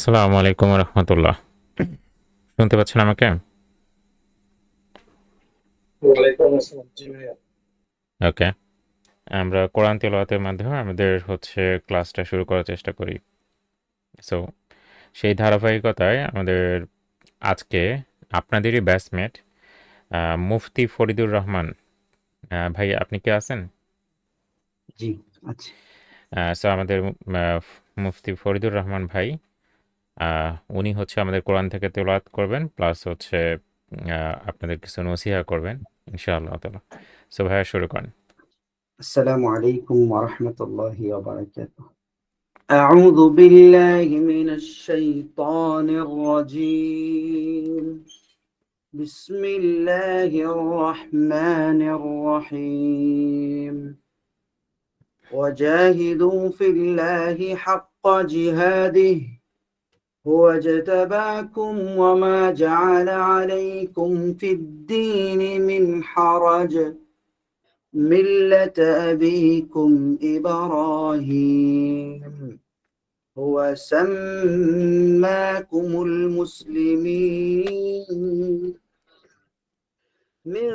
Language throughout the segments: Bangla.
আসসালামু আলাইকুম রহমতুল্লাহ। শুনতে পাচ্ছেন আমাকে? ওয়ালাইকুম আসসালাম। জি ভাইয়া। ওকে। আমরা কোরআন তেলাওয়াতের মাধ্যমে আমাদের ক্লাসটা শুরু করার চেষ্টা করি। সো সেই ধারাবাহিকতায় আমাদের আজকে আপনাদেরই ব্যাচমেট মুফতি ফরিদুর রহমান ভাই, আপনি কি আছেন? জি, আচ্ছা। সো আমাদের মুফতি ফরিদুর রহমান ভাই, উনি আমাদের কোরআন থেকে তেলাওয়াত করবেন, প্লাস আপনাদের কিছু নসিহা করবেন ইনশাআল্লাহ তাআলা। সো ভাইয়া শুরু করেন। আসসালামু আলাইকুম ওয়া রাহমাতুল্লাহি ওয়া বারাকাতুহু। আউযু বিল্লাহি মিনাশ শাইতানির রাজীম। বিসমিল্লাহির রাহমানির রহিম। ওয়াজাহিদু ফিল্লাহি হাক্কা জিহাদিহি هو اجتباكم وما جعل عليكم في الدين من حرج ملة أبيكم إبراهيم هو سماكم المسلمين من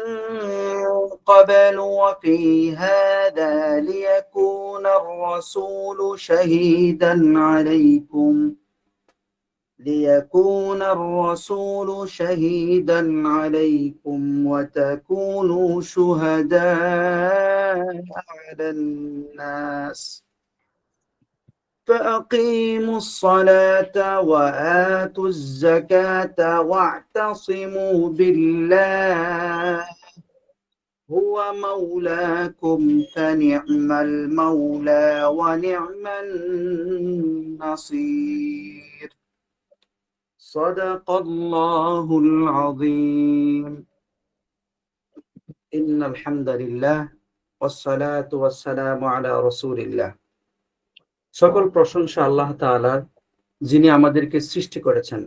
قبل وفي هذا ليكون الرسول شهيدا عليكم وتكونوا شهداء على الناس فأقيموا الصلاة وآتوا الزكاة واعتصموا بالله هو مولاكم فنعم المولى ونعم النصير صدق الله العظيم إن الحمد لله والصلاة والسلام على رسول الله সকল প্রশংসা আল্লাহ তাআলার, যিনি আমাদেরকে সৃষ্টি করেছেন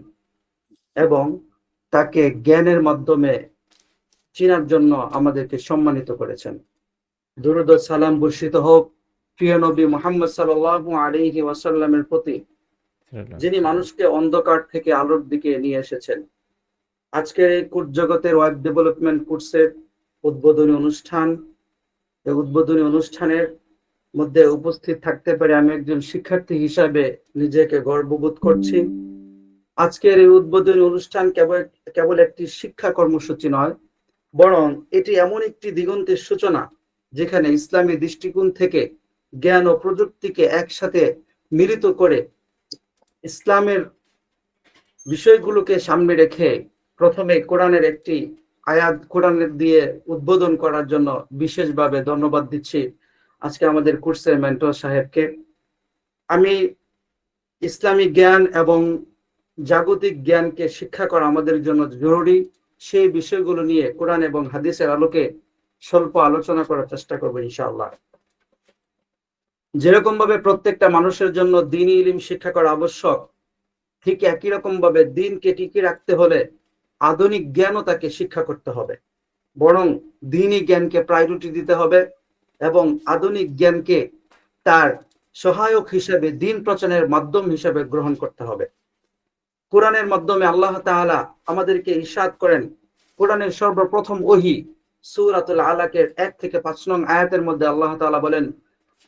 এবং তাকে জ্ঞানের মাধ্যমে চিনার জন্য আমাদেরকে সম্মানিত করেছেন। দুরূদ ও সালাম বর্ষিত হোক প্রিয় নবী মুহাম্মদ সাল্লাল্লাহু আলাইহি ওয়াসাল্লামের প্রতি, যিনি মানুষকে অন্ধকার থেকে আলোর দিকে নিয়ে এসেছেন। আজকের এই কোর্স জগতের ওয়েব ডেভেলপমেন্ট কোর্সের উদ্বোধনী অনুষ্ঠান, এই উদ্বোধনী অনুষ্ঠানের মধ্যে উপস্থিত থাকতে পারে আমি একজন শিক্ষার্থী হিসাবে নিজেকে গর্ববোধ করছি। আজকের এই উদ্বোধনী অনুষ্ঠান কেবল একটি শিক্ষা কর্মসূচি নয়, বরং এটি এমন একটি দিগন্তের সূচনা যেখানে ইসলামী দৃষ্টিকোণ থেকে জ্ঞান ও প্রযুক্তিকে একসাথে মিলিত করে ইসলামের বিষয়গুলোকে সামনে রেখে প্রথমে কোরআনের একটি আয়াত কোরআনের দিয়ে উদ্বোধন করার জন্য বিশেষভাবে ধন্যবাদ দিচ্ছি আজকে আমাদের কোর্সের মেন্টর সাহেবকে। আমি ইসলামী জ্ঞান এবং জাগতিক জ্ঞানকে শিক্ষা করা আমাদের জন্য জরুরি, সেই বিষয়গুলো নিয়ে কোরআন এবং হাদিসের আলোকে স্বল্প আলোচনা করার চেষ্টা করবো ইনশাআল্লাহ। যেরকম ভাবে প্রত্যেকটা মানুষের জন্য দ্বীনি ইলম শিক্ষা করা আবশ্যক, ঠিক একই রকম ভাবে দ্বীনকে টিকিয়ে রাখতে হলে আধুনিক জ্ঞানও তাকে শিক্ষা করতে হবে, বরং দ্বীনি জ্ঞানকে প্রায়োরিটি দিতে হবে এবং আধুনিক জ্ঞানকে তার সহায়ক হিসেবে দ্বীন প্রচারের মাধ্যম হিসেবে গ্রহণ করতে হবে। কোরআনের মাধ্যমে আল্লাহ তাআলা আমাদেরকে ইরশাদ করেন, কোরআনের সর্বপ্রথম ওহী সূরাতুল আলাকের 1 থেকে 5 নং আয়াতের মধ্যে আল্লাহ তাআলা বলেন,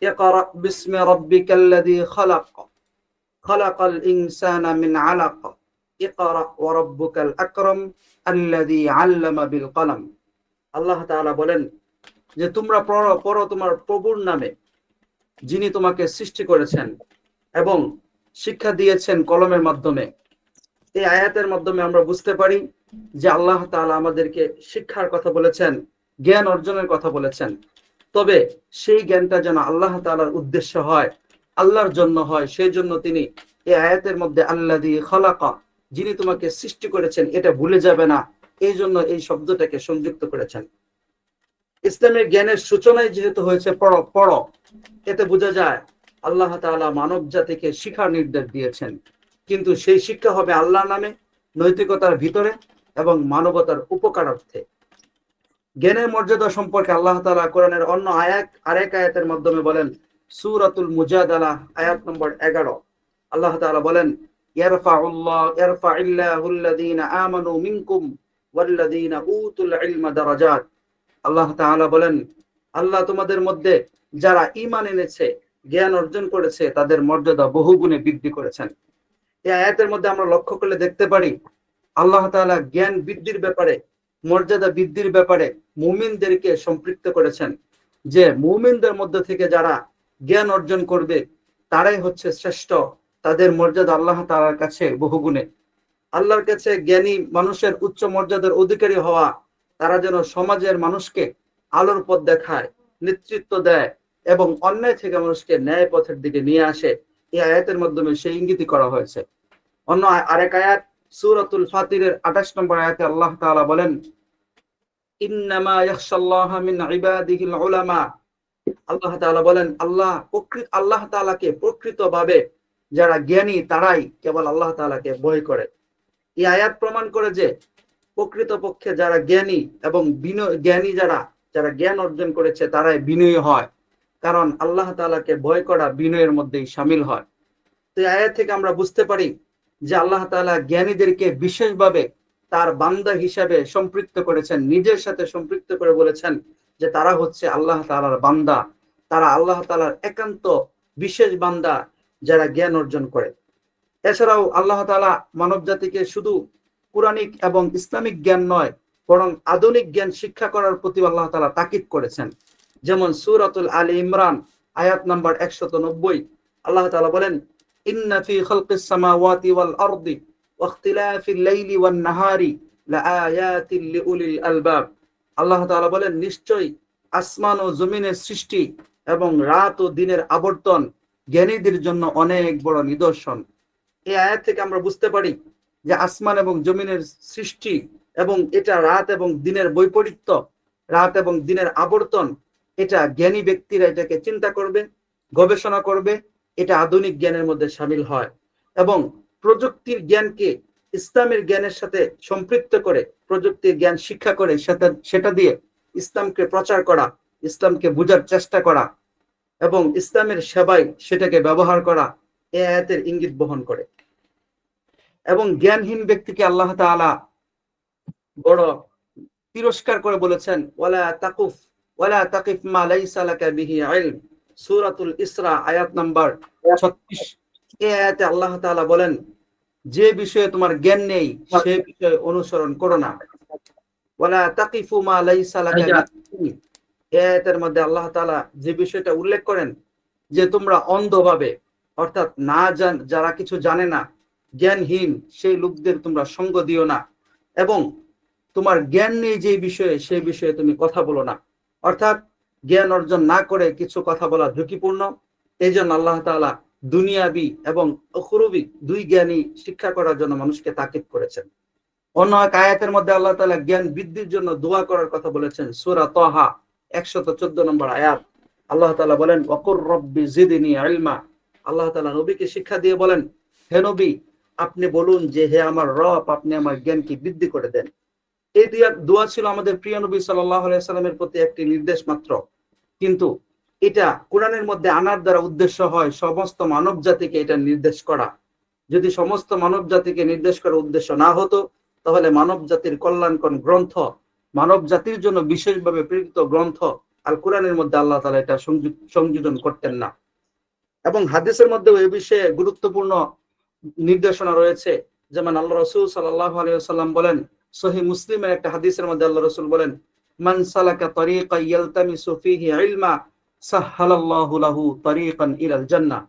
ইকরা বিসমি রাব্বিকাল্লাযী খালাক খালাকাল ইনসানা মিন আলাক ইকরা ওয়া রাব্বুকাল আকরাম আল্লাযী আল্লামা বিল কলম। আল্লাহ তাআলা বলেন যে তোমরা পড়ো তোমার প্রভুর নামে, যিনি তোমাকে সৃষ্টি করেছেন এবং শিক্ষা দিয়েছেন কলমের মাধ্যমে। এই আয়াতের মাধ্যমে আমরা বুঝতে পারি যে আল্লাহ তাআলা আমাদেরকে শিক্ষার কথা বলেছেন, জ্ঞান অর্জনের কথা বলেছেন, তবে সেই জ্ঞানটা যেন আল্লাহ তাআলার উদ্দেশ্য হয়, আল্লাহর জন্য হয়, সেই জন্য তিনি এই আয়াতের মধ্যে আল্লাযী খালাকা, যিনি তোমাকে সৃষ্টি করেছেন, এটা ভুলে যাবে না, এই জন্য এই শব্দটাকে সংযুক্ত করেছেন। ইসলামের জ্ঞানের সূচনায় যেহেতু হয়েছে পড়ো পড়ো, এতে বোঝা যায় আল্লাহ তাআলা মানব জাতিকে শিক্ষার নির্দেশ দিয়েছেন, কিন্তু সেই শিক্ষা হবে আল্লাহর নামে, নৈতিকতার ভিতরে এবং মানবতার উপকারার্থে। জ্ঞানের মর্যাদা সম্পর্কে আল্লাহ তাআলা কোরআনের অন্য আরেক আয়াতের মাধ্যমে বলেন, সূরাতুল মুজাদালা আয়াত নম্বর 11, আল্লাহ তাআলা বলেন, ইয়ারফাইল্লাহুল্লাযীনা আমানু মিনকুম ওয়াল্লাযীনা উতুল ইলমা দারাজাত। আল্লাহ তাআলা বলেন, আল্লাহ তোমাদের মধ্যে যারা ঈমান এনেছে, জ্ঞান অর্জন করেছে, তাদের মর্যাদা বহুগুণে বৃদ্ধি করেছেন। এই আয়াতের মধ্যে আমরা লক্ষ্য করলে দেখতে পারি আল্লাহ তাআলা জ্ঞান বৃদ্ধির ব্যাপারে, মর্যাদা বৃদ্ধির ব্যাপারে মুমিনদেরকে সম্পৃক্ত করেছেন, যে মুমিনদের মধ্যে থেকে যারা জ্ঞান অর্জন করবে তারাই হচ্ছে শ্রেষ্ঠ, তাদের মর্যাদা আল্লাহ তাআলার কাছে বহুগুণে। আল্লাহর কাছে জ্ঞানী মানুষের উচ্চ মর্যাদার অধিকারী হওয়া, তারা যেন সমাজের মানুষকে আলোর পথ দেখায়, নেতৃত্ব দেয় এবং অন্যায় থেকে মানুষকে ন্যায় পথের দিকে নিয়ে আসে, এই আয়াতের মাধ্যমে সেই ইঙ্গিতই করা হয়েছে। অন্য আরেক আয়াত সূরাতুল ফাতিরের 28 নম্বর আয়াতে আল্লাহ তাআলা বলেন, ইন্নামা ইয়াখশাল্লাহা মিন ইবাদিহিল উলামা। আল্লাহ তাআলা বলেন, আল্লাহ তাআলাকে প্রকৃতভাবে যারা জ্ঞানী তারাই কেবল আল্লাহ তাআলাকে ভয় করে। এই আয়াত প্রমাণ করে যে প্রকৃতপক্ষে যারা জ্ঞানী এবং জ্ঞানী যারা জ্ঞান অর্জন করেছে তারাই বিনয়ী হয়, কারণ আল্লাহ তাআলাকে ভয় করা বিনয়ের মধ্যেই শামিল হয়। তো এই আয়াত থেকে আমরা বুঝতে পারি যে আল্লাহ তাআলা জ্ঞানীদেরকে বিশেষভাবে তার বান্দা হিসাবে সম্পৃক্ত করেছেন, নিজের সাথে সম্পৃক্ত করে বলেছেন যে তারা হচ্ছে আল্লাহ তাআলার বান্দা, তারা আল্লাহ তাআলার একান্ত বিশেষ বান্দা যারা জ্ঞান অর্জন করে। এছাড়াও আল্লাহ তাআলা মানব জাতিকে শুধু কুরআনিক এবং ইসলামিক জ্ঞান নয়, বরং আধুনিক জ্ঞান শিক্ষা করার প্রতি আল্লাহ তাআলা তাকিদ করেছেন। যেমন সূরাতুল আলী ইমরান আয়াত নাম্বার 190 আল্লাহ তাআলা বলেন, ইন্না ফি খালকিস সামাওয়াতি ওয়াল আরদি ওয়া ইখতিলাফিল লাইলি ওয়ান নাহারি লাআয়াতিল লিউলিল আলবাব। আল্লাহ তাআলা বলেন, নিশ্চয়ই আসমান ও জমিনের সৃষ্টি এবং রাত ও দিনের আবর্তন জ্ঞানীদের জন্য অনেক বড় নিদর্শন। এই আয়াত থেকে আমরা বুঝতে পারি যে আসমান এবং জমিনের সৃষ্টি এবং এটা রাত এবং দিনের বৈপরীত্য, রাত এবং দিনের আবর্তন, এটা জ্ঞানী ব্যক্তিরা এটাকে চিন্তা করবে, গবেষণা করবে, এটা আধুনিক জ্ঞানের মধ্যে শামিল হয়। এবং প্রযুক্তির জ্ঞানকে ইসলামের জ্ঞানের সাথে সম্পৃক্ত করে, প্রযুক্তির জ্ঞান শিক্ষা করে সেটা দিয়ে ইসলামকে প্রচার করা, ইসলামকে বোঝার চেষ্টা করা এবং ইসলামের সেবায় সেটাকে ব্যবহার করা এই আয়াতের ইঙ্গিত বহন করে। এবং জ্ঞানহীন ব্যক্তিকে আল্লাহ তাআলা বড় তিরস্কার করে বলেছেন, ওয়ালা তাকিফ মা লাইসা লাকা বিহি ইলম। সূরাতুল ইসরা আয়াত নাম্বার 36 এই আয়াতে আল্লাহ তাআলা বলেন, যে বিষয়ে তোমার জ্ঞান নেই সে বিষয়ে অনুসরণ করো না। ওয়ালা তাকিফু মা লাইসা লাকা বিহি। এই আয়াতের মধ্যে আল্লাহ তাআলা যে বিষয়টা উল্লেখ করেন যে তোমরা অন্ধভাবে, অর্থাৎ যারা কিছু জানে না, জ্ঞানহীন সেই লোকদের তোমরা সঙ্গ দিও না, এবং তোমার জ্ঞান নেই যে বিষয়ে সেই বিষয়ে তুমি কথা বলো না। অর্থাৎ জ্ঞান অর্জন না করে কিছু কথা বলা ঝুঁকিপূর্ণ। এই জন্য আল্লাহ তাআলা দুনিয়াবি এবং উখরবি দুই জ্ঞানী শিক্ষা করার জন্য মানুষকে তাকিদ করেছেন। অন্য এক আয়াতের মধ্যে আল্লাহ তাআলা জ্ঞান বৃদ্ধির জন্য দোয়া করার কথা বলেছেন। সূরা তাহা 114 নম্বর আয়াত আল্লাহ তাআলা বলেন, ওয়াকুর রব্বি জিদনি ইলমা। আল্লাহ তাআলা নবীকে শিক্ষা দিয়ে বলেন, হে নবী আপনি বলুন যে হে আমার রব, আপনি আমার জ্ঞানকে বৃদ্ধি করে দেন। এই দোয়া ছিল আমাদের প্রিয় নবী সাল্লাল্লাহু আলাইহি সাল্লামের প্রতি একটি নির্দেশ মাত্র, কিন্তু এটা কোরআনের মধ্যে আনার দ্বারা উদ্দেশ্য হয় সমস্ত মানব জাতিকে এটা নির্দেশ করা। যদি সমস্ত মানব জাতিকে নির্দেশ করার উদ্দেশ্য না হতো, তাহলে মানব জাতির কল্যাণকর গ্রন্থ, মানব জাতির জন্য বিশেষভাবে প্রেরিত গ্রন্থ আল কোরআনের মধ্যে আল্লাহ তাআলা এটা সংযোজন করতেন না। এবং হাদিসের মধ্যেও এই বিষয়ে গুরুত্বপূর্ণ নির্দেশনা রয়েছে। যেমন আল্লাহ রাসূল সাল্লাল্লাহু আলাইহি ওয়াসাল্লাম বলেন, সহিহ মুসলিমের একটা হাদিসের মধ্যে আল্লাহ রাসূল বলেন, মান সালাকা তারিকান ইয়ালতামিসু ফীহি ইলমা সাহহালাল্লাহু লাহু তারিকান ইলাল জান্নাহ।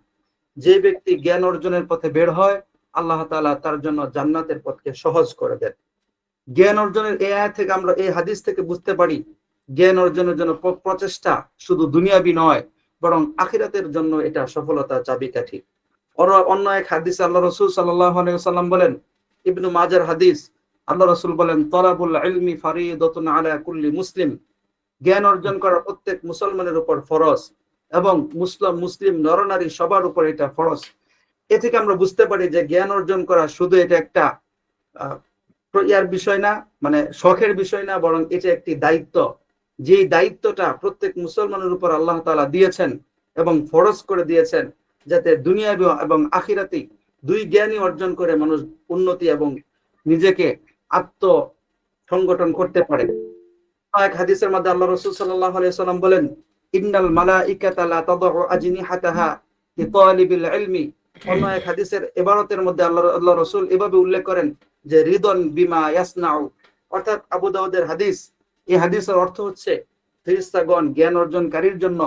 যে ব্যক্তি জ্ঞান অর্জনের পথে বের হয়, আল্লাহ তাআলা তার জন্য জান্নাতের পথকে সহজ করে দেন। জ্ঞান অর্জনের এই আয়াত থেকে আমরা, এই হাদিস থেকে বুঝতে পারি জ্ঞান অর্জনের জন্য প্রচেষ্টা শুধু দুনিয়াবি নয়, বরং আখিরাতের জন্য এটা সফলতার চাবিকাঠি। অন্য এক হাদিসে আল্লাহ রাসূল সাল্লাল্লাহু আলাইহি ওয়াসাল্লাম বলেন, ইবনু মাজার হাদিস, আল্লাহ রাসূল বলেন, তলাবুল ইলমি ফারিদাতুন আলা কুল্লি মুসলিম। জ্ঞান অর্জন করা প্রত্যেক মুসলমানের উপর ফরজ, এবং মুসলিম নরনারী সবার উপর এটা ফরজ। এ থেকে আমরা বুঝতে পারি যে জ্ঞান অর্জন করা শুধু এটা একটা ইয়ার বিষয় না, মানে শখের বিষয় না, বরং এটা একটি দায়িত্ব। যে দায়িত্বটা প্রত্যেক মুসলমানের উপর আল্লাহ তাআলা দিয়েছেন এবং ফরজ করে দিয়েছেন, যাতে দুনিয়াবি এবং আখিরাতি দুই জ্ঞানই অর্জন করে মানুষ উন্নতি এবং নিজেকে আত্ম সংগঠন করতে পারে। এক হাদিসের মধ্যে আল্লাহ রাসূল সাল্লাল্লাহু আলাইহি ওয়াসাল্লাম বলেন, ইন্নাল মালাইকাতা লা তাদউ আজনিহাতাহা লিতালিবিল ইলমি। অন্য এক হাদিসের ইবারতের মধ্যে আল্লাহ রাসূল এভাবে উল্লেখ করেন যে রিদন বিমা ইয়াসনাউ, অর্থাৎ আবু দাউদের হাদিস। এই হাদিসের অর্থ হচ্ছে ফেরেশতাগণ জ্ঞান অর্জনকারীর জন্য,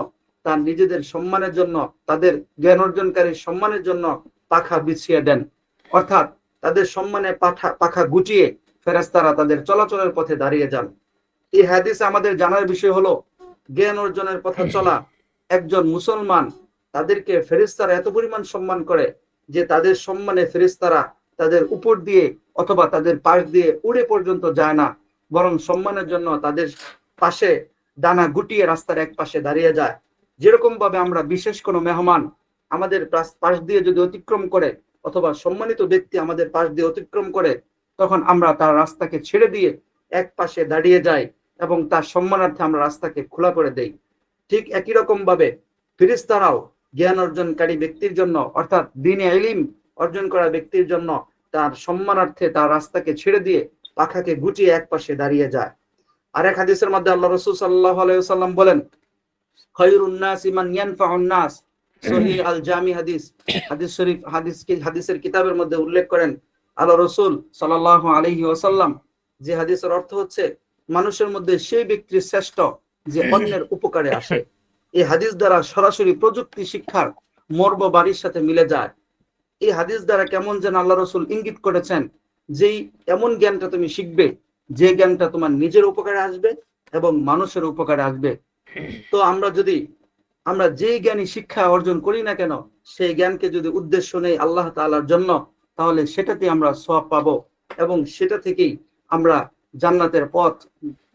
তার নিজেদের সম্মানের জন্য, তাদের জ্ঞান অর্জনকারীর সম্মানের জন্য পাখা বিছিয়ে দেন, অর্থাৎ তাদের সম্মানে পাখা গুটিয়ে ফেরেশতারা তাদের চলাচলের পথে দাঁড়িয়ে যান। এই হাদিস আমাদের জানার বিষয় হলো জ্ঞান অর্জনের পথে চলা একজন মুসলমান, তাদেরকে ফেরেশতারা এত পরিমাণ সম্মান করে যে তাদের সম্মানে ফেরেশতারা তাদের উপর দিয়ে অথবা তাদের পাশ দিয়ে উড়ে পর্যন্ত যায় না, বরং সম্মানের জন্য তাদের পাশে ডানা গুটিয়ে রাস্তার এক পাশে দাঁড়িয়ে যায়। যেরকম ভাবে আমরা বিশেষ কোনো মেহমান আমাদের পাশ দিয়ে যদি অতিক্রম করে অথবা সম্মানিত ব্যক্তি আমাদের পাশ দিয়ে অতিক্রম করে, তখন আমরা তার রাস্তাকে ছেড়ে দিয়ে এক পাশে দাঁড়িয়ে যাই এবং তার সম্মানার্থে আমরা রাস্তাকে খোলা করে দেই। ঠিক একই রকম ভাবে ফেরেশতারাও জ্ঞান অর্জনকারী ব্যক্তির জন্য, অর্থাৎ দ্বীনে ইলম অর্জন করা ব্যক্তির জন্য তার সম্মানার্থে তার রাস্তাকে ছেড়ে দিয়ে পাখাকে গুটিয়ে এক পাশে দাঁড়িয়ে যায়। আরেক হাদিসের মধ্যে আল্লাহ রাসূল সাল্লাল্লাহু আলাইহি ওয়াসাল্লাম বলেন, খায়রুন নাসি মান ইয়ানফাউন নাস। সহিহ আল জামি হাদিস, হাদিস শরীফ হাদিসের কিতাবের মধ্যে উল্লেখ করেন আল্লাহ রাসূল সাল্লাল্লাহু আলাইহি ওয়াসাল্লাম, যে হাদিসের অর্থ হচ্ছে মানুষের মধ্যে সেই ব্যক্তি শ্রেষ্ঠ যে অন্যের উপকারে আসে। এই হাদিস দ্বারা সরাসরি প্রযুক্তি শিক্ষার মর্ম বাড়ির সাথে মিলে যায়। এই হাদিস দ্বারা কেমন যেন আল্লাহ রাসূল ইঙ্গিত করেছেন যেই এমন জ্ঞানটা তুমি শিখবে যে জ্ঞানটা তোমার নিজের উপকারে আসবে এবং মানুষের উপকারে আসবে। তো আমরা যেই জ্ঞানী শিক্ষা অর্জন করি না কেন, সেই জ্ঞানকে যদি উদ্দেশ্য নেই আল্লাহ তাআলার জন্য, তাহলে সেটাতে আমরা সওয়াব পাবো এবং সেটা থেকেই আমরা জান্নাতের পথ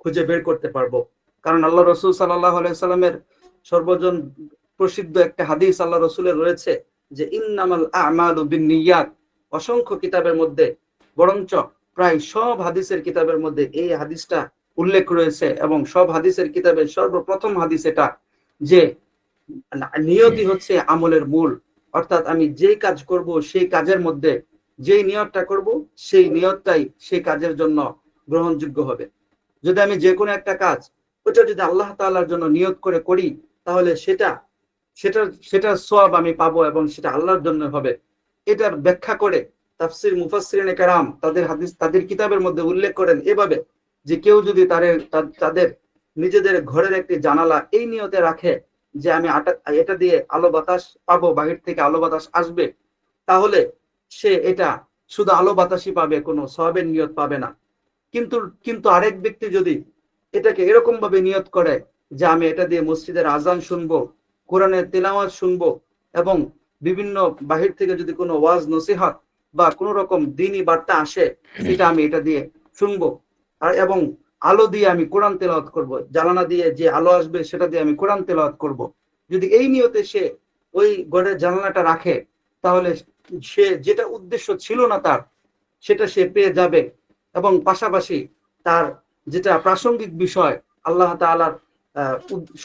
খুঁজে বের করতে পারবো। কারণ আল্লাহ রাসূল সাল্লাল্লাহু আলাইহি সাল্লামের সর্বজন প্রসিদ্ধ একটা হাদিস আল্লাহ রাসূলের রয়েছে যে ইন্নামাল আমালু বিন্নিয়াত। অসংখ্য কিতাবের মধ্যে, বরঞ্চ প্রায় সব হাদিসের কিতাবের মধ্যে এই হাদিসটা উল্লেখ রয়েছে এবং সব হাদিসের কিতাবের সর্বপ্রথম হাদিস এটা যে নিয়তই হচ্ছে আমলের মূল। অর্থাৎ আমি যে কাজ করব সেই কাজের মধ্যে যেই নিয়তটা করব সেই নিয়তটাই সেই কাজের জন্য গ্রহণযোগ্য হবে। যদি আমি যে কোনো একটা কাজ ওটা যদি আল্লাহ তাআলার জন্য নিয়ত করে করি, তাহলে সেটার সওয়াব আমি পাবো এবং সেটা আল্লাহর জন্য হবে। এটার ব্যাখ্যা করে তাফসীর মুফাসসিরিনে কেরাম তাদের কিতাবের মধ্যে উল্লেখ করেন এভাবে যে কেউ যদি তাদের নিজেদের ঘরের একটি জানালা এই নিয়তে রাখে যে আমি এটা দিয়ে আলো বাতাস পাবো, বাহির থেকে আলো বাতাস আসবে, তাহলে সে এটা শুধু আলো বাতাসই পাবে, কোনো সওয়াবের নিয়ত পাবে না। কিন্তু আরেক ব্যক্তি যদি এটাকে এরকম ভাবে নিয়ত করে যে আমি এটা দিয়ে মসজিদের আজান শুনবো, কোরআনের তেলাওয়াত শুনবো এবং বিভিন্ন বাহির থেকে যদি কোনো ওয়াজ নসিহত বা কোনো রকম দ্বীনি বার্তা আসে সেটা আমি এটা দিয়ে শুনবো, আর এবং আলো দিয়ে আমি কোরআন তেলাওয়াত করব, জানালা দিয়ে যে আলো আসবে সেটা দিয়ে আমি কোরআন তেলাওয়াত করব। যদি এই নিয়তে সে ওই ঘরের জানালাটা রাখে, তাহলে সে যেটা উদ্দেশ্য ছিল না তার, সেটা সে পেয়ে যাবে এবং পাশাপাশি তার যেটা প্রাসঙ্গিক বিষয় আল্লাহ তাআলার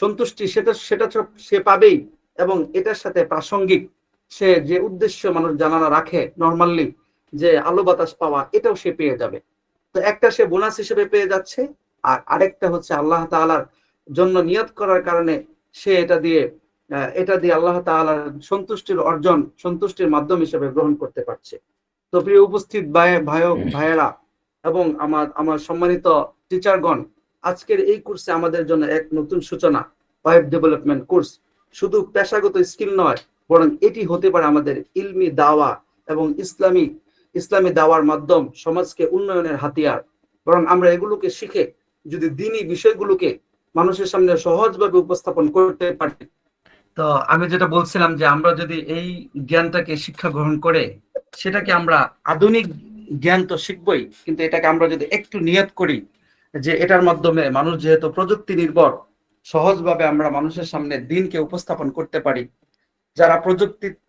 সন্তুষ্টি সেটা সে পাবেই এবং এটার সাথে প্রাসঙ্গিক সে যে উদ্দেশ্য মানুষ জানালা রাখে নরমালি যে আলো বাতাস পাওয়া, এটাও সে পেয়ে যাবে। তো একটা সে বোনাস হিসেবে পেয়ে যাচ্ছে, আর আরেকটা হচ্ছে আল্লাহ তাআলার জন্য নিয়ত করার কারণে সে এটা দিয়ে আল্লাহ তাআলার সন্তুষ্টির মাধ্যম হিসেবে গ্রহণ করতে পারছে। তো প্রিয় উপস্থিত ভাইয়েরা এবং আমার সম্মানিত টিচারগণ, আজকের এই কোর্সে আমাদের জন্য এক নতুন সূচনা, ওয়েব ডেভেলপমেন্ট কোর্স। শুধু পেশাগত স্কিল নয়, বরং এটি হতে পারে আমাদের ইলমি দাওয়া এবং ইসলামী দাওয়ার মাধ্যম, সমাজকে উন্নয়নের হাতিয়ার। বরং আমরা এগুলোকে শিখে যদি দ্বীনি বিষয়গুলোকে মানুষের সামনে সহজভাবে উপস্থাপন করতে পারি। তো আমি যেটা বলছিলাম যে আমরা যদি এই জ্ঞানটাকে শিক্ষা গ্রহণ করে সেটাকে আমরা আধুনিক জ্ঞান তো শিখবই, কিন্তু এটাকে আমরা যদি একটু নিয়ত করি যে এটার মাধ্যমে মানুষ যেহেতু প্রযুক্তি নির্ভর, সহজভাবে আমরা মানুষের সামনে দ্বীনকে উপস্থাপন করতে পারি। যারা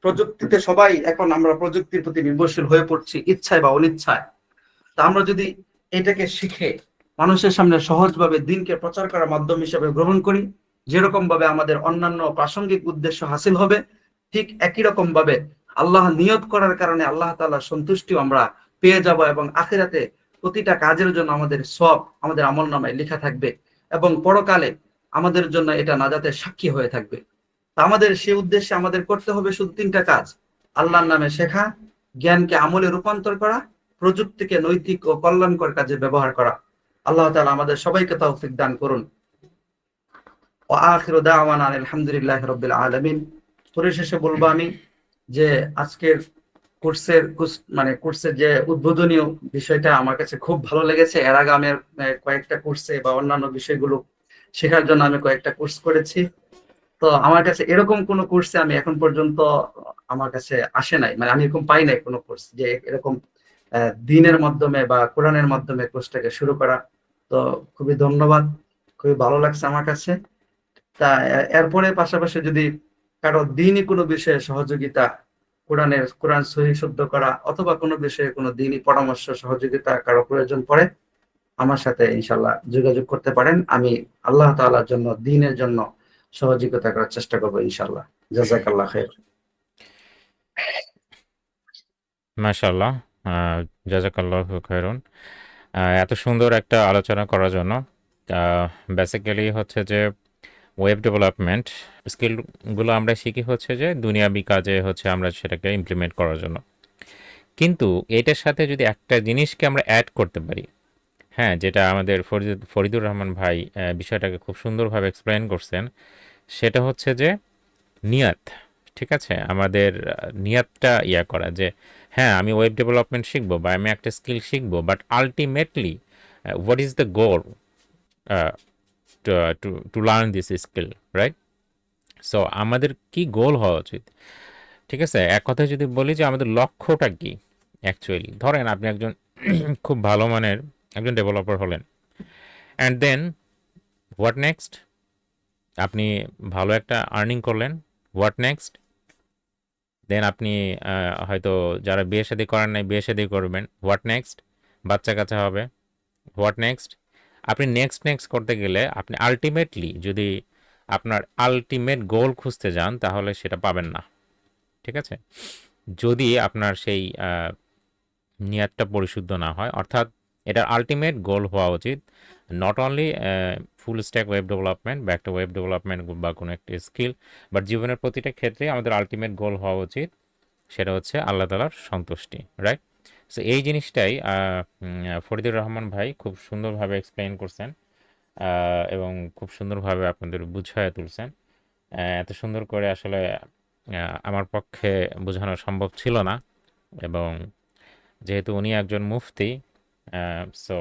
প্রযুক্তিতে সবাই এখন আমরা প্রযুক্তির প্রতি নির্ভরশীল হয়ে পড়ছি ইচ্ছায় বা অনিচ্ছায়। তা আমরা যদি এটাকে শিখে মানুষের সামনে সহজভাবে দ্বীনকে প্রচার করার মাধ্যম হিসেবে গ্রহণ করি, যেরকম ভাবে আমাদের অন্যান্য প্রাসঙ্গিক উদ্দেশ্য হাসিল হবে, ঠিক একই রকম ভাবে আল্লাহ নিয়ত করার কারণে আল্লাহ তাআলার সন্তুষ্টিও আমরা পেয়ে যাব, এবং আখিরাতে প্রতিটা কাজের জন্য আমাদের সব আমাদের আমলনামায় লেখা থাকবে, এবং পরকালে আমাদের জন্য এটা নাজাতের সাক্ষী হয়ে থাকবে। তা আমাদের সে উদ্দেশ্যে আমাদের করতে হবে শুধু তিনটা কাজ: আল্লাহর নামে শেখা, জ্ঞানকে আমলে রূপান্তর করা, প্রযুক্তিকে নৈতিক ও কল্যাণকর কাজে ব্যবহার করা। আল্লাহ তাআলা আমাদের সবাইকে তৌফিক দান করুন। ওয়া আখিরু দাওয়ানা আলহামদুলিল্লাহি রাব্বিল আলামিন। পরিশেষে বলবো আমি যে আজকের কোর্সের যে উদ্বোধনীয় বিষয়টা আমার কাছে খুব ভালো লেগেছে। এর আগে আমি কয়েকটা কোর্সে বা অন্যান্য বিষয়গুলো শেখার জন্য আমি কয়েকটা কোর্স করেছি। তো আমার কাছে এরকম কোনো কোর্সে আমি এখন পর্যন্ত আমার কাছে আসে নাই, মানে আমি এরকম পাই নাই কোনো কোর্স যে এরকম দিনের মাধ্যমে বা কোরআনের মাধ্যমে কোর্সটাকে শুরু করা। তো খুবই ধন্যবাদ, খুবই ভালো লাগছে আমার কাছে। তা এরপরে পাশাপাশি যদি কারো দিনই কোনো বিষয়ে সহযোগিতা, কোরআন সহি শুদ্ধ করা অথবা কোনো বিষয়ে কোনো দিনই পরামর্শ সহযোগিতা কারো প্রয়োজন পড়ে, আমার সাথে ইনশাল্লাহ যোগাযোগ করতে পারেন। আমি আল্লাহ তাআলার জন্য, দ্বীনের জন্য সহযোগিতা করার চেষ্টা করবো ইনশাল্লাহ। জাযাকাল্লাহ খাইর। মাশাআল্লাহ, জাযাকাল্লাহু খায়রুন। এত সুন্দর একটা আলোচনা করার জন্য। বেসিক্যালি হচ্ছে যে ওয়েব ডেভেলপমেন্ট স্কিলগুলো আমরা শিখি হচ্ছে যে দুনিয়াবি কাজে হচ্ছে আমরা সেটাকে ইমপ্লিমেন্ট করার জন্য। কিন্তু এটার সাথে যদি একটা জিনিসকে আমরা অ্যাড করতে পারি, হ্যাঁ, যেটা আমাদের ফরিদুর রহমান ভাই বিষয়টাকে খুব সুন্দরভাবে এক্সপ্লেন করছেন, সেটা হচ্ছে যে নিয়াত। ঠিক আছে, আমাদের নিয়াতটা করা যে হ্যাঁ আমি ওয়েব ডেভেলপমেন্ট শিখবো বা আমি একটা স্কিল শিখবো, but ultimately what is the goal to learn this skill, right? So আমাদের কি গোল হওয়া উচিত? ঠিক আছে, এক কথায় যদি বলি যে আমাদের লক্ষ্যটা কি অ্যাকচুয়ালি। ধরেন আপনি একজন খুব ভালো মানের একজন ডেভেলপার হলেন, অ্যান্ড দেন হোয়াট নেক্সট? আপনি ভালো একটা আর্নিং করলেন, হোয়াট নেক্সট? দেন আপনি হয়তো যারা বিয়ে শাদী করেন নাই বিয়ে শাদী করবেন, হোয়াট নেক্সট? বাচ্চা কাচ্চা হবে, হোয়াট নেক্সট? আপনি নেক্সট নেক্সট করতে গেলে আপনি আলটিমেটলি যদি আপনার আলটিমেট গোল খুঁজতে যান তাহলে সেটা পাবেন না। ঠিক আছে, যদি আপনার সেই নিয়াতটা পরিশুদ্ধ না হয়, অর্থাৎ এটার আলটিমেট গোল হওয়া উচিত not only full stack web development বা একটা ওয়েব ডেভেলপমেন্ট বা কোনো একটা স্কিল, বাট জীবনের প্রতিটা ক্ষেত্রে আমাদের আলটিমেট গোল হওয়া উচিত সেটা হচ্ছে আল্লাহ তাআলার সন্তুষ্টি, রাইট? সো এই জিনিসটাই ফরিদুর রহমান ভাই খুব সুন্দরভাবে এক্সপ্লেইন করছেন এবং খুব সুন্দরভাবে আপনাদের বুঝায় তুলছেন। এত সুন্দর করে আসলে আমার পক্ষে বোঝানো সম্ভব ছিল না, এবং যেহেতু উনি একজন মুফতি, সো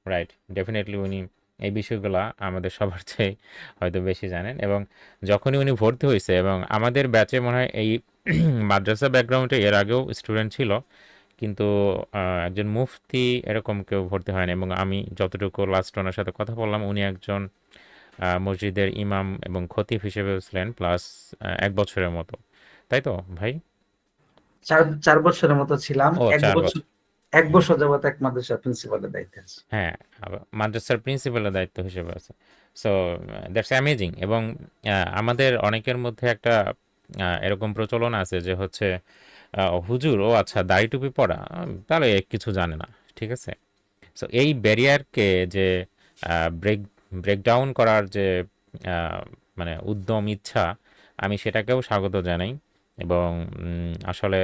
রাইট, ডেফিনেটলি উনি এই বিষয়গুলো আমাদের সবার চেয়ে হয়তো বেশি জানেন। এবং যখনই উনি ভর্তি হয়েছে, এবং আমাদের ব্যাচে মনে হয় এই মাদ্রাসা ব্যাকগ্রাউন্ডে এর আগেও স্টুডেন্ট ছিল, কিন্তু একজন মুফতি এরকম কেউ ভর্তি হয়নি। এবং আমি যতটুকু লাস্ট ওনার সাথে কথা বললাম, উনি একজন মসজিদের ইমাম এবং খতিব হিসেবেও ছিলেন, প্লাস 1 বছরের মতো, তাই তো ভাই? 4 বছরের মতো ছিলাম। ও, এক 4 বছর বছর। 1 বছর যাবত এক মাদ্রাসার প্রিন্সিপালের দায়িত্বে আছি। হ্যাঁ, মাদ্রাসার প্রিন্সিপালের দায়িত্ব হিসেবে আছে। So that's amazing. এবং আমাদের অনেকের মধ্যে একটা এরকম প্রচলন আছে যে হচ্ছে হুজুর, ও আচ্ছা দাড়ি টুপি পরা, তাহলে কিছু জানে না। ঠিক আছে, সো এই ব্যারিয়ারকে যে ব্রেক ব্রেকডাউন করার যে আহ, মানে উদ্যম, ইচ্ছা, আমি সেটাকেও স্বাগত জানাই। এবং আসলে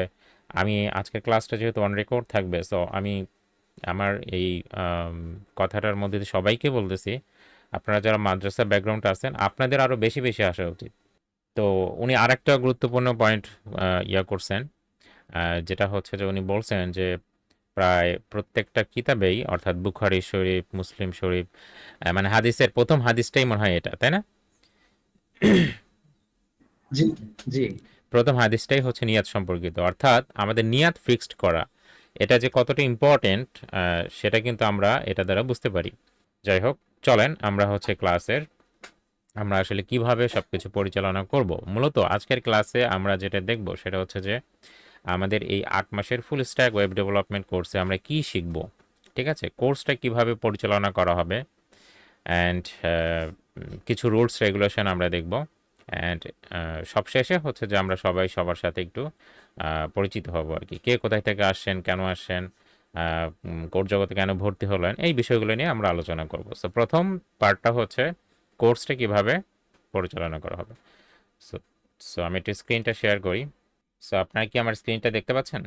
আমি আজকের ক্লাসটা যেহেতু অন রেকর্ড থাকবে, সো আমি আমার এই আম, কথাটার মধ্যে দিয়ে সবাইকে বলতেছি, আপনারা যারা মাদ্রাসা ব্যাকগ্রাউন্ড আছেন আপনাদের আরও বেশি বেশি আসা উচিত। তো উনি আরেকটা গুরুত্বপূর্ণ পয়েন্ট করছেন, যেটা হচ্ছে যে উনি বলছেন যে প্রায় প্রত্যেকটা কিতাবেই, অর্থাৎ বুখারী শরীফ, মুসলিম শরীফ, মানে হাদিসের প্রথম হাদিসটাই মনে হয় এটা, তাই না? জি, জি। প্রথম হাদিসটাই হচ্ছে নিয়াত সম্পর্কিত, অর্থাৎ আমাদের নিয়াত ফিক্সড করা, এটা যে কতটা ইম্পর্টেন্ট সেটা কিন্তু আমরা এটা দ্বারা বুঝতে পারি। যাই হোক, চলেন আমরা হচ্ছে আমরা আসলে কিভাবে সবকিছু পরিচালনা করব। মূলত আজকের ক্লাসে আমরা যেটা দেখব সেটা হচ্ছে যে আমাদের এই 8 মাসের ফুল স্ট্যাক ওয়েব ডেভেলপমেন্ট কোর্সে আমরা কি শিখব। ঠিক আছে, কোর্সটা কিভাবে পরিচালনা করা হবে, অ্যান্ড কিছু রুলস রেগুলেশন আমরা দেখব। অ্যান্ড সবশেষে হচ্ছে যে আমরা সবাই সবার সাথে একটু পরিচিত হব আর কি, কে কোথায় থেকে আসছেন, কেন আসছেন, কোর্স জগতে কেন ভর্তি হলেন, এই বিষয়গুলো নিয়ে আমরা আলোচনা করব। সো প্রথম পার্টটা হচ্ছে কোর্সটা কিভাবে পরিচালনা করা হবে। সো সো আমি একটু স্ক্রিনটা শেয়ার করি। সো আপনারা কি আমার স্ক্রিনটা দেখতে পাচ্ছেন?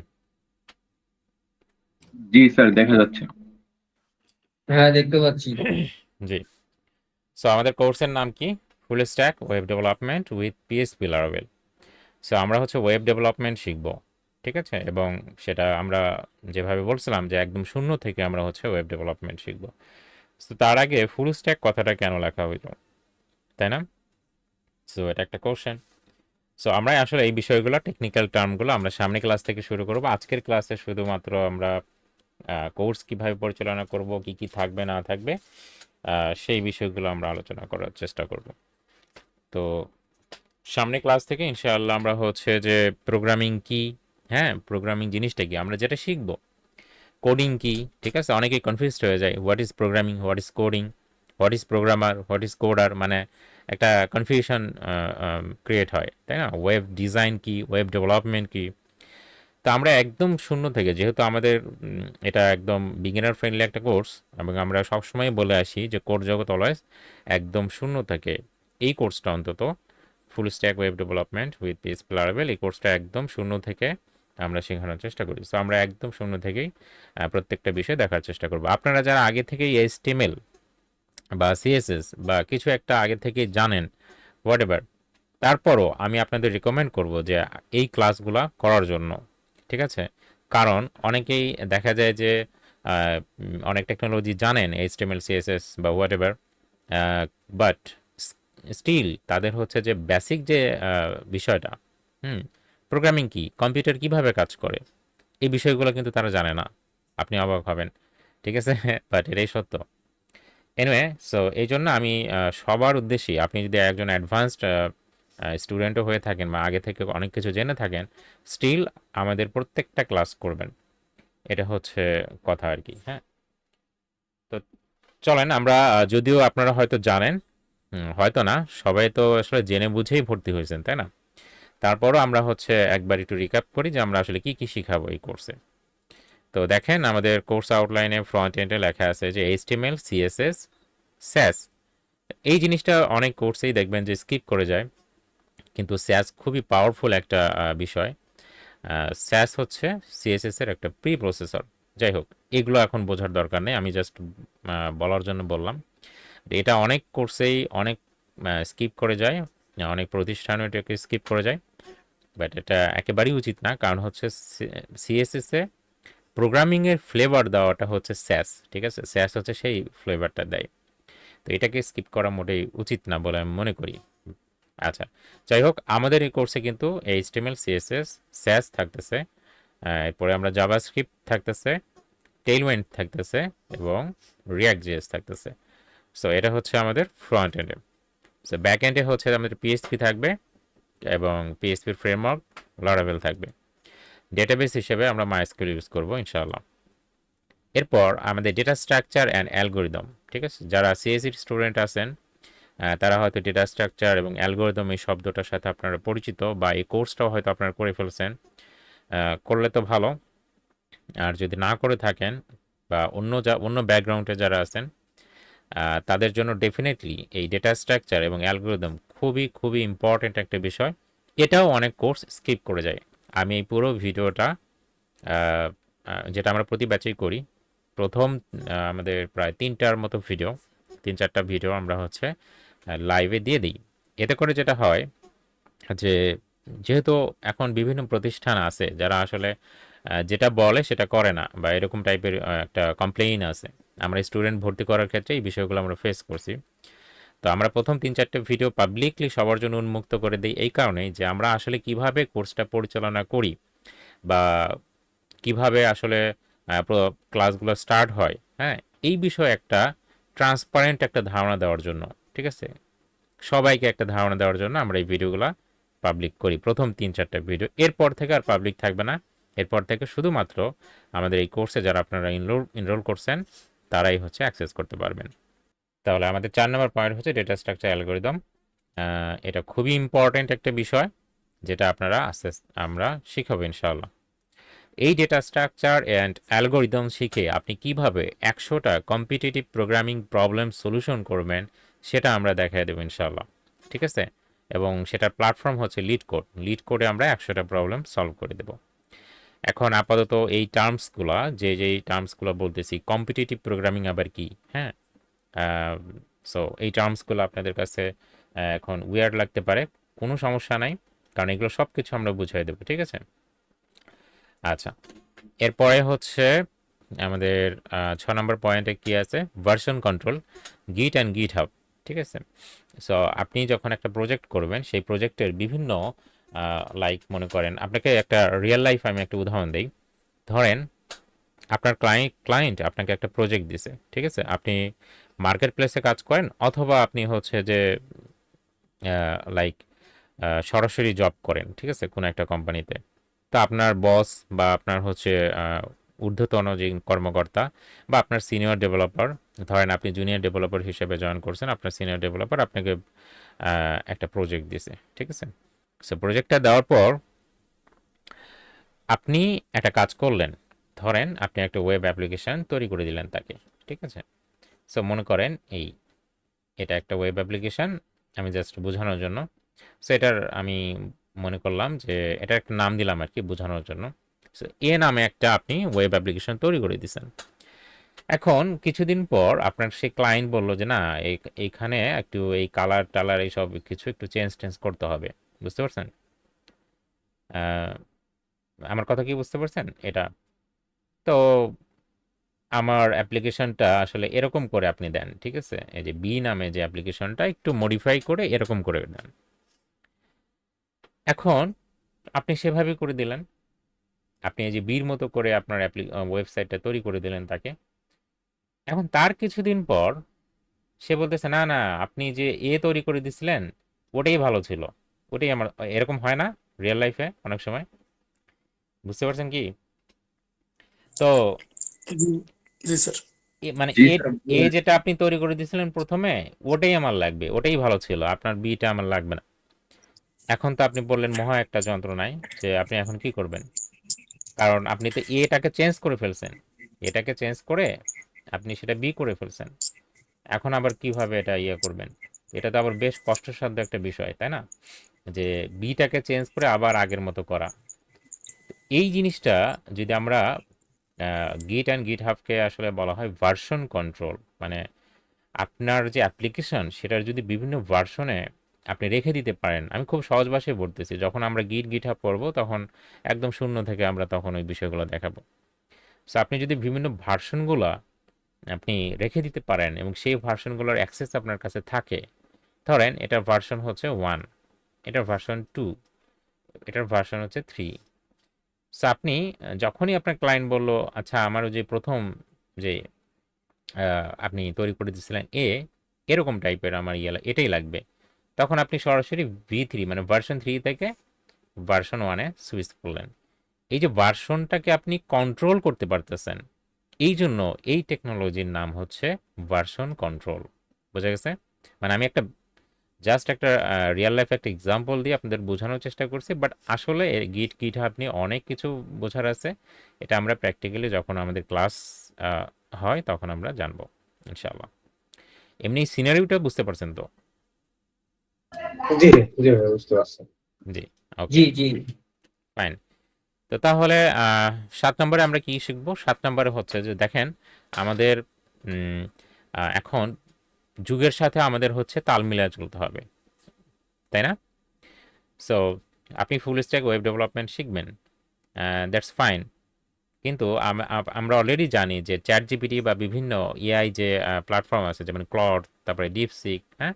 জি স্যার, দেখা যাচ্ছে। হ্যাঁ, দেখতে পাচ্ছি। জি। সো আমাদের কোর্সের নাম কি? Full stack web development with PSP Laravel. So আমরা হচ্ছে ওয়েব ডেভেলপমেন্ট শিখব, ঠিক আছে, এবং সেটা আমরা যেভাবে বলছিলাম যে একদম শূন্য থেকে আমরা হচ্ছে ওয়েব ডেভেলপমেন্ট শিখব। সো তার আগে ফুল স্ট্যাক কথাটা কেন লেখা হইলো, তাই না? সো এটা একটা কোশ্চেন। সো আমরা আসলে এই বিষয়গুলো, টেকনিক্যাল টার্মগুলো আমরা সামনে ক্লাস থেকে শুরু করব। আজকের ক্লাসে শুধুমাত্র আমরা কোর্স কিভাবে পরিচালনা করব, কি কি থাকবে না থাকবে, সেই বিষয়গুলো আমরা আলোচনা করার চেষ্টা করব। তো সামনে ক্লাস থেকে ইনশাআল্লাহ আমরা হচ্ছে যে প্রোগ্রামিং কি, হ্যাঁ প্রোগ্রামিং জিনিসটা কি, আমরা যেটা শিখব, কোডিং কি, ঠিক আছে, অনেকেই কনফিউজড হয়ে যায়, what is programming, what is coding, what is programmer, what is coder, মানে একটা কনফিউশন ক্রিয়েট হয়, তাই না? ওয়েব ডিজাইন কি, ওয়েব ডেভেলপমেন্ট কি। তো আমরা একদম শূন্য থেকে, যেহেতু আমাদের এটা একদম বিগিনার ফ্রেন্ডলি একটা কোর্স, এবং আমরা সবসময় বলে আসি যে কোর্স জগৎ অলওয়েজ একদম শূন্য থেকে, এই কোর্সটা অন্তত full stack web development with PHP Laravel, এই কোর্সটা একদম শূন্য থেকে আমরা শেখানোর চেষ্টা করি। সো আমরা একদম শূন্য থেকেই প্রত্যেকটা বিষয় দেখার চেষ্টা করব। আপনারা যারা আগে থেকেই এইচটিএমএল বা সিএসএস বা কিছু একটা আগে থেকেই জানেন, হোয়াট এভার, তারপরও আমি আপনাদের রিকমেন্ড করব যে এই ক্লাসগুলা করার জন্য, ঠিক আছে? কারণ অনেকেই দেখা যায় যে অনেক টেকনোলজি জানেন, এইচটিএমএল সিএসএস বা হোয়াট এভার, বাট স্টিল তাদের হচ্ছে যে বেসিক যে বিষয়টা, হুম, প্রোগ্রামিং কি, কম্পিউটার কিভাবে কাজ করে, এই বিষয়গুলো কিন্তু তারা জানে না। আপনি অবাক হবেন, ঠিক আছে? বাট এটাই সত্য। এনিওয়ে, সো এই জন্য আমি সবার উদ্দেশ্যেই, আপনি যদি একজন অ্যাডভান্সড স্টুডেন্টও হয়ে থাকেন বা আগে থেকে অনেক কিছু জেনে থাকেন, স্টিল আমাদের প্রত্যেকটা ক্লাস করবেন, এটা হচ্ছে কথা আর কি। হ্যাঁ, তো চলেন আমরা, যদিও আপনারা হয়তো জানেন, হয়তো না, সবাই তো আসলে জেনে বুঝেই ভর্তি হয়েছেন, তাই না? তারপরও আমরা হচ্ছে একবার একটু রিক্যাপ করি যে আমরা আসলে কি কি শিখাবো এই কোর্সে। তো দেখেন আমাদের কোর্স আউটলাইনে ফ্রন্ট এন্ডে লেখা আছে যে এইচটিএমএল সিএসএস স্যাস। এই জিনিসটা অনেক কোর্সেই দেখবেন যে স্কিপ করে যায়, কিন্তু স্যাস খুবই পাওয়ারফুল একটা বিষয়। স্যাস হচ্ছে সিএসএস এর একটা প্রি প্রসেসর। যাই হোক, এগুলো এখন বোঝার দরকার নেই, আমি জাস্ট বলার জন্য বললাম। এটা অনেক কোর্সেই অনেক স্কিপ করে যায়, অনেক প্রতিষ্ঠানও এটাকে স্কিপ করে যায়, বাট এটা একেবারেই উচিত না। কারণ হচ্ছে সিএসএস এ প্রোগ্রামিংয়ের ফ্লেভার দেওয়াটা হচ্ছে স্যাস, ঠিক আছে? স্যাস হচ্ছে সেই ফ্লেভারটা দেয়। তো এটাকে স্কিপ করা মোটেই উচিত না বলে আমি মনে করি। আচ্ছা, যাই হোক, আমাদের এই কোর্সে কিন্তু এইচটিএমএল সিএসএস স্যাস থাকতেছে, এরপরে আমরা জাভাস্ক্রিপ্ট থাকতেছে, টেইলউইন্ড থাকতেছে, এবং রিয়াক্ট জেএস থাকতেছে। সো এটা হচ্ছে আমাদের ফ্রন্ট এন্ডে। সো ব্যাক এন্ডে হচ্ছে আমাদের পিএইচপি থাকবে, এবং পিএইচপির ফ্রেমওয়ার্ক লারাভেল থাকবে। ডেটাবেস হিসেবে আমরা মাইএসকিউএল ইউজ করব ইনশাআল্লাহ। এরপর আমাদের ডেটা স্ট্রাকচার অ্যান্ড অ্যালগোরিদম, ঠিক আছে? যারা সিএসসির স্টুডেন্ট আছেন, তারা হয়তো ডেটা স্ট্রাকচার এবং অ্যালগোরিদম এই শব্দটার সাথে আপনারা পরিচিত, বা এই কোর্সটাও হয়তো আপনারা করে ফেলছেন। করলে তো ভালো, আর যদি না করে থাকেন বা অন্য ব্যাকগ্রাউন্ডে যারা আছেন, তাদের জন্য ডেফিনেটলি এই ডেটা স্ট্রাকচার এবং অ্যালগোরিদম খুবই খুবই ইম্পর্ট্যান্ট একটা বিষয়। এটাও অনেক কোর্স স্কিপ করে যায়। আমি এই পুরো ভিডিওটা, যেটা আমরা প্রতি ব্যাচেই করি, প্রথম আমাদের প্রায় 3টার মতো ভিডিও, 3-4টা ভিডিও আমরা হচ্ছে লাইভে দিয়ে দিই। এতে করে যেটা হয় যে, যেহেতু এখন বিভিন্ন প্রতিষ্ঠান আছে যারা আসলে যেটা বলে সেটা করে না, বা এরকম টাইপের একটা কমপ্লেইন আছে। আমরা স্টুডেন্ট ভর্তি করার ক্ষেত্রে এই বিষয়গুলো আমরা ফেস করছি। তো আমরা প্রথম 3-4টে ভিডিও পাবলিকলি সবার জন্য উন্মুক্ত করে দিই এই কারণেই যে আমরা আসলে কিভাবে কোর্সটা পরিচালনা করি, বা কিভাবে আসলে ক্লাসগুলো স্টার্ট হয়, হ্যাঁ, এই বিষয়ে একটা ট্রান্সপারেন্ট একটা ধারণা দেওয়ার জন্য, ঠিক আছে, সবাইকে একটা ধারণা দেওয়ার জন্য আমরা এই ভিডিওগুলো পাবলিক করি, প্রথম 3-4টা ভিডিও। এরপর থেকে আর পাবলিক থাকবে না। এরপর থেকে শুধুমাত্র আমাদের এই কোর্সে যারা আপনারা এনরোল করছেন তারাই হচ্ছে অ্যাক্সেস করতে পারবেন। তাহলে আমাদের 4 নম্বর পয়েন্ট হচ্ছে ডেটা স্ট্রাকচার অ্যালগোরিদম। এটা খুবই ইম্পর্ট্যান্ট একটা বিষয়, যেটা আপনারা আমরা শিখাবো ইনশাআল্লাহ। এই ডেটা স্ট্রাকচার অ্যান্ড অ্যালগোরিদম শিখে আপনি কিভাবে 100টা কম্পিটিটিভ প্রোগ্রামিং প্রবলেম সলিউশন করবেন সেটা আমরা দেখাই দেবো ইনশাআল্লাহ। ঠিক আছে? এবং সেটার প্ল্যাটফর্ম হচ্ছে লিড কোড। লিড কোডে আমরা 100টা প্রবলেম সলভ করে দেব। এখন আপাতত এই টার্মসগুলা, যেই টার্মসগুলো বলতেছি, কম্পিটিটিভ প্রোগ্রামিং আবার কি, হ্যাঁ? সো এই টার্মসগুলো আপনাদের কাছে এখন উইয়ার্ড লাগতে পারে, কোনো সমস্যা নাই, কারণ এগুলো সব কিছু আমরা বুঝিয়ে দেবো। ঠিক আছে? আচ্ছা, এরপরে হচ্ছে আমাদের 6 নম্বর পয়েন্টে কি আছে, ভার্সন কন্ট্রোল, গিট অ্যান্ড গিট হাব। ঠিক আছে? সো আপনি যখন একটা প্রজেক্ট করবেন, সেই প্রজেক্টের বিভিন্ন লাইক মনে করেন, আপনাকে একটা রিয়েল লাইফ আমি একটা উদাহরণ দিই। ধরেন আপনার ক্লায়েন্ট আপনাকে একটা প্রজেক্ট দিছে। ঠিক আছে? আপনি মার্কেট প্লেসে কাজ করেন, অথবা আপনি হচ্ছে যে লাইক সরাসরি জব করেন। ঠিক আছে? কোনো একটা কোম্পানিতে। তো আপনার বস বা আপনার হচ্ছে ঊর্ধ্বতন যে কর্মকর্তা বা আপনার সিনিয়র ডেভেলপার, ধরেন আপনি জুনিয়র ডেভেলপার হিসেবে জয়েন করছেন, আপনার সিনিয়র ডেভেলপার আপনাকে একটা প্রজেক্ট দিছে। ঠিক আছে? সো প্রজেক্টটা দেওয়ার পর আপনি একটা কাজ করলেন। ধরেন আপনি একটা ওয়েব অ্যাপ্লিকেশন তৈরি করে দিলেন তাকে। ঠিক আছে? সো মনে করেন এটা একটা ওয়েব অ্যাপ্লিকেশন, আমি জাস্ট বোঝানোর জন্য। সো এটার আমি মনে করলাম যে এটা একটা নাম দিলাম আর কি বোঝানোর জন্য। সো এ নামে একটা আপনি ওয়েব অ্যাপ্লিকেশন তৈরি করে দিয়েছেন। এখন কিছুদিন পর আপনার সেই ক্লায়েন্ট বলল যে না, এইখানে একটু এই কালার টালার এইসব কিছু একটু চেঞ্জ করতে হবে। বুঝতে পারছেন? আহ, আমার কথা কি বুঝতে পারছেন এটা? তো আমার অ্যাপ্লিকেশনটা আসলে এরকম করে আপনি দেন। ঠিক আছে? এই যে বি নামে যে অ্যাপ্লিকেশনটা একটু মডিফাই করে এরকম করে দেন। এখন আপনি সেভাবে করে দিলেন। আপনি এই যে বির মতো করে আপনার ওয়েবসাইটটা তৈরি করে দিলেন তাকে। এখন তার কিছুদিন পর সে বলতেছে না না, আপনি যে তৈরি করে দিছিলেন ওটাই ভালো ছিল, ওটাই আমার। এরকম হয় না রিয়েল লাইফে অনেক সময়? বুঝতে পারছেন কি? তো জি জি স্যার। মানে জি এ স্যার, এ যেটা আপনি তৈরি করে দিয়েছিলেন প্রথমে, ওটাই আমার লাগবে, ওটাই ভালো ছিল, আপনার বিটা আমার লাগবে না। এখন তো আপনি বললেন মহা একটা যন্ত্রণায়, যে আপনি এখন কি করবেন? কারণ আপনি তো এটাকে চেঞ্জ করে ফেলছেন, এটাকে চেঞ্জ করে আপনি সেটা বি করে ফেলছেন। এখন আবার কিভাবে এটা করবেন? এটা তো আবার বেশ কষ্টসাধ্য একটা বিষয়, তাই না? যে বিটাকে চেঞ্জ করে আবার আগের মতো করা। এই জিনিসটা যদি আমরা গিট অ্যান্ড গিট হাবকে আসলে বলা হয় ভার্সন কন্ট্রোল। মানে আপনার যে অ্যাপ্লিকেশন সেটার যদি বিভিন্ন ভার্সনে আপনি রেখে দিতে পারেন। আমি খুব সহজ ভাষায় বলতেছি, যখন আমরা গিট হাব করবো তখন একদম শূন্য থেকে আমরা তখন ওই বিষয়গুলো দেখাবো। সো আপনি যদি বিভিন্ন ভার্সনগুলো আপনি রেখে দিতে পারেন এবং সেই ভার্সনগুলোর অ্যাক্সেস আপনার কাছে থাকে, ধরেন এটার ভার্সন হচ্ছে 1, এটার ভার্সন 2, এটার ভার্সন হচ্ছে 3। সো আপনি যখনই আপনার ক্লায়েন্ট বলল আচ্ছা আমারও যে প্রথম যে আপনি তৈরি করে দিয়েছিলেন এরকম টাইপের আমার এটাই লাগবে, তখন আপনি সরাসরি V3 মানে ভার্সন 3 থেকে ভার্সন 1-এ সুইচ করলেন। এই যে ভার্সনটাকে আপনি কন্ট্রোল করতে পারতেছেন, এই জন্য এই টেকনোলজির নাম হচ্ছে ভার্সন কন্ট্রোল। বোঝা গেছে? মানে আমি জাস্ট একটা রিয়েল লাইফ একটা এক্সাম্পল দিয়ে আপনাদের বোঝানোর চেষ্টা করছি, বাট আসলে গিট আপনি অনেক কিছু বোঝার আছে। এটা আমরা প্র্যাকটিক্যালি যখন আমাদের ক্লাস হয় তখন আমরা জানবো ইনশাআল্লাহ। এমনি সিনারিওটা বুঝতে পারছেন তো? জি জি ভাই, বুঝতে পারছি। জি, ওকে, জি জি ফাইন। তো তাহলে 7 নম্বরে আমরা কি শিখবো? 7 নম্বরে হচ্ছে যে দেখেন আমাদের উম, এখন যুগের সাথে আমাদের হচ্ছে তাল মিলিয়ে চলতে হবে, তাই না? সো আপনি ফুল স্ট্যাক ওয়েব ডেভেলপমেন্ট শিখবেন, দ্যাটস ফাইন। কিন্তু আমরা অলরেডি জানি যে চ্যাট জিপিটি বা বিভিন্ন এআই যে প্ল্যাটফর্ম আছে, যেমন ক্লড, তারপরে ডিপসিক, হ্যাঁ?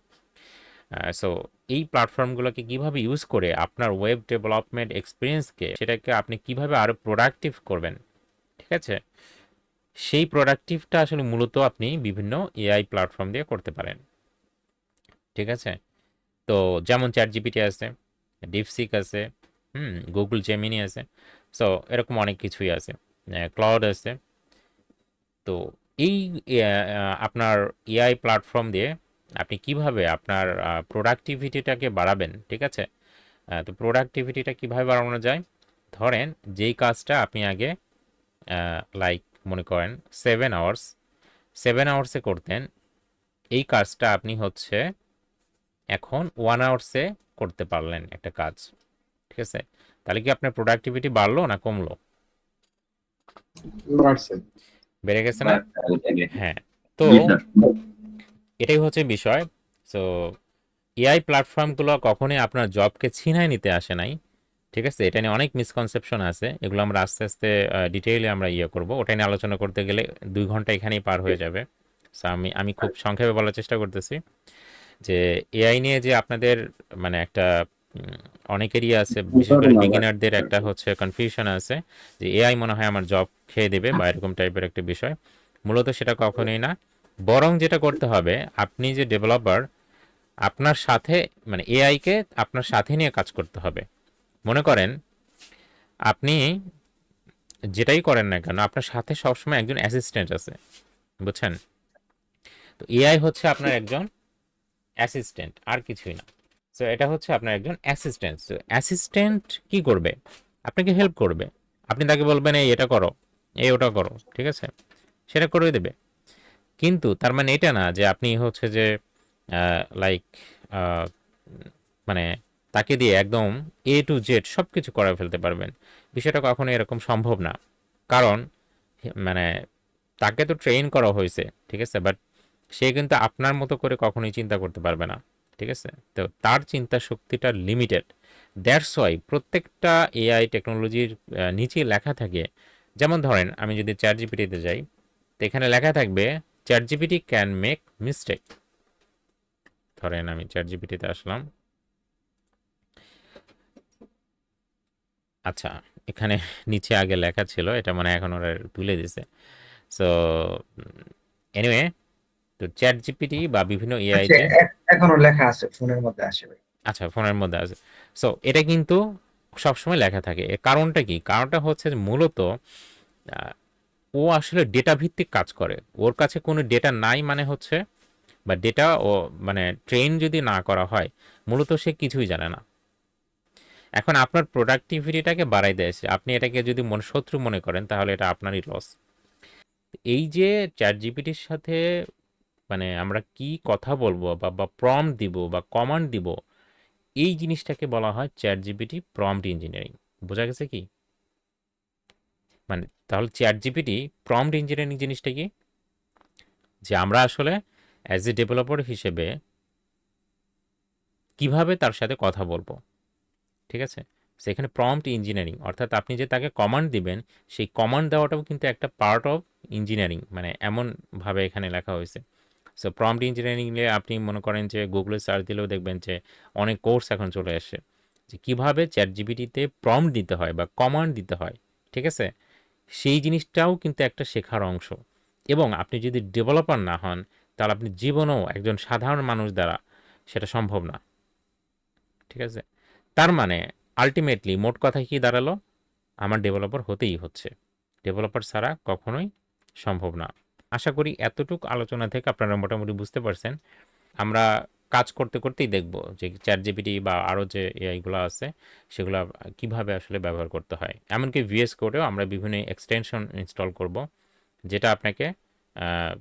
সো এই প্ল্যাটফর্মগুলোকে কিভাবে ইউজ করে আপনার ওয়েব ডেভেলপমেন্ট এক্সপিরিয়েন্সকে সেটাকে আপনি কিভাবে আরও প্রোডাক্টিভ করবেন, ঠিক আছে? সেই প্রোডাক্টিভটা আসলে মূলত আপনি বিভিন্ন এআই প্ল্যাটফর্ম দিয়ে করতে পারেন। ঠিক আছে? তো যেমন চ্যাট জিপিটি আছে, ডিপসিক আছে, গুগল জেমিনি আছে। সো এরকম অনেক কিছুই আছে, ক্লাউড আছে। তো এই আপনার এআই প্ল্যাটফর্ম দিয়ে আপনি কিভাবে আপনার প্রোডাক্টিভিটিটাকে বাড়াবেন, ঠিক আছে? তো প্রোডাক্টিভিটিটা কিভাবে বাড়ানো যায়? ধরেন যেই কাজটা আপনি আগে লাইক মনে করেন 7 আওয়ার্স 7 আওয়ার্সে করতেন, এই কাজটা আপনি হচ্ছে এখন 1 আওয়ার্সে করতে পারলেন একটা কাজ, ঠিক আছে? তাহলে কি আপনার প্রোডাক্টিভিটি বাড়লো না কমলো? বাড়ছে। বেড়ে গেছে না? হ্যাঁ। তো এটাই হচ্ছে বিষয়। সো এআই প্ল্যাটফর্মগুলো কখনোই আপনার জবকে ছিনায় নিতে আসে নাই, ঠিক আছে? এটা নিয়ে অনেক মিসকনসেপশন আছে, এগুলো আমরা আস্তে আস্তে ডিটেইলে আমরা করব। ওটা নিয়ে আলোচনা করতে গেলে 2 ঘন্টা এখানেই পার হয়ে যাবে। সো আমি খুব সংক্ষেপে বলার চেষ্টা করতেছি যে এআই নিয়ে যে আপনাদের মানে একটা অনেকেরই আছে, বিশেষ করে বিগিনারদের একটা হচ্ছে কনফিউশন আছে যে এআই মনে হয় আমার জব খেয়ে দেবে বা এরকম টাইপের একটা বিষয়। মূলত সেটা কখনোই না। বরং যেটা করতে হবে, আপনি যে ডেভেলপার, আপনার সাথে মানে এআইকে আপনার সাথে নিয়ে কাজ করতে হবে। মনে করেন আপনি যেটাই করেন না কেন, আপনার সাথে সবসময় একজন অ্যাসিস্ট্যান্ট আছে, বুঝছেন? তো এআই হচ্ছে আপনার একজন অ্যাসিস্ট্যান্ট, আর কিছুই না। সো এটা হচ্ছে আপনার একজন অ্যাসিস্ট্যান্ট। সো অ্যাসিস্ট্যান্ট কি করবে? আপনাকে হেল্প করবে। আপনি তাকে বলবেন এই এটা করো, এই ওটা করো, ঠিক আছে? সেটা করে দেবে। কিন্তু তার মানে এটা না যে আপনি হচ্ছে যে লাইক মানে তাকে দিয়ে একদম A to Z সব কিছু করে ফেলতে পারবেন। বিষয়টা কখনো এরকম সম্ভব না। কারণ মানে তাকে তো ট্রেন করা হয়েছে, ঠিক আছে? বাট সে কিন্তু আপনার মতো করে কখনোই চিন্তা করতে পারবে না, ঠিক আছে? তো তার চিন্তা শক্তিটা লিমিটেড। দ্যাটস ওয়াই প্রত্যেকটা এআই টেকনোলজির নিচে লেখা থাকে, যেমন ধরেন আমি যদি চ্যাট জিপিটিতে যাই, তো এখানে লেখা থাকবে chat GPT can make mistake. ধরেন আমি চ্যাট জিপিটিতে আসলাম, আচ্ছা এখানে নিচে আগে লেখা ছিল, এটা মানে এখন ওরা তুলে দিছে। সো এনিওয়ে, তো চ্যাট জিপিটি বা বিভিন্ন এআই আচ্ছা, যে এখনো লেখা আছে, ফোনের মধ্যে আসে ভাই। আচ্ছা ফোনের মধ্যে আছে। সো এটা কিন্তু সবসময় লেখা থাকে। এর কারণটা কি? কারণটা হচ্ছে যে মূলত আহ, ও আসলে ডেটা ভিত্তিক কাজ করে। ওর কাছে কোনো ডেটা নাই মানে হচ্ছে, বা ডেটা ও মানে ট্রেন যদি না করা হয়, মূলত সে কিছুই জানে না। এখন আপনার প্রোডাক্টিভিটিটাকে বাড়াই দিয়েছে, আপনি এটাকে যদি শত্রু মনে করেন তাহলে এটা আপনারই লস। এই যে চ্যাট জিপিটির সাথে মানে আমরা কি কথা বলবো বা প্রম্পট দিব বা কমান্ড দিব, এই জিনিসটাকে বলা হয় চ্যাট জিপিটি প্রম্পট ইঞ্জিনিয়ারিং। বোঝা গেছে কি? মানে তাহলে চ্যাট জিপিটি প্রম্পট ইঞ্জিনিয়ারিং জিনিসটা কি? যে আমরা আসলে অ্যাজ এ ডেভেলপার হিসেবে কিভাবে তার সাথে কথা বলবো, ঠিক আছে? সেখানে প্রম্পট ইঞ্জিনিয়ারিং অর্থাৎ আপনি যে তাকে কমান্ড দিবেন, সেই কমান্ড দেওয়াটাও কিন্তু একটা পার্ট অফ ইঞ্জিনিয়ারিং, মানে এমনভাবে এখানে লেখা হয়েছে। সো প্রম্পট ইঞ্জিনিয়ারিং নিয়ে আপনি মনে করেন যে গুগলে সার্চ দিলেও দেখবেন যে অনেক কোর্স এখন চলে আসে যে কীভাবে চ্যাট জিপিটিতে প্রম্পট দিতে হয় বা কমান্ড দিতে হয়, ঠিক আছে? সেই জিনিসটাও কিন্তু একটা শেখার অংশ। এবং আপনি যদি ডেভেলপার না হন, তাহলে আপনি জীবনেও একজন সাধারণ মানুষ দ্বারা সেটা সম্ভব না, ঠিক আছে? তার মানে আলটিমেটলি মোট কথা কি দাঁড়ালো? আমার ডেভেলপার হতেই হচ্ছে। ডেভেলপার ছাড়া কখনোই সম্ভব না। আশা করি এতটুকু আলোচনা থেকে আপনারা মোটামুটি বুঝতে পারছেন। আমরা কাজ করতে করতেই দেখব যে চ্যাট জিপিটি বা আরও যে এআইগুলো আছে সেগুলো কিভাবে আসলে ব্যবহার করতে হয়। এমনকি ভিএস কোডেও আমরা বিভিন্ন এক্সটেনশন ইনস্টল করব, যেটা আপনাকে আহ,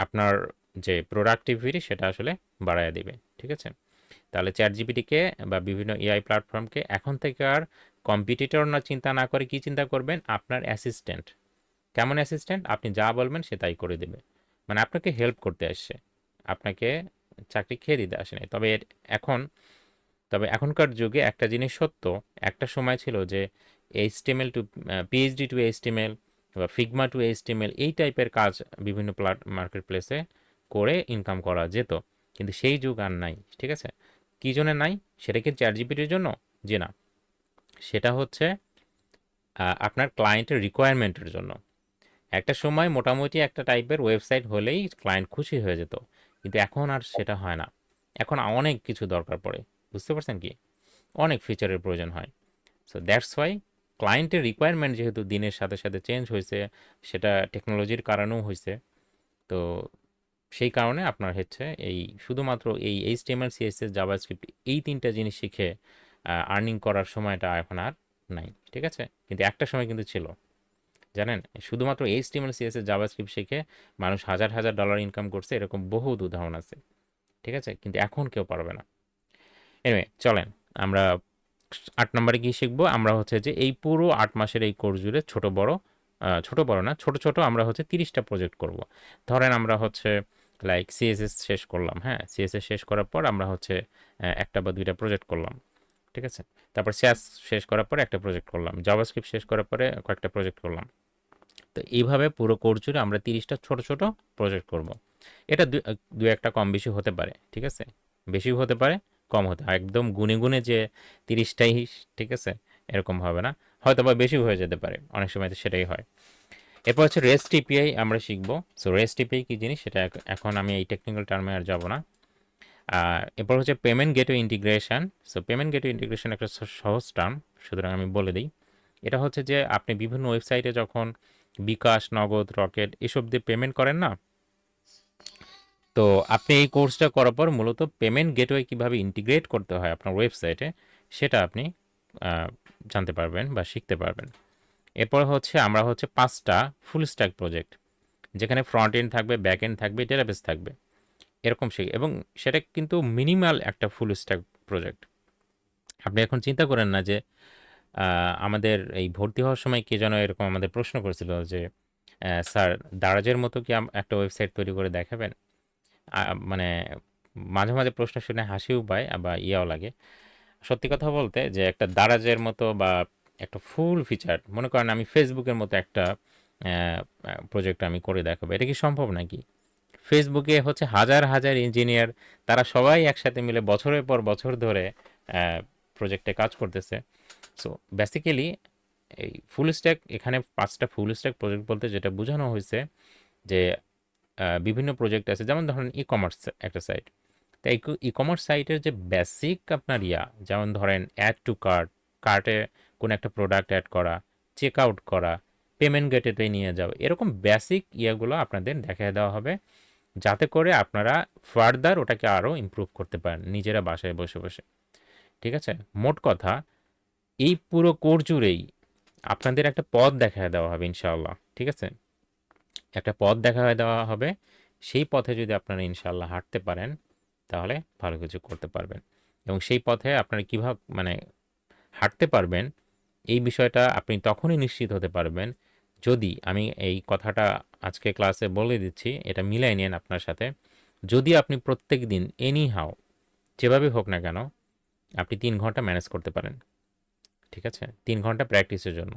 আপনার যে প্রোডাক্টিভিটি সেটা আসলে বাড়ায় দিবে, ঠিক আছে? তাহলে চ্যাট জিপিটিকে বা বিভিন্ন এআই প্ল্যাটফর্মকে এখন থেকে আর কম্পিটিটর না চিন্তা না করে কি চিন্তা করবেন? আপনার অ্যাসিস্ট্যান্ট। কেমন অ্যাসিস্ট্যান্ট? আপনি যা বলবেন সে তাই করে দেবে। মানে আপনাকে হেল্প করতে আসছে, আপনাকে চাকরি খেয়ে দিতে আসে নাই। এখন এখনকার যুগে একটা জিনিস সত্য, একটা সময় ছিল যে HTML two PhD two HTML বা ফিগমা টু এইচটিএমএল এই টাইপের কাজ বিভিন্ন মার্কেট প্লেসে করে ইনকাম করা যেত, কিন্তু সেই যুগ আর নাই, ঠিক আছে? কী জন্য নাই? সেটা কি চ্যাট জিপিটির জন্য? যে না, সেটা হচ্ছে আপনার ক্লায়েন্টের রিকোয়ারমেন্টের জন্য। একটা সময় মোটামুটি একটা টাইপের ওয়েবসাইট হলেই ক্লায়েন্ট খুশি হয়ে যেত, কিন্তু এখন আর সেটা হয় না। এখন অনেক কিছু দরকার পড়ে, বুঝতে পারছেন কি? অনেক ফিচারের প্রয়োজন হয়। সো দ্যাটস ওয়াই ক্লায়েন্টের রিকোয়ারমেন্ট যেহেতু দিনের সাথে সাথে চেঞ্জ হয়েছে, সেটা টেকনোলজির কারণেও হয়েছে, তো সেই কারণে আপনার হচ্ছে এই শুধুমাত্র এই এইচটিএমএল সিএসএস জাভাস্ক্রিপ্ট এই ৩টা জিনিস শিখে আর্নিং করার সময়টা এখন আর নাই। ঠিক আছে? কিন্তু একটা সময় কিন্তু ছিল। জানেন? শুধুমাত্র এইচটিএমএল সিএসএস জাভাস্ক্রিপ্ট শিখে মানুষ হাজার, হাজার ডলার ইনকাম করছে, এরকম বহুত উদাহরণ আছে। ঠিক আছে? কিন্তু এখন কেউ পারবে না। এনিওয়ে চলেন আমরা ৮ নম্বরে কি শিখবো? আমরা হচ্ছে যে এই পুরো ৮ মাসের এই কোর্স জুড়ে ছোট বড় না, ছোট আমরা হচ্ছে ৩০টা প্রজেক্ট করব। ধরেন আমরা হচ্ছে লাইক সিএসএস শেষ করলাম, হ্যাঁ? সিএসএস শেষ করার পর আমরা হচ্ছে ১টা বা ২টা প্রজেক্ট করলাম। ঠিক আছে? তারপর স্যাস শেষ করার পরে একটা প্রজেক্ট করলাম। জাভাস্ক্রিপ্ট শেষ করার পরে কয়েকটা প্রজেক্ট করলাম। তো এইভাবে পুরো কোর্স জুড়ে আমরা ৩০টা ছোট প্রজেক্ট করব। এটা ২-১টা কম বেশি হতে পারে। ঠিক আছে? বেশিও হতে পারে, কম হতে একদম গুনে যে ৩০টাই ঠিক আছে? এরকম হবে না। হয়তোবা বেশিও হয়ে যেতে পারে। অনেক সময় তো সেটাই হয়। এরপর হচ্ছে REST API আমরা শিখব। সো REST API কি জিনিস সেটা এখন আমি এই টেকনিক্যাল টার্মে আর যাব না। এরপর হচ্ছে payment gateway integration. So payment gateway integration একটা সহজ টার্ম, সুতরাং আমি বলে দিই। এটা হচ্ছে যে আপনি বিভিন্ন ওয়েবসাইটে যখন বিকাশ, নগদ, রকেট এসব দিয়ে পেমেন্ট করেন না? তো আপনি এই কোর্সটা করার পর মূলত পেমেন্ট গেটওয়ে কীভাবে ইন্টিগ্রেট করতে হয় আপনার ওয়েবসাইটে সেটা আপনি জানতে পারবেন বা শিখতে পারবেন। এরপর হচ্ছে আমরা হচ্ছে 5টা ফুল স্ট্যাক প্রজেক্ট, যেখানে ফ্রন্ট এন্ড থাকবে, ব্যাক এন্ড থাকবে, ডেটাবেস থাকবে, এরকম শিখে, এবং সেটা কিন্তু মিনিমাল একটা ফুল স্ট্যাক প্রজেক্ট। আপনি এখন চিন্তা করেন না যে আমাদের এই ভর্তি হওয়ার সময় কে যেন এরকম আমাদের প্রশ্ন করেছিল যে স্যার দারাজের মতো কি একটা ওয়েবসাইট তৈরি করে দেখাবেন? মানে মাঝে মাঝে প্রশ্ন শুনে হাসিও পায় বা ইয়াও লাগে। সত্যি কথা বলতে যে একটা দারাজের মতো বা একটা ফুল ফিচার মনে করেন আমি ফেসবুকের মতো একটা প্রজেক্ট আমি করে দেখাবো, এটা কি সম্ভব নাকি? ফেসবুকে হচ্ছে হাজার হাজার ইঞ্জিনিয়ার, তারা সবাই একসাথে মিলে বছরের পর বছর ধরে প্রজেক্টে কাজ করতেছে। সো বেসিক্যালি এই ফুল স্ট্যাক, এখানে 5টা ফুল স্ট্যাক প্রজেক্ট বলতে যেটা বোঝানো হয়েছে যে বিভিন্ন প্রজেক্ট আছে, যেমন ধরেন ই কমার্স একটা সাইট। তাই ই কমার্স সাইটের যে বেসিক আপনার যেমন ধরেন অ্যাড টু কার্ট, কার্টে কোনো একটা প্রোডাক্ট অ্যাড করা, চেক আউট করা, পেমেন্ট গেটওয়ে নিয়ে যাওয়া, এরকম বেসিক ইয়েগুলো আপনাদের দেখিয়ে দেওয়া হবে, যাতে করে আপনারা ফার্দার ওটাকে আরও ইমপ্রুভ করতে পারেন নিজেরা বাসায় বসে বসে। ঠিক আছে? মোট কথা এই পুরো কোর্স জুড়েই আপনাদের একটা পথ দেখায় দেওয়া হবে ইনশাআল্লাহ। ঠিক আছে? একটা পথ দেখায় দেওয়া হবে, সেই পথে যদি আপনারা ইনশাআল্লাহ হাঁটতে পারেন তাহলে ভালো কিছু করতে পারবেন। এবং সেই পথে আপনারা কীভাবে হাঁটতে পারবেন এই বিষয়টা আপনি তখনই নিশ্চিত হতে পারবেন যদি, আমি এই কথাটা আজকে ক্লাসে বলে দিচ্ছি, এটা মিলাই নেন আপনার সাথে, যদি আপনি প্রত্যেক দিন এনি হাও যেভাবে হোক না কেন আপনি 3 ঘন্টা ম্যানেজ করতে পারেন। ঠিক আছে? 3 ঘন্টা প্র্যাকটিসের জন্য।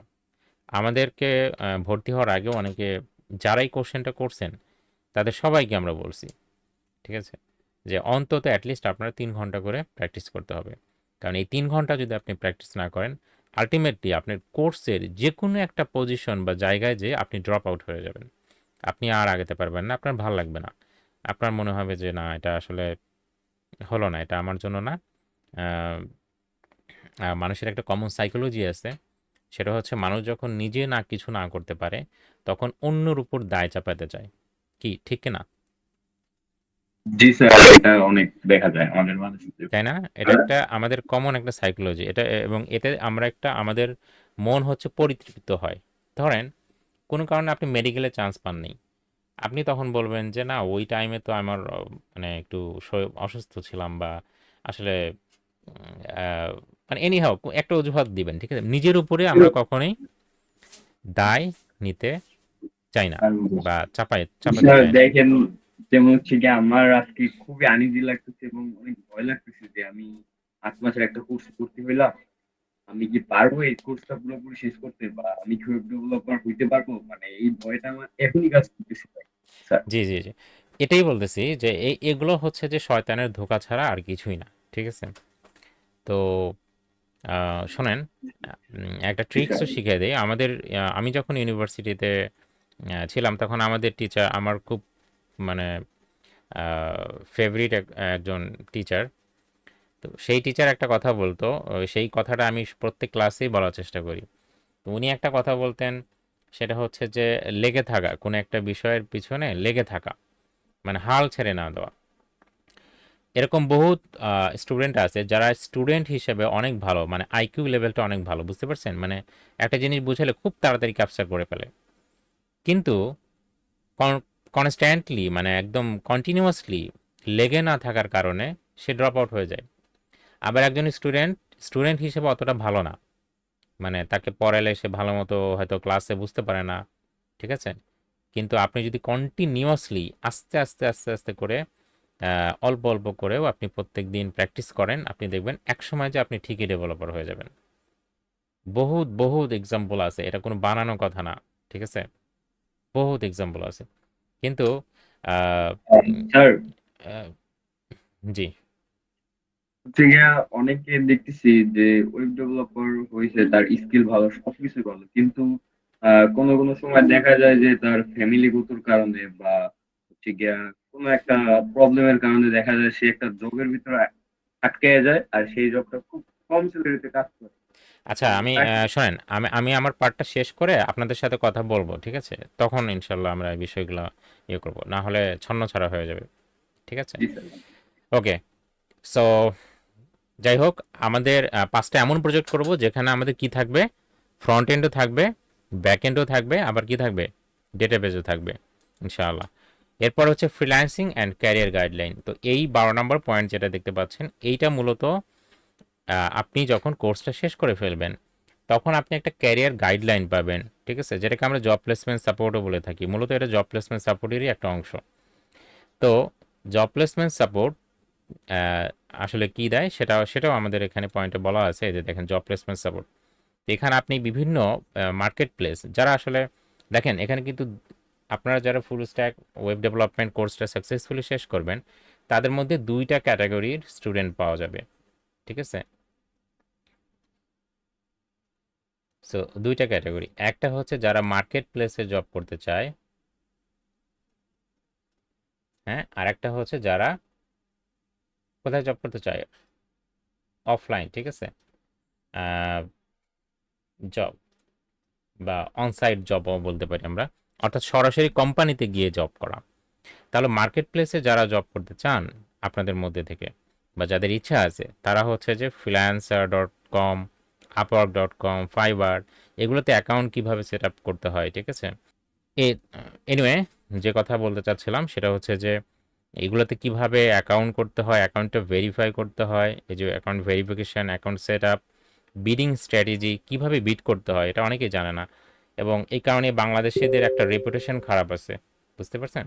আমাদেরকে ভর্তি হওয়ার আগেও অনেকে যারাই কোশ্চেনটা করছেন তাদের সবাইকে আমরা বলছি, ঠিক আছে, যে অন্তত অ্যাটলিস্ট আপনারা 3 ঘন্টা করে প্র্যাকটিস করতে হবে। কারণ এই 3 ঘন্টা যদি আপনি প্র্যাকটিস না করেন, আলটিমেটলি আপনার কোর্সের যে কোনো একটা পজিশন বা জায়গায় যেয়ে আপনি ড্রপ আউট হয়ে যাবেন। আপনি আর আগাতে পারবেন না, আপনার ভাল লাগবে না। আপনার মনে হবে যে না, এটা আসলে হলো না, এটা আমার জন্য না। মানুষের একটা কমন সাইকোলজি আছে, সেটা হচ্ছে মানুষ যখন নিজে কিছু না করতে পারে তখন অন্যর উপর দায় চাপাতে চায়। কি ঠিক না? জি স্যার, এটা অনেক দেখা যায় আমাদের মানুষের। তাই না? এটা একটা আমাদের কমন একটা সাইকোলজি এটা, এবং এতে আমরা আমাদের মন হচ্ছে পরিতৃপ্ত হয়। ধরেন কোনো কারণে আপনি মেডিকেলে চান্স পাননি, আপনি তখন বলবেন যে না, ওই টাইমে তো আমার মানে একটু অসুস্থ ছিলাম, বা আসলে আহ, মানে এনিহাও একটা অজুহাত দিবেন। ঠিক আছে? নিজের উপরে আমরা কখনোই দায় নিতে চাই না বা চাপাতে স্যার চাই না। দেখেন, যেমন হচ্ছে কি আমার আজকে খুবই আনইজি লাগতেছে এবং অনেক ভয় লাগতেছে যে আমি 8 মাসের একটা কোর্স ভর্তি হইলাম, আমি কি পারবো এই কোর্সটা পুরোপুরি শেষ করতে, বা আমি কি ওয়েব ডেভেলপার হইতে পারবো? মানে এই ভয়টা আমার এখনই কাজ করতেছে স্যার। জি জি জি, এটাই বলতেছি যে এগুলো হচ্ছে যে শয়তানের ধোঁকা ছাড়া আর কিছুই না। ঠিক আছে? তো শোনেন, একটা ট্রিক্সও শিখিয়ে দেই আমাদের। আমি যখন ইউনিভার্সিটিতে ছিলাম তখন আমাদের টিচার, আমার খুব মানে ফেভারিট একজন টিচার। তো সেই টিচার একটা কথা বলতো, সেই কথাটা আমি প্রত্যেক ক্লাসেই বলার চেষ্টা করি। তো উনি একটা কথা বলতেন, সেটা হচ্ছে যে লেগে থাকা, কোনো একটা বিষয়ের পিছনে লেগে থাকা। মানে হাল ছেড়ে না দেওয়া। এরকম বহুত স্টুডেন্ট আছে যারা স্টুডেন্ট হিসেবে অনেক ভালো, মানে আইকিউ লেভেলটা অনেক ভালো, বুঝতে পারছেন? মানে একটা জিনিস বুঝালে খুব তাড়াতাড়ি ক্যাপচার করে ফেলে, কিন্তু কনস্ট্যান্টলি মানে একদম কন্টিনিউয়াসলি লেগে না থাকার কারণে সে ড্রপ আউট হয়ে যায়। আবার একজন স্টুডেন্ট স্টুডেন্ট হিসেবে অতটা ভালো না, মানে তাকে পড়ালে সে ভালো মতো হয়তো ক্লাসে বুঝতে পারে না, ঠিক আছে? কিন্তু আপনি যদি কন্টিনিউয়াসলি আস্তে আস্তে আস্তে আস্তে করে অল্প অল্প করেও আপনি প্রত্যেক দিন প্র্যাকটিস করেন, আপনি দেখবেন একসময় যে আপনি ঠিকই ডেভেলপার হয়ে যাবেন। বহুত বহুত এক্সাম্পল আছে, এটা কোনো বানানো কথা না, ঠিক আছে? বহুত এক্সাম্পল আছে, কিন্তু আহ, উম, স্যার আহ, জি। হচ্ছে গিয়া অনেকে দেখতেছি যে ওয়েব ডেভেলপার হয়েছে, তার স্কিল ভালো, সবকিছু ভালো, কিন্তু কোনো কোনো সময় দেখা যায় যে তার ফ্যামিলিগত কারণে বা হচ্ছে গিয়া কোনো একটা প্রবলেমের কারণে দেখা যায় সে একটা জবের ভিতরে আটকে যায়, আর সেই জবটা খুব কম স্যালারিতে কাজ করে। আচ্ছা, তো আমি তাকে শোনেন, আমি আমি আমার পার্টটা শেষ করে আপনাদের সাথে কথা বলবো, ঠিক আছে? তখন ইনশাল্লাহ আমরা এই বিষয়গুলো ইয়ে করবো, না হলে ছন্নছাড়া হয়ে যাবে, ঠিক আছে? ওকে, সো যাই হোক, আমাদের 5টা এমন প্রজেক্ট করব যেখানে আমাদের কি থাকবে, ফ্রন্ট এন্ডও থাকবে, ব্যাক এন্ডও থাকবে, আবার কি থাকবে, ডেটাবেজও থাকবে ইনশাআল্লাহ। এরপর হচ্ছে ফ্রিল্যান্সিং অ্যান্ড ক্যারিয়ার গাইডলাইন। তো এই 12 নম্বর পয়েন্ট যেটা দেখতে পাচ্ছেন, এইটা মূলত আপনি যখন কোর্সটা শেষ করে ফেলবেন তখন আপনি একটা ক্যারিয়ার গাইডলাইন পাবেন, ঠিক আছে? যেটাকে আমরা জব প্লেসমেন্ট সাপোর্টও বলে থাকি, মূলত এটা জব প্লেসমেন্ট সাপোর্টেরই একটা অংশ। তো জব প্লেসমেন্ট সাপোর্ট আসলে কি দেয় সেটাও আমাদের এখানে পয়েন্টে বলা আছে, এই যে দেখেন জব প্লেসমেন্ট সাপোর্ট। এখানে আপনি বিভিন্ন মার্কেট প্লেস যারা আসলে, দেখেন এখানে কিন্তু আপনারা যারা ফুল স্ট্যাক ওয়েব ডেভেলপমেন্ট কোর্সটা সাকসেসফুলি শেষ করবেন তাদের মধ্যে 2টা ক্যাটাগরির স্টুডেন্ট পাওয়া যাবে, ঠিক আছে? সো 2টা ক্যাটাগরি, একটা হচ্ছে যারা মার্কেট প্লেসে জব করতে চায়, হ্যাঁ, আর একটা হচ্ছে যারা কোথায় জব করতে চায়, অফলাইন, ঠিক আছে, জব বা অনসাইট জবও বলতে পারি আমরা, অর্থাৎ সরাসরি কোম্পানিতে গিয়ে জব করা। তাহলে মার্কেট প্লেসে যারা জব করতে চান আপনাদের মধ্যে থেকে, বা যাদের ইচ্ছা আছে, তারা হচ্ছে যে freelancer.com, upwork.com, ফাইবার, এগুলোতে অ্যাকাউন্ট কিভাবে সেট আপ করতে হয়, ঠিক আছে? এ এনিওয়ে, যে কথা বলতে চাচ্ছিলাম সেটা হচ্ছে যে এগুলোতে কিভাবে অ্যাকাউন্ট করতে হয়, অ্যাকাউন্টটা ভেরিফাই করতে হয়, এই যে account verification, account set up, bidding strategy কিভাবে বিড করতে হয়, এটা অনেকেই জানে না, এবং এই কারণে বাংলাদেশিদের একটা রেপুটেশন খারাপ আছে, বুঝতে পারছেন?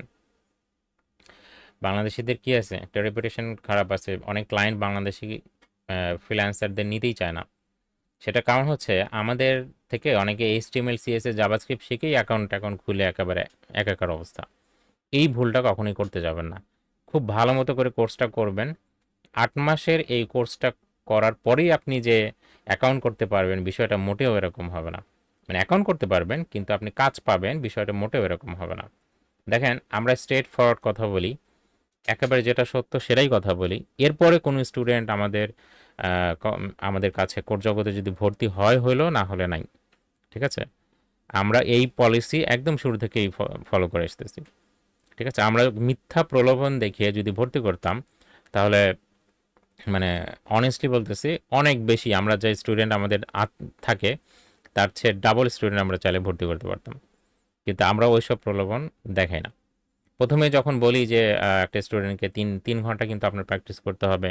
বাংলাদেশিদের কি আছে, একটা রেপুটেশন খারাপ আছে, অনেক ক্লায়েন্ট বাংলাদেশি ফ্রিল্যান্সারদের নিতেই চায় না। সেটা কারণ হচ্ছে আমাদের থেকে অনেকে এইচটিএমএল সিএসএস জাভাস্ক্রিপ্ট শিখেই অ্যাকাউন্ট অ্যাকাউন্ট খুলে একেবারে একাকার অবস্থা। এই ভুলটা কখনোই করতে যাবেন না, খুব ভালো মতো করে কোর্সটা করবেন। 8 মাসের এই কোর্সটা করার পরেই আপনি যে অ্যাকাউন্ট করতে পারবেন, বিষয়টা মোটেও এরকম হবে না। মানে অ্যাকাউন্ট করতে পারবেন কিন্তু আপনি কাজ পাবেন, বিষয়টা মোটেও এরকম হবে না। দেখেন, আমরা স্ট্রেট ফরওয়ার্ড কথা বলি, একেবারে যেটা সত্য সেটাই কথা বলি। এরপরে কোনো স্টুডেন্ট আমাদের কাছে কোর্স জগতে যদি ভর্তি হয় হইলো, না হলে নাই, ঠিক আছে? আমরা এই পলিসি একদম শুরু থেকেই ফলো করে আসতেছি, ঠিক আছে? আমরা মিথ্যা প্রলোভন দেখিয়ে যদি ভর্তি করতাম তাহলে, মানে অনেস্টলি বলতেছি, অনেক বেশি আমরা যে স্টুডেন্ট আমাদের থাকে তার চেয়ে ডাবল স্টুডেন্ট আমরা চাইলে ভর্তি করতে পারতাম, কিন্তু আমরা ওইসব প্রলোভন দেখাই না। প্রথমে যখন বলি যে একটা স্টুডেন্টকে 3 ঘন্টা কিন্তু আপনার প্র্যাকটিস করতে হবে,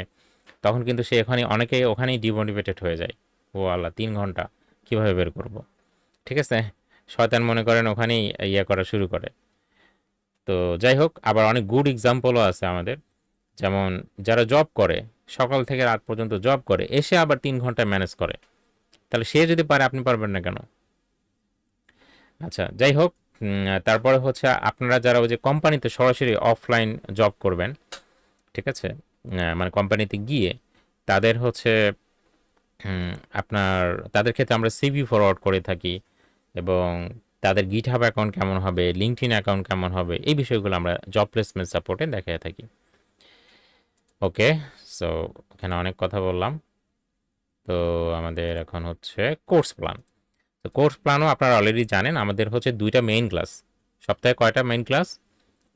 তখন কিন্তু সে অনেকেই ওখানেই ডিমোটিভেটেড হয়ে যায়। ও আল্লাহ, 3 ঘন্টা কিভাবে বের করব, ঠিক আছে? শয়তান মনে করেন ওখানেই ইয়ে করা শুরু করে। তো যাই হোক, আবার অনেক গুড এক্সাম্পলও আছে আমাদের, যেমন যারা জব করে, সকাল থেকে রাত পর্যন্ত জব করে, এসে আবার 3 ঘন্টা ম্যানেজ করে। তাহলে সে যদি পারে, আপনি পারবেন না কেন? আচ্ছা, যাই হোক, তারপরে হচ্ছে আপনারা যারা ওই যে কোম্পানিতে সরাসরি অফলাইন জব করবেন, ঠিক আছে, মানে কোম্পানিতে গিয়ে তাদের হচ্ছে উম, আপনার তাদের ক্ষেত্রে আমরা সিভি ফরওয়ার্ড করে থাকি, এবং তাদের গিটহাব অ্যাকাউন্ট কেমন হবে, লিঙ্কডইন অ্যাকাউন্ট কেমন হবে, এই বিষয়গুলো আমরা জব প্লেসমেন্ট সাপোর্টে দেখিয়ে থাকি। ওকে, সো এখানে অনেক কথা বললাম। তো আমাদের এখন হচ্ছে কোর্স প্ল্যান। তো কোর্স প্ল্যানও আপনারা অলরেডি জানেন, আমাদের হচ্ছে 2টা মেইন ক্লাস। সপ্তাহে কয়টা মেইন ক্লাস?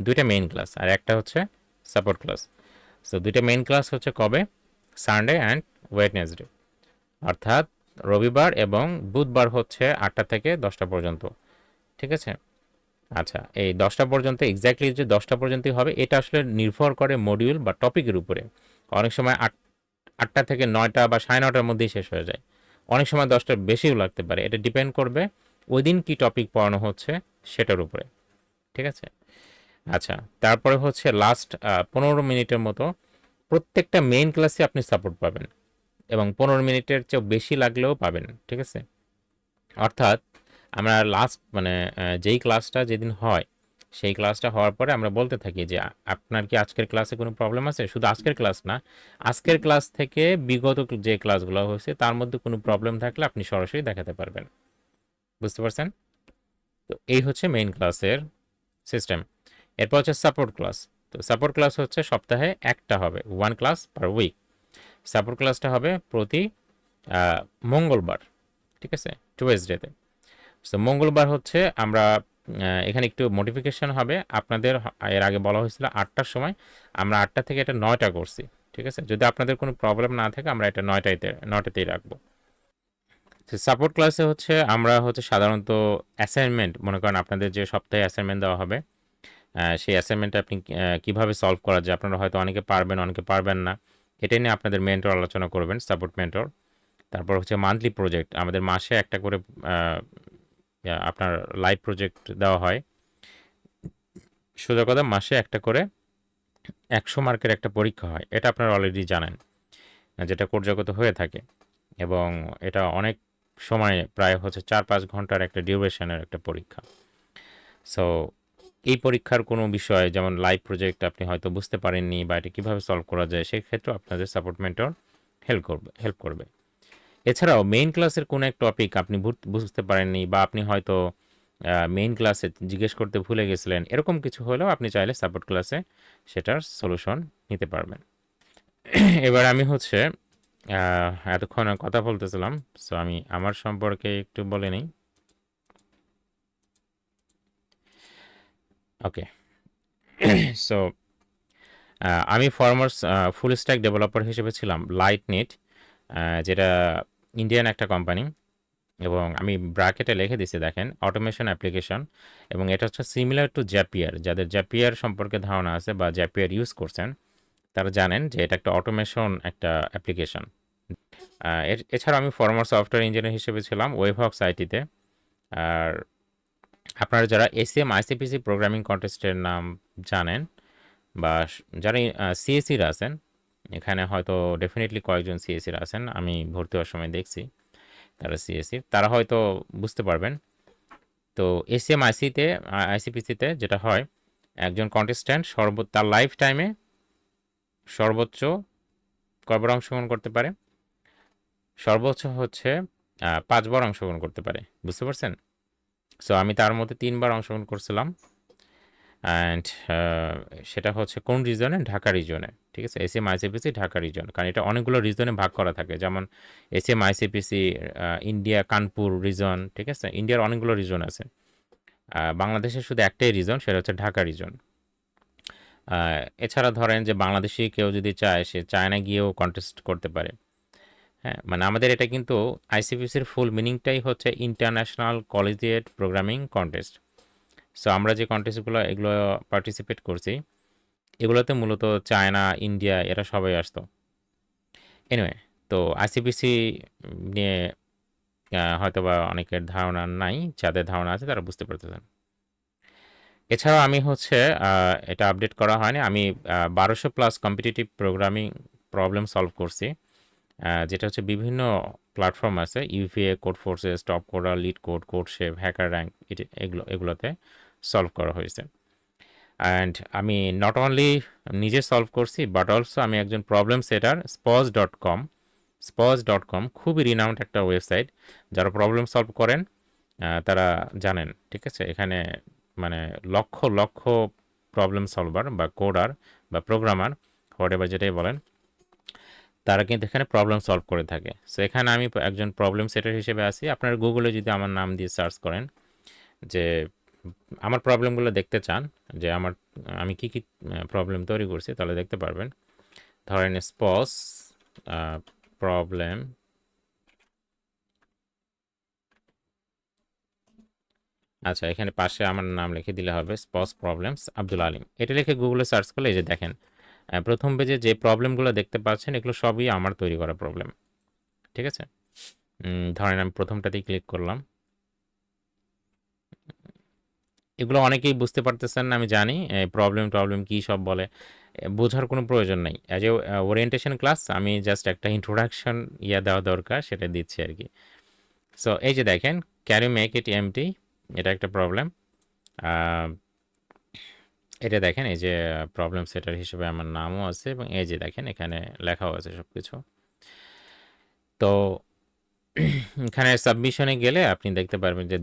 দুইটা মেইন ক্লাস আর একটা হচ্ছে সাপোর্ট ক্লাস। সো দুইটা মেইন ক্লাস হচ্ছে কবে? সানডে অ্যান্ড ওয়েডনেসডে, অর্থাৎ রবিবার এবং বুধবার হচ্ছে 8টা থেকে 10টা পর্যন্ত। ঠিক আছে? আচ্ছা, এই 10টা পর্যন্ত এক্স্যাক্টলি যে 10টা পর্যন্তই হবে এটা আসলে নির্ভর করে মডিউল বা টপিকের উপরে। অনেক সময় 8টা থেকে 9টা বা 9:30টার মধ্যেই শেষ হয়ে যায়, অনেক সময় 10টার বেশিও লাগতে পারে। এটা ডিপেন্ড করবে ওই দিন কী টপিক পড়ানো হচ্ছে সেটার উপরে। ঠিক আছে? আচ্ছা, তারপরে হচ্ছে লাস্ট 15 মিনিটের মতো প্রত্যেকটা মেইন ক্লাসে আপনি সাপোর্ট পাবেন এবং 15 মিনিটের চেয়েও বেশি লাগলেও পাবেন। ঠিক আছে? অর্থাৎ আমরা লাস্ট মানে যেই ক্লাসটা যেদিন হয় সেই ক্লাসটা হওয়ার পরে আমরা বলতে থাকি যে আপনার কি আজকের ক্লাসে কোনো প্রবলেম আছে? শুধু আজকের ক্লাস না, আজকের ক্লাস থেকে বিগত যে ক্লাসগুলো হয়েছে তার মধ্যে কোনো প্রবলেম থাকলে আপনি সরাসরি দেখাতে পারবেন। বুঝতে পারছেন? তো এই হচ্ছে মেইন ক্লাসের সিস্টেম। এরপর হচ্ছে সাপোর্ট ক্লাস। তো সাপোর্ট ক্লাস হচ্ছে সপ্তাহে একটা হবে, 1 ক্লাস পার উইক। সাপোর্ট ক্লাসটা হবে প্রতি মঙ্গলবার। ঠিক আছে? টুয়েসডেতে। সো মঙ্গলবার হচ্ছে আমরা এখানে একটু মডিফিকেশন হবে। আপনাদের এর আগে বলা হয়েছিল 8টার সময়, আমরা 8টা থেকে এটা 9টা করছি। ঠিক আছে? যদি আপনাদের কোনো প্রবলেম না থাকে আমরা এটা 9টাতেই রাখবো। সাপোর্ট ক্লাসে হচ্ছে আমরা হচ্ছে সাধারণত অ্যাসাইনমেন্ট, মনে করেন আপনাদের যে সপ্তাহে অ্যাসাইনমেন্ট দেওয়া হবে সেই অ্যাসাইনমেন্টটা আপনি কীভাবে সলভ করা যায়, আপনারা হয়তো অনেকে পারবেন অনেকে পারবেন না, এটা নিয়ে আপনাদের মেন্টর আলোচনা করবেন, সাপোর্ট মেন্টর। তারপর হচ্ছে মান্থলি প্রজেক্ট, আমাদের মাসে একটা করে আপনার লাইভ প্রজেক্ট দেওয়া হয়। সোজা কথা, মাসে একটা করে 100 মার্কের একটা পরীক্ষা হয়, এটা আপনারা অলরেডি জানেন, যেটা কোর্সজগতে হয়ে থাকে এবং এটা অনেক সময় প্রায় হচ্ছে 4-5 ঘন্টার একটা ডিউরেশনের একটা পরীক্ষা। সো এই পরীক্ষার কোনো বিষয় যেমন লাইভ প্রজেক্ট আপনি হয়তো বুঝতে পারেননি বা এটা কীভাবে সলভ করা যায়, সেক্ষেত্রে আপনাদের সাপোর্ট মেন্টর হেল্প করবে। এছাড়াও মেইন ক্লাসের কোনো এক টপিক আপনি বুঝতে পারেননি বা আপনি হয়তো মেইন ক্লাসে জিজ্ঞেস করতে ভুলে গেছিলেন, এরকম কিছু হলেও আপনি চাইলে সাপোর্ট ক্লাসে সেটার সলিউশন নিতে পারবেন। এবার আমি হচ্ছে এতক্ষণ কথা বলতেছিলাম, সো আমি আমার সম্পর্কে একটু বলে নিই। ওকে, সো আমি ফরমার ফুল স্ট্যাক ডেভেলপার হিসেবে ছিলাম লাইটনিট, যেটা ইন্ডিয়ান একটা কোম্পানি, এবং আমি ব্র্যাকেটে লিখে দিছি দেখেন অটোমেশন অ্যাপ্লিকেশন, এবং এটা হচ্ছে সিমিলার টু জ্যাপিয়ার। যাদের জ্যাপিয়ার সম্পর্কে ধারণা আছে বা জ্যাপিয়ার ইউজ করছেন তারা জানেন যে এটা একটা অটোমেশন একটা অ্যাপ্লিকেশন। এছাড়া আমি ফরমার সফটওয়্যার ইঞ্জিনিয়ার হিসেবে ছিলাম ওয়েবহক্স আইটিতে। আর আপনারা যারা এসিএম আইসিপিসি প্রোগ্রামিং কন্টেস্টের নাম জানেন বা যারা সিএসির আছেন, এখানে হয়তো ডেফিনেটলি কয়েকজন সিএসির আছেন, আমি ভর্তি হওয়ার সময় দেখছি তারা সিএসির, তারা হয়তো বুঝতে পারবেন। তো এসিএম আইসিপিসিতে যেটা হয়, একজন কন্টেস্ট্যান্ট তার লাইফ টাইমে সর্বোচ্চ কয়বার অংশগ্রহণ করতে পারে? সর্বোচ্চ হচ্ছে 5বার অংশগ্রহণ করতে পারে। বুঝতে পারছেন? সো আমি তার মধ্যে 3বার অংশগ্রহণ করছিলাম, অ্যান্ড সেটা হচ্ছে কোন রিজনে? ঢাকা রিজনে। ঠিক আছে? এসিএম আইসিপিসি ঢাকা রিজন, কারণ এটা অনেকগুলো রিজনে ভাগ করা থাকে, যেমন এসিএম আইসিপিসি ইন্ডিয়া কানপুর রিজন। ঠিক আছে? ইন্ডিয়ার অনেকগুলো রিজন আছে, বাংলাদেশের শুধু একটাই রিজন, সেটা হচ্ছে ঢাকা রিজন। এছাড়া ধরেন যে বাংলাদেশি কেউ যদি চায়, সে চায়না গিয়েও কন্টেস্ট করতে পারে। হ্যাঁ, মানে আমাদের এটা কিন্তু আইসিপিসির ফুল মিনিংটাই হচ্ছে international collegiate programming contest. So আমরা যে কন্টেস্টগুলো এগুলো পার্টিসিপেট করছি, এগুলোতে মূলত চায়না, ইন্ডিয়া এরা সবাই আসতো। এনিওয়ে, তো আইসিপিসি নিয়ে হয়তো বা অনেকের ধারণা নাই, যাদের ধারণা আছে তারা বুঝতে পারতেছেন। এছাড়াও আমি হচ্ছে এটা আপডেট করা হয়নি, আমি 1200+ কম্পিটিটিভ প্রোগ্রামিং প্রবলেম সলভ করছি, যেটা হচ্ছে বিভিন্ন প্ল্যাটফর্ম আছে, UVA, Codeforces, TopCoder, LeetCode, CodeChef, HackerRank, এগুলোতে সলভ করা হয়েছে। অ্যান্ড আমি নট অনলি নিজে সলভ করছি, বাট অলসো আমি একজন প্রবলেম সেটার spos.com খুবই রিনাউন্ড একটা ওয়েবসাইট, যারা প্রবলেম সলভ করেন তারা জানেন। ঠিক আছে? এখানে মানে লক্ষ লক্ষ প্রবলেম সলভার বা কোডার বা প্রোগ্রামার, হোয়াটএভার যেটাই বলেন, তারা কিন্তু এখানে প্রবলেম সলভ করে থাকে। সো এখানে আমি একজন প্রবলেম সেটার হিসেবে আছি। আপনারা গুগলে যদি আমার নাম দিয়ে সার্চ করেন যে আমার প্রবলেমগুলো দেখতে চান যে আমি কি কি প্রবলেম তৈরি করছি, তাহলে দেখতে পারবেন। ধরেন স্পস প্রবলেম, আচ্ছা এখানে পাশে আমার নাম লিখে দিলে হবে, স্পস প্রবলেমস আব্দুল আলিম। এটা লিখে গুগলে সার্চ করলে এই যে দেখেন প্রথম পেজে যে প্রবলেমগুলো দেখতে পাচ্ছেন এগুলো সবই আমার তৈরি করা প্রবলেম। ঠিক আছে, ধরেন আমি প্রথমটাতেই ক্লিক করলাম। এগুলো অনেকেই বুঝতে পারতেছেন না, আমি জানি। প্রবলেম কি সব বলে, বোঝার কোনো প্রয়োজন নেই। অ্যাজ এ ওরিয়েন্টেশন ক্লাস আমি জাস্ট একটা ইন্ট্রোডাকশন দেওয়া দরকার, সেটা দিচ্ছি আর কি। সো এই যে দেখেন, can you make it empty, এটা একটা প্রবলেম। এটা দেখেন, এই যে প্রবলেম সেটার হিসেবে আমার নামও আছে এবং এই যে দেখেন এখানে লেখাও আছে সব কিছু। তো এখানে সাবমিশনে গেলে আপনি দেখতে পারবেন যে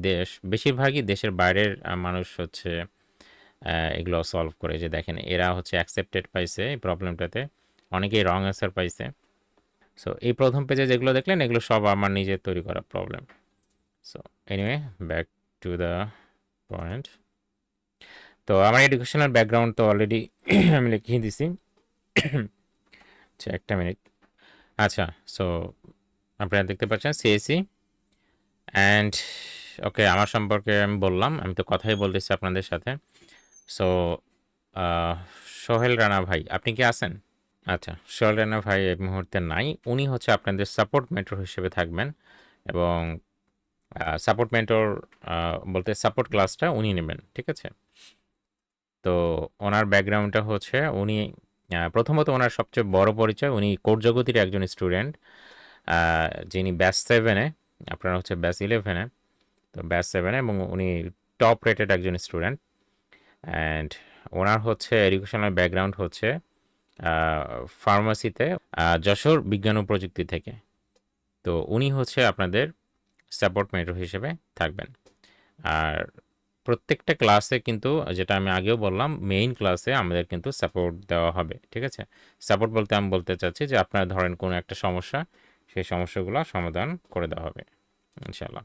বেশিরভাগই দেশের বাইরের মানুষ হচ্ছে এগুলো সলভ করে। যে দেখেন এরা হচ্ছে অ্যাকসেপ্টেড পাইছে এই প্রবলেমটাতে, অনেকেই রং অ্যান্সার পাইছে। সো এই প্রথম পেজে যেগুলো দেখলেন এগুলো সব আমার নিজের তৈরি করা problem. So anyway, back to the point. তো আমার এডুকেশনাল ব্যাকগ্রাউন্ড তো অলরেডি আমি লিখিয়ে দিছি। আচ্ছা একটা মিনিট। আচ্ছা, সো আপনারা দেখতে পাচ্ছেন সিএসসি অ্যান্ড ওকে, আমার সম্পর্কে আমি বললাম, আমি তো কথাই বলতেছি আপনাদের সাথে। সো সোহেল রানা ভাই, আপনি কি আছেন? আচ্ছা, সোহেল রানা ভাই এই মুহূর্তে নাই, উনি হচ্ছে আপনাদের সাপোর্ট মেন্টর হিসেবে থাকবেন এবং সাপোর্ট মেন্টর বলতে সাপোর্ট ক্লাসটা উনি নেবেন। ঠিক আছে, তো ওনার ব্যাকগ্রাউন্ডটা হচ্ছে উনি প্রথমত ওনার সবচেয়ে বড় পরিচয়, উনি কোর্ট জগতের একজন স্টুডেন্ট, যিনি ব্যাচ 7-এ, আপনারা হচ্ছে ব্যাচ 11-এ, তো ব্যাচ 7-এ, এবং উনি টপ রেটেড একজন স্টুডেন্ট। অ্যান্ড ওনার হচ্ছে এডুকেশনাল ব্যাকগ্রাউন্ড হচ্ছে ফার্মাসিতে, যশোর বিজ্ঞান ও প্রযুক্তি থেকে। তো উনি হচ্ছে আপনাদের সাপোর্ট মেন্টর হিসেবে থাকবেন। আর প্রত্যেকটা ক্লাসে কিন্তু, যেটা আমি আগেও বললাম, মেইন ক্লাসে আমাদের কিন্তু সাপোর্ট দেওয়া হবে। ঠিক আছে, সাপোর্ট বলতে আমি বলতে চাচ্ছি যে আপনারা ধরেন কোনো একটা সমস্যা, সেই সমস্যাগুলো সমাধান করে দেওয়া হবে ইনশাল্লাহ।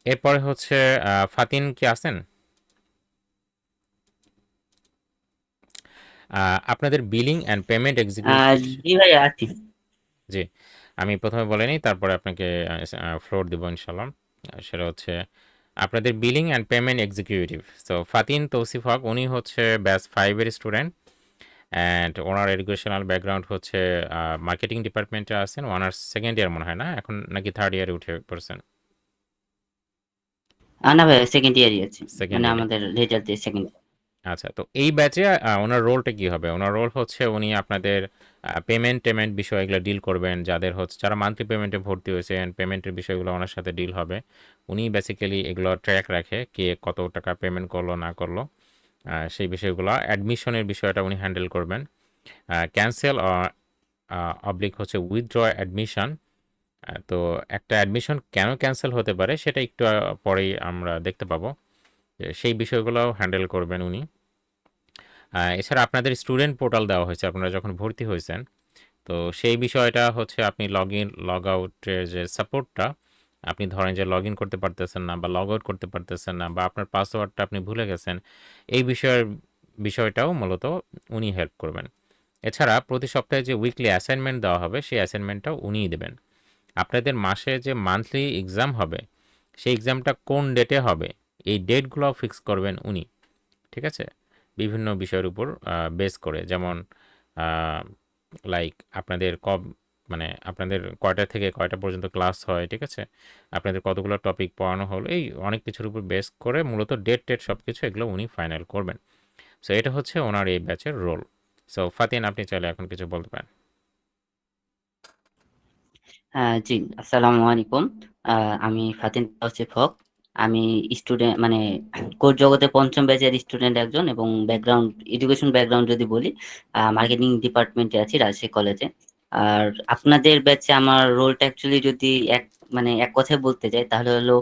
এরপরে হচ্ছে ফাতিন কি আছেন? আপনাদের বিলিং অ্যান্ড পেমেন্ট এক্সিকিউটিভ। জি ভাই আছি। জি, আমি প্রথমে বলে নিই, তারপরে আপনাকে ফ্লোর দেবো ইনশাল্লাহ। সেটা হচ্ছে আপনাদের billing and payment executive. So Fatin Tausif Haque, উনি হচ্ছে ব্যাচ 5-এর স্টুডেন্ট অ্যান্ড ওনার এডুকেশনাল ব্যাকগ্রাউন্ড হচ্ছে মার্কেটিং ডিপার্টমেন্টে আছেন, অনার্স সেকেন্ড ইয়ার মনে হয় না, এখন নাকি থার্ড ইয়ারে উঠে পড়ছেন? না ভাই সেকেন্ড ইয়ারই আছি, সেকেন্ড মানে ইয়ারে। আমাদের রেজাল্ট দিয়ে সেকেন্ড। আচ্ছা, তো এই ব্যাচে ওনার রোলটা কি হবে? ওনার রোল হচ্ছে উনি আপনাদের পেমেন্ট বিষয় এগুলো ডিল করবেন, যাদের হচ্ছে যারা মান্থলি পেমেন্টে ভর্তি হয়েছেন, পেমেন্টের বিষয়গুলো ওনার সাথে ডিল হবে। উনি বেসিক্যালি এগুলো ট্র্যাক রাখে, কে কত টাকা পেমেন্ট করলো না করলো, সেই বিষয়গুলো। অ্যাডমিশনের বিষয়টা উনি হ্যান্ডেল করবেন। ক্যান্সেল অবলিক হচ্ছে উইথড্র অ্যাডমিশন। তো একটা অ্যাডমিশন কেন ক্যান্সেল হতে পারে সেটা একটু পরেই আমরা দেখতে পাবো, যে সেই বিষয়গুলোও হ্যান্ডেল করবেন উনি। এছাড়া আপনাদের স্টুডেন্ট পোর্টাল দেওয়া হয়েছে আপনারা যখন ভর্তি হয়েছেন, তো সেই বিষয়টা হচ্ছে আপনি লগ ইন লগ আউটের যে সাপোর্টটা, আপনি ধরেন যে লগ ইন করতে পারতেছেন না বা লগ আউট করতে পারতেছেন না, বা আপনার পাসওয়ার্ডটা আপনি ভুলে গেছেন, এই বিষয়টাও মূলত উনি হেল্প করবেন। এছাড়া প্রতি সপ্তাহে যে উইকলি অ্যাসাইনমেন্ট দেওয়া হবে, সেই অ্যাসাইনমেন্টটাও উনিই দেবেন। আপনাদের মাসে যে মান্থলি এক্সাম হবে, সেই এক্সামটা কোন ডেটে হবে, এই ডেটগুলো ফিক্স করবেন উনি। ঠিক আছে, বিভিন্ন বিষয়ের উপর বেস করে, যেমন লাইক আপনাদের মানে আপনাদের কয়টা থেকে কয়টা পর্যন্ত ক্লাস হয়, ঠিক আছে, আপনাদের কতগুলো টপিক পড়ানো হলো, এই অনেক কিছুর উপর বেস করে মূলত ডেট সব কিছু এগুলো উনি ফাইনাল করবেন। সো এটা হচ্ছে ওনার এই ব্যাচের রোল। সো ফাতিন, আপনি চাইলে এখন কিছু বলতে পারেন। জি, আসসালামু আলাইকুম। আমি ফাতিন তৌসিফ হক। আমি স্টুডেন্ট, মানে কোর্স জগতে পঞ্চম ব্যাচের স্টুডেন্ট একজন, এবং ব্যাকগ্রাউন্ড, এডুকেশন ব্যাকগ্রাউন্ড যদি বলি, মার্কেটিং ডিপার্টমেন্টে আছি রাজশাহী কলেজে। আর আপনাদের ব্যাচে আমার রোলটা অ্যাকচুয়ালি যদি এক কথায় বলতে যাই, তাহলে হলো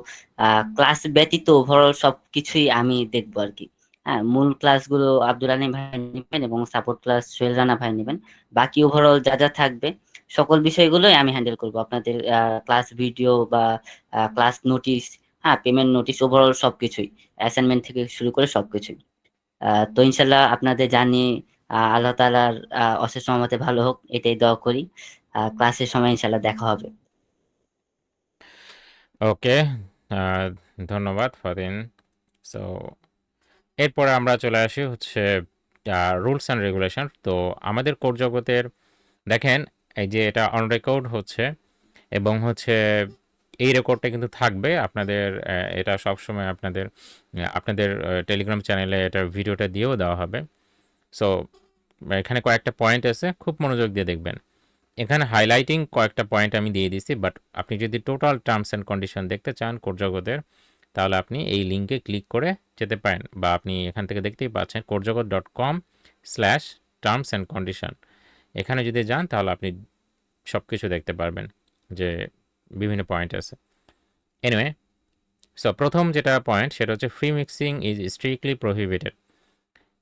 ক্লাস ব্যতীত ওভারঅল সবকিছুই আমি দেখবো আর কি। হ্যাঁ, মূল ক্লাসগুলো আব্দুল আলিম ভাই নেবেন এবং সাপোর্ট ক্লাস সোহেল রানা ভাই নেবেন। বাকি ওভারঅল যা যা থাকবে সকল বিষয়গুলোই আমি হ্যান্ডেল করব। আপনাদের ক্লাস ভিডিও বা ক্লাস নোটিশ, হ্যাঁ, পেমেন্ট নোটিশ ওভারঅল সবকিছুই, অ্যাসাইনমেন্ট থেকে শুরু করে সবকিছুই। তো ইনশাল্লাহ আপনাদের জার্নি আল্লাহ তাআলার অশেষ রহমতে ভালো হোক, এটাই দোয়া করি। ক্লাসের সময় ইনশাল্লাহ দেখা হবে। ওকে, ধন্যবাদ ফাতিন। সো এরপরে আমরা চলে আসি হচ্ছে রুলস অ্যান্ড রেগুলেশন। তো আমাদের কোড জগতের দেখেন, এই যে এটা অন রেকর্ড হচ্ছে এবং হচ্ছে এই রেকর্ডটা কিন্তু থাকবে আপনাদের, এটা সবসময় আপনাদের আপনাদের টেলিগ্রাম চ্যানেলে এটা ভিডিওটা দিয়েও দেওয়া হবে। সো এখানে কয়েকটা পয়েন্ট আছে, খুব মনোযোগ দিয়ে দেখবেন। এখানে হাইলাইটিং কয়েকটা পয়েন্ট আমি দিয়ে দিছি, বাট আপনি যদি টোটাল টার্মস অ্যান্ড কন্ডিশন দেখতে চান কোড জগতের, তাহলে আপনি এই লিঙ্কে ক্লিক করে যেতে পারেন, বা আপনি এখান থেকে দেখতেই পাচ্ছেন codejagat.com/টার্মস অ্যান্ড কন্ডিশন। এখানে যদি যান তাহলে আপনি সব কিছু দেখতে পারবেন, যে বিভিন্ন পয়েন্ট আছে। এনিওয়ে, সো প্রথম যেটা পয়েন্ট সেটা হচ্ছে free mixing is strictly prohibited.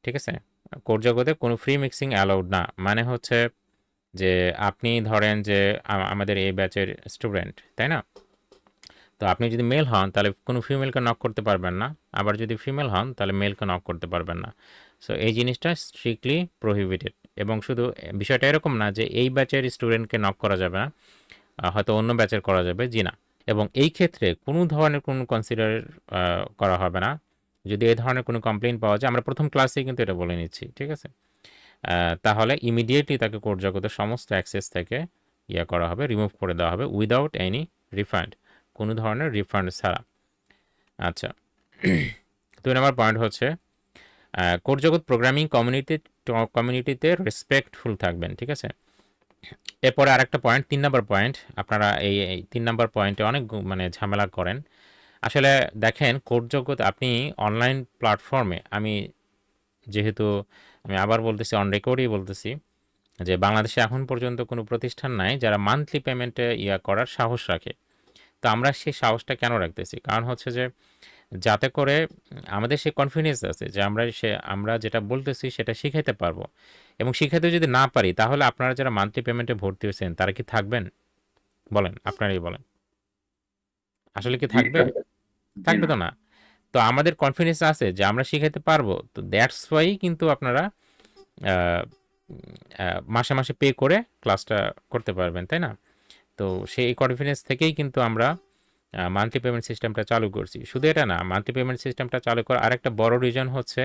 ঠিক আছে, কোড জগতে কোনো ফ্রি মিক্সিং অ্যালাউড না। মানে হচ্ছে যে আপনি ধরেন যে আমাদের এই ব্যাচের স্টুডেন্ট, তাই না? তো আপনি যদি মেল হন তাহলে কোনো ফিমেলকে নক করতে পারবেন না, আবার যদি ফিমেল হন তাহলে মেলকে নক করতে পারবেন না। সো এই জিনিসটা স্ট্রিক্টলি প্রহিবিটেড। এবং শুধু বিষয়টা এরকম না যে এই ব্যাচের স্টুডেন্টকে নক করা যাবে না, হয়তো অন্য ব্যাচের করা যাবে, জি না। এবং এই ক্ষেত্রে কোনো ধরনের কোনো কনসিডার করা হবে না যদি এই ধরনের কোনো কমপ্লেইন পাওয়া যায়। আমরা প্রথম ক্লাসেই কিন্তু এটা বলে নিচ্ছি, ঠিক আছে? তাহলে ইমিডিয়েটলি তাকে কোড জগতের সমস্ত অ্যাক্সেস থেকে করা হবে, রিমুভ করে দেওয়া হবে উইদাউট এনি রিফান্ড, কোনো ধরনের রিফান্ড ছাড়া। আচ্ছা, 2 নম্বর পয়েন্ট হচ্ছে কোড জগৎ প্রোগ্রামিং কমিউনিটিতে রেসপেক্টফুল থাকবেন, ঠিক আছে? এরপরে আরেকটা পয়েন্ট, 3 নম্বর পয়েন্ট, আপনারা এই 3 নম্বর পয়েন্টে অনেক মানে ঝামেলা করেন। আসলে দেখেন, কোড জগৎ আপনি অনলাইন প্ল্যাটফর্মে, যেহেতু আমি আবার বলতেছি, অন রেকর্ডই বলতেছি, যে বাংলাদেশে এখন পর্যন্ত কোনো প্রতিষ্ঠান নাই যারা মান্থলি পেমেন্টে করার সাহস রাখে। তো আমরা সেই সাহসটা কেন রাখতেছি? কারণ হচ্ছে যে যাতে করে আমাদের সেই কনফিডেন্স আছে যে আমরা যেটা বলতেছি সেটা শিখাইতে পারবো, এবং শিখাইতে যদি না পারি তাহলে আপনারা যারা মান্থলি পেমেন্টে ভর্তি হয়েছেন তারা কি থাকবেন? বলেন, আপনারাই বলেন, আসলে কি জি থাকবে? না, জি থাকবে না। তো না। তো আমাদের কনফিডেন্স আছে যে আমরা শিখাইতে পারবো, তো দ্যাটস ওয়াই কিন্তু আপনারা আহ, মাসে মাসে পে করে ক্লাসটা করতে পারবেন, তাই না? তো সেই কনফিডেন্স থেকেই কিন্তু আমরা মান্থলি পেমেন্ট সিস্টেমটা চালু করছি। শুধু এটা না, মান্থলি পেমেন্ট সিস্টেমটা চালু করার আরেকটা বড় রিজন হচ্ছে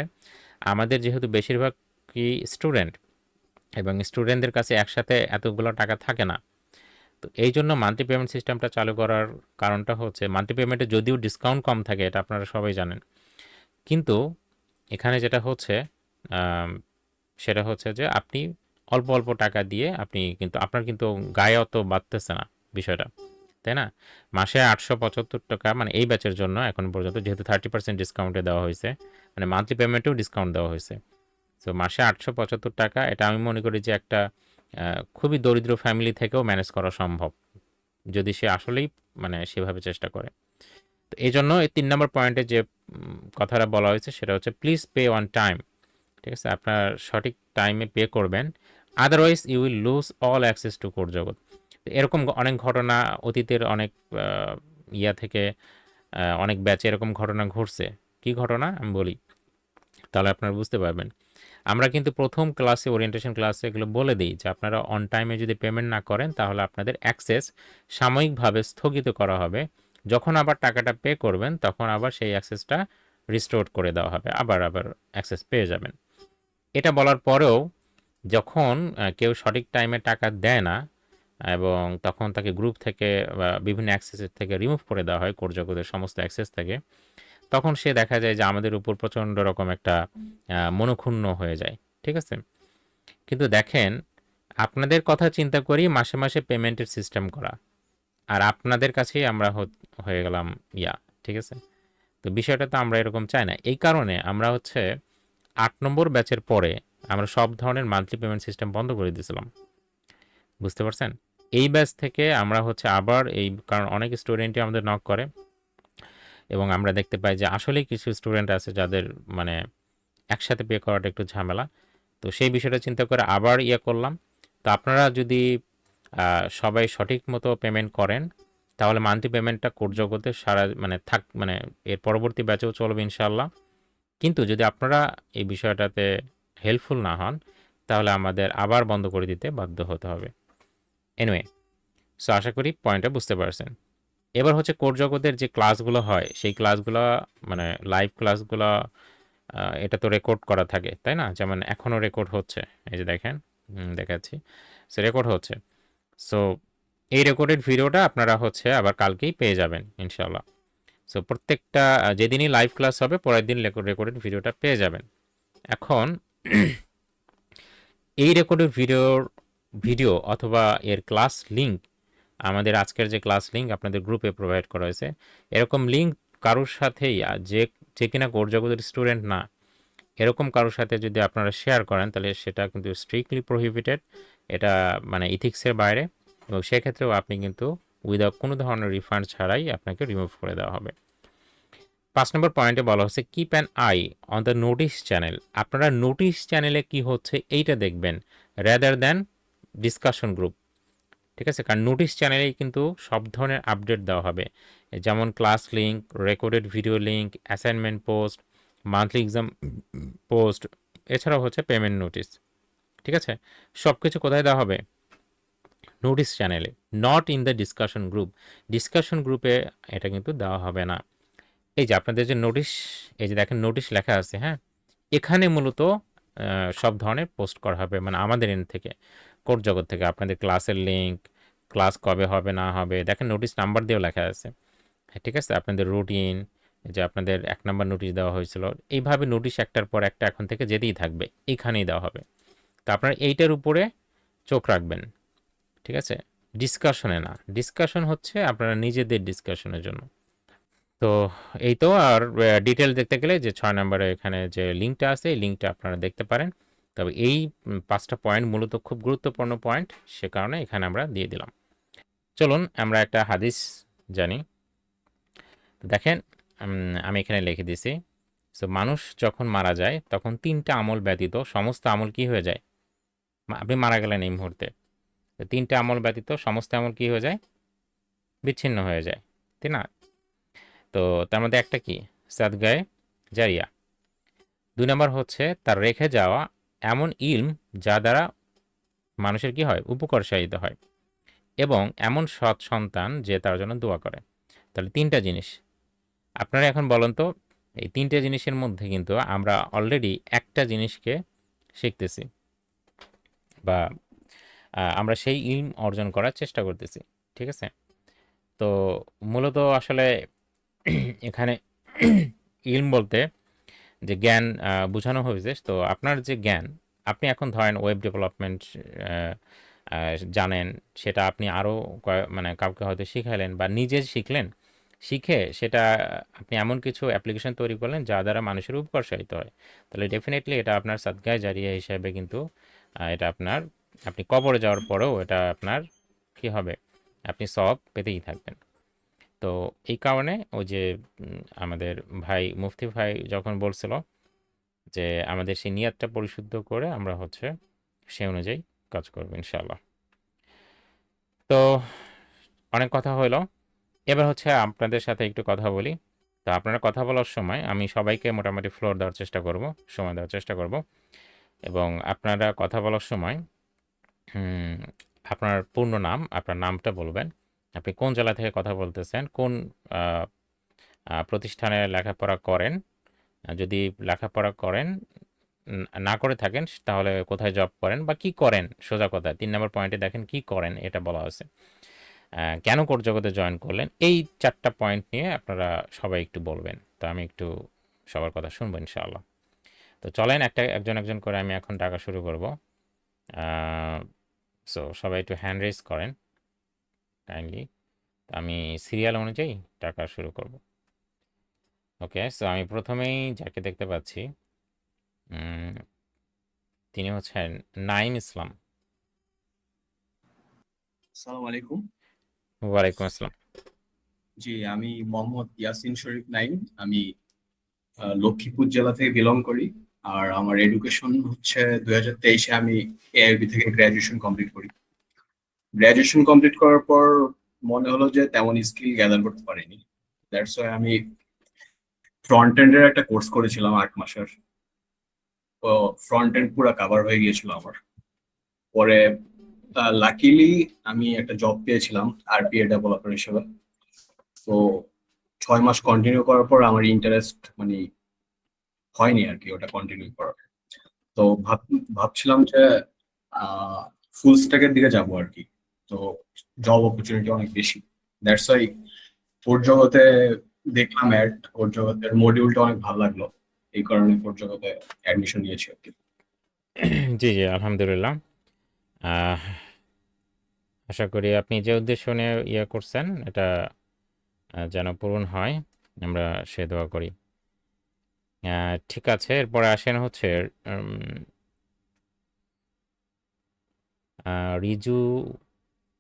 আমাদের যেহেতু বেশিরভাগই স্টুডেন্ট, এবং স্টুডেন্টদের কাছে একসাথে এতগুলো টাকা থাকে না। তো এই জন্য মান্থলি পেমেন্ট সিস্টেমটা চালু করার কারণটা হচ্ছে, মান্থলি পেমেন্টে যদিও ডিসকাউন্ট কম থাকে, এটা আপনারা সবাই জানেন, কিন্তু এখানে যেটা হচ্ছে আম, সেটা হচ্ছে যে আপনি অল্প অল্প টাকা দিয়ে আপনি কিন্তু আপনার কিন্তু গায়ে অত বাড়তেছে না বিষয়টা, তাই না? মাসে 875 টাকা, মানে এই ব্যাচের জন্য এখন পর্যন্ত, যেহেতু 30% ডিসকাউন্টে দেওয়া হয়েছে, মানে মান্থলি পেমেন্টেও ডিসকাউন্ট দেওয়া হয়েছে। সো মাসে 875 টাকা, এটা আমি মনে করি যে একটা খুবই দরিদ্র ফ্যামিলি থেকেও ম্যানেজ করা সম্ভব, যদি সে আসলেই মানে সেভাবে চেষ্টা করে। তো এই জন্য এই 3 নম্বর পয়েন্টে যে কথাটা বলা হয়েছে সেটা হচ্ছে প্লিজ পে অন টাইম। ঠিক আছে, আপনার সঠিক টাইমে পে করবেন, otherwise you will lose all access to code Jagat. এরকম অনেক ঘটনা অতীতের অনেক থেকে অনেক ব্যাচে এরকম ঘটনা ঘটছে। কি ঘটনা আমি বলি, তাহলে আপনারা বুঝতে পারবেন। আমরা কিন্তু প্রথম ক্লাসে, ওরিয়েন্টেশন ক্লাসে এগুলো বলে দিই যে আপনারা অন টাইমে যদি পেমেন্ট না করেন তাহলে আপনাদের অ্যাক্সেস সাময়িকভাবে স্থগিত করা হবে। যখন আবার টাকাটা পে করবেন তখন আবার সেই অ্যাক্সেসটা রিস্টোর করে দেওয়া হবে, আবার অ্যাক্সেস পেয়ে যাবেন। এটা বলার পরেও যখন কেউ সঠিক টাইমে টাকা দেয় না, এবং তখন তাকে গ্রুপ থেকে বা বিভিন্ন অ্যাক্সেসের থেকে রিমুভ করে দেওয়া হয়, কোড জগতের সমস্ত অ্যাক্সেস থেকে, তখন সে দেখা যায় যে আমাদের উপর প্রচণ্ড রকম একটা মনোক্ষুণ্ণ হয়ে যায়। ঠিক আছে, কিন্তু দেখেন, আপনাদের কথা চিন্তা করি মাসে মাসে পেমেন্টের সিস্টেম করা, আর আপনাদের কাছেই আমরা হয়ে গেলাম ঠিক আছে? তো বিষয়টা তো আমরা এরকম চাই না। এই কারণে আমরা হচ্ছে 8 নম্বর ব্যাচের পরে আমরা সব ধরনের মান্থলি পেমেন্ট সিস্টেম বন্ধ করে দিয়েছিলাম, বুঝতে পারছেন? এই ব্যাচ থেকে আমরা হচ্ছে আবার কারণ অনেক স্টুডেন্টই আমাদের নক করে, এবং আমরা দেখতে পাই যে আসলেই কিছু স্টুডেন্ট আছে যাদের মানে একসাথে পে করাটা একটু ঝামেলা। তো সেই বিষয়টা চিন্তা করে আবার করলাম। তো আপনারা যদি সবাই সঠিক মতো পেমেন্ট করেন, তাহলে মান্থলি পেমেন্টটা কোড জগতে সারা মানে মানে এর পরবর্তী ব্যাচেও চলবে ইনশাআল্লাহ। কিন্তু যদি আপনারা এই বিষয়টাতে হেল্পফুল না হন, তাহলে আমাদের আবার বন্ধ করে দিতে বাধ্য হতে হবে। এনিওয়ে, সো আশা করি পয়েন্টটা বুঝতে পারছেন। এবার হচ্ছে কোড জগতের যে ক্লাসগুলো হয়, সেই ক্লাসগুলো মানে লাইভ ক্লাসগুলো এটা তো রেকর্ড করা থাকে, তাই না? যেমন এখনও রেকর্ড হচ্ছে, এই যে দেখেন দেখাচ্ছি, সো রেকর্ড হচ্ছে। সো এই রেকর্ডেড ভিডিওটা আপনারা হচ্ছে আবার কালকেই পেয়ে যাবেন ইনশাআল্লাহ। সো প্রত্যেকটা যেদিনই লাইভ ক্লাস হবে পরের দিন রেকর্ডেড ভিডিওটা পেয়ে যাবেন। এখন এই রেকর্ডেড ভিডিও অথবা এর ক্লাস লিঙ্ক, আমাদের আজকের যে ক্লাস লিঙ্ক আপনাদের গ্রুপে প্রোভাইড করা হয়েছে, এরকম লিঙ্ক কারোর সাথেই যে কিনা কোড জগতের স্টুডেন্ট না, এরকম কারোর সাথে যদি আপনারা শেয়ার করেন তাহলে সেটা কিন্তু স্ট্রিক্টলি প্রহিবিটেড, এটা মানে ইথিক্সের বাইরে, এবং সেক্ষেত্রেও আপনি কিন্তু উইদাউট কোনো ধরনের রিফান্ড ছাড়াই আপনাকে রিমুভ করে দেওয়া হবে। 5 নম্বর পয়েন্টে বলা হচ্ছে keep an I on the notice channel. আপনারা নোটিশ চ্যানেলে কি হচ্ছে এইটা দেখবেন রেদার দ্যান ডিসকাশন গ্রুপ, ঠিক আছে? কারণ নোটিশ চ্যানেলেই কিন্তু সব ধরনের আপডেট দেওয়া হবে, যেমন class link, recorded video link, assignment post, monthly exam post, এছাড়াও হচ্ছে পেমেন্ট নোটিশ, ঠিক আছে? সব কিছু কোথায় দেওয়া হবে? নোটিশ চ্যানেলে, not in the discussion group. Discussion গ্রুপে এটা কিন্তু দেওয়া হবে না। এই যে আপনাদের যে নোটিশ, এই যে দেখেন নোটিশ লেখা আছে, হ্যাঁ, এখানে মূলত সব ধরনের পোস্ট করা হবে, মানে আমাদের এন্ড থেকে, কোড জগৎ থেকে আপনাদের ক্লাসের লিঙ্ক, ক্লাস কবে হবে না হবে, দেখেন নোটিশ নাম্বার দিয়েও লেখা আছে, হ্যাঁ, ঠিক আছে? আপনাদের রুটিন, যে আপনাদের 1 নাম্বার নোটিশ দেওয়া হয়েছিল, এইভাবে নোটিশ একটার পর একটা এখন থেকে যেতেই থাকবে, এইখানেই দেওয়া হবে। তো আপনারা এইটার উপরে চোখ রাখবেন, ঠিক আছে? ডিসকাশনে না, ডিসকাশন হচ্ছে আপনারা নিজেদের ডিসকাশনের জন্য। তো এই তো, আর ডিটেল দেখতে গেলে যে 6 নম্বরে এখানে যে লিঙ্কটা আছে, এই লিঙ্কটা আপনারা দেখতে পারেন। তবে এই 5টা পয়েন্ট মূলত খুব গুরুত্বপূর্ণ পয়েন্ট, সে কারণে এখানে আমরা দিয়ে দিলাম। চলুন আমরা একটা হাদিস জানি। দেখেন আমি এখানে লিখে দিছি। সো মানুষ যখন মারা যায় তখন 3টা আমল ব্যতীত সমস্ত আমল কি হয়ে যায়? আপনি মারা গেলেন এই মুহূর্তে, 3টা আমল ব্যতীত সমস্ত আমল কি হয়ে যায়? বিচ্ছিন্ন হয়ে যায়, তাই না? তো তার মধ্যে একটা কি? সাদগায়ে জারিয়া। 2 নম্বর হচ্ছে তার রেখে যাওয়া এমন ইলম যা দ্বারা মানুষের কি হয়? উপকার সাধিত হয়, এবং এমন সৎ সন্তান যে তার জন্য দোয়া করে। তাহলে 3টা জিনিস। আপনারা এখন বলেন তো, এই 3টে জিনিসের মধ্যে কিন্তু আমরা অলরেডি একটা জিনিসকে শিখতেছি, বা আমরা সেই ইলম অর্জন করার চেষ্টা করতেছি, ঠিক আছে? তো মূলত আসলে এখানে ইলম বলতে যে জ্ঞান বোঝানো হয়েছে। তো আপনার যে জ্ঞান, আপনি এখন ধরেন ওয়েব ডেভেলপমেন্ট জানেন, সেটা আপনি আরও মানে কাউকে হয়তো শিখাইলেন বা নিজে শিখলেন, শিখে সেটা আপনি এমন কিছু অ্যাপ্লিকেশন তৈরি করলেন যা দ্বারা মানুষের উপকার সাধিত হয়, তাহলে ডেফিনেটলি এটা আপনার সাদগায়ে জারিয়া হিসাবে কিন্তু এটা আপনার, আপনি কবরে যাওয়ার পরেও এটা আপনার কি হবে? আপনি সওয়াব পেতেই থাকবেন। তো এই কারণে ওই যে আমাদের ভাই মুফতি ভাই যখন বলছিল যে আমাদের সেই নিয়াতটা পরিশুদ্ধ করে আমরা হচ্ছে সে অনুযায়ী কাজ করবো ইনশাআল্লাহ। তো অনেক কথা হলো, এবার হচ্ছে আপনাদের সাথে একটু কথা বলি। তো আপনারা কথা বলার সময় আমি সবাইকে মোটামুটি ফ্লোর দেওয়ার চেষ্টা করব, সময় দেওয়ার চেষ্টা করব, এবং আপনারা কথা বলার সময় আপনার পূর্ণ নাম, আপনার নামটা বলবেন, আপনি কোন জেলা থেকে কথা বলতেছেন, কোন প্রতিষ্ঠানে লেখাপড়া করেন, যদি লেখাপড়া করেন না করে থাকেন তাহলে কোথায় জব করেন বা কি করেন, সোজা কথা 3 নম্বর পয়েন্টে দেখেন কি করেন এটা বলা আছে, কেন কোড জগতে জয়েন করলেন, এই 4টা পয়েন্ট নিয়ে আপনারা সবাই একটু বলবেন। তো আমি একটু সবার কথা শুনবো ইনশাআল্লাহ। তো চলেন একজন একজন করে আমি এখন ডাকা শুরু করব। সো সবাই একটু হ্যান্ড রেজ করেন কাইন্ডলি, আমি সিরিয়াল অনুযায়ী ডাকা শুরু করব। ওকে, সো আমি প্রথমেই যাকে দেখতে পাচ্ছি তিনি হচ্ছেন নাইম ইসলাম। আসসালামু আলাইকুম। ওয়ালাইকুম আসসালাম। জি, আমি মোহাম্মদ ইয়াসিন শরীফ নাইম। আমি লক্ষ্মীপুর জেলা থেকে বিলং করি। আর আমার এডুকেশন হচ্ছে 2023-এ আমি এআইবি থেকে গ্রাজুয়েশন কমপ্লিট করি। গ্রাজুয়েশন কমপ্লিট করার পর মনে হলো যে তেমন স্কিল গ্যাদার করতে পারিনি। দ্যাটস ওয়াই আমি ফ্রন্ট এন্ডের একটা কোর্স করেছিলাম 8 মাসের। তো ফ্রন্ট এন্ড পুরো কাভার হয়ে গিয়েছিল আমার। পরে লাকিলি আমি একটা জব পেয়েছিলাম আরপিএ ডেভেলপার হিসেবে। তো 6 মাস কন্টিনিউ করার পর আমার ইন্টারেস্ট মানে হয়নি আর কি ওটা কন্টিনিউ করার। তো ভাবছিলাম যে ফুল স্ট্যাকের দিকে যাবো আর কি। তো জব অপরচুনিটি অনেক বেশি। দ্যাটস ওয়াই কোড জগতে দেখলাম অ্যাড, কোড জগতের মডিউলটা অনেক ভালো লাগলো, এই কারণে কোড জগতে অ্যাডমিশন নিয়েছি আর কি। জি, জি, আলহামদুলিল্লাহ। আহ, আশা করি আপনি যে উদ্দেশ্য নিয়ে করছেন এটা যেন পূরণ হয়, আমরা সে দোয়া করি। ঠিক আছে, এরপরে আসেন হচ্ছে রিজু,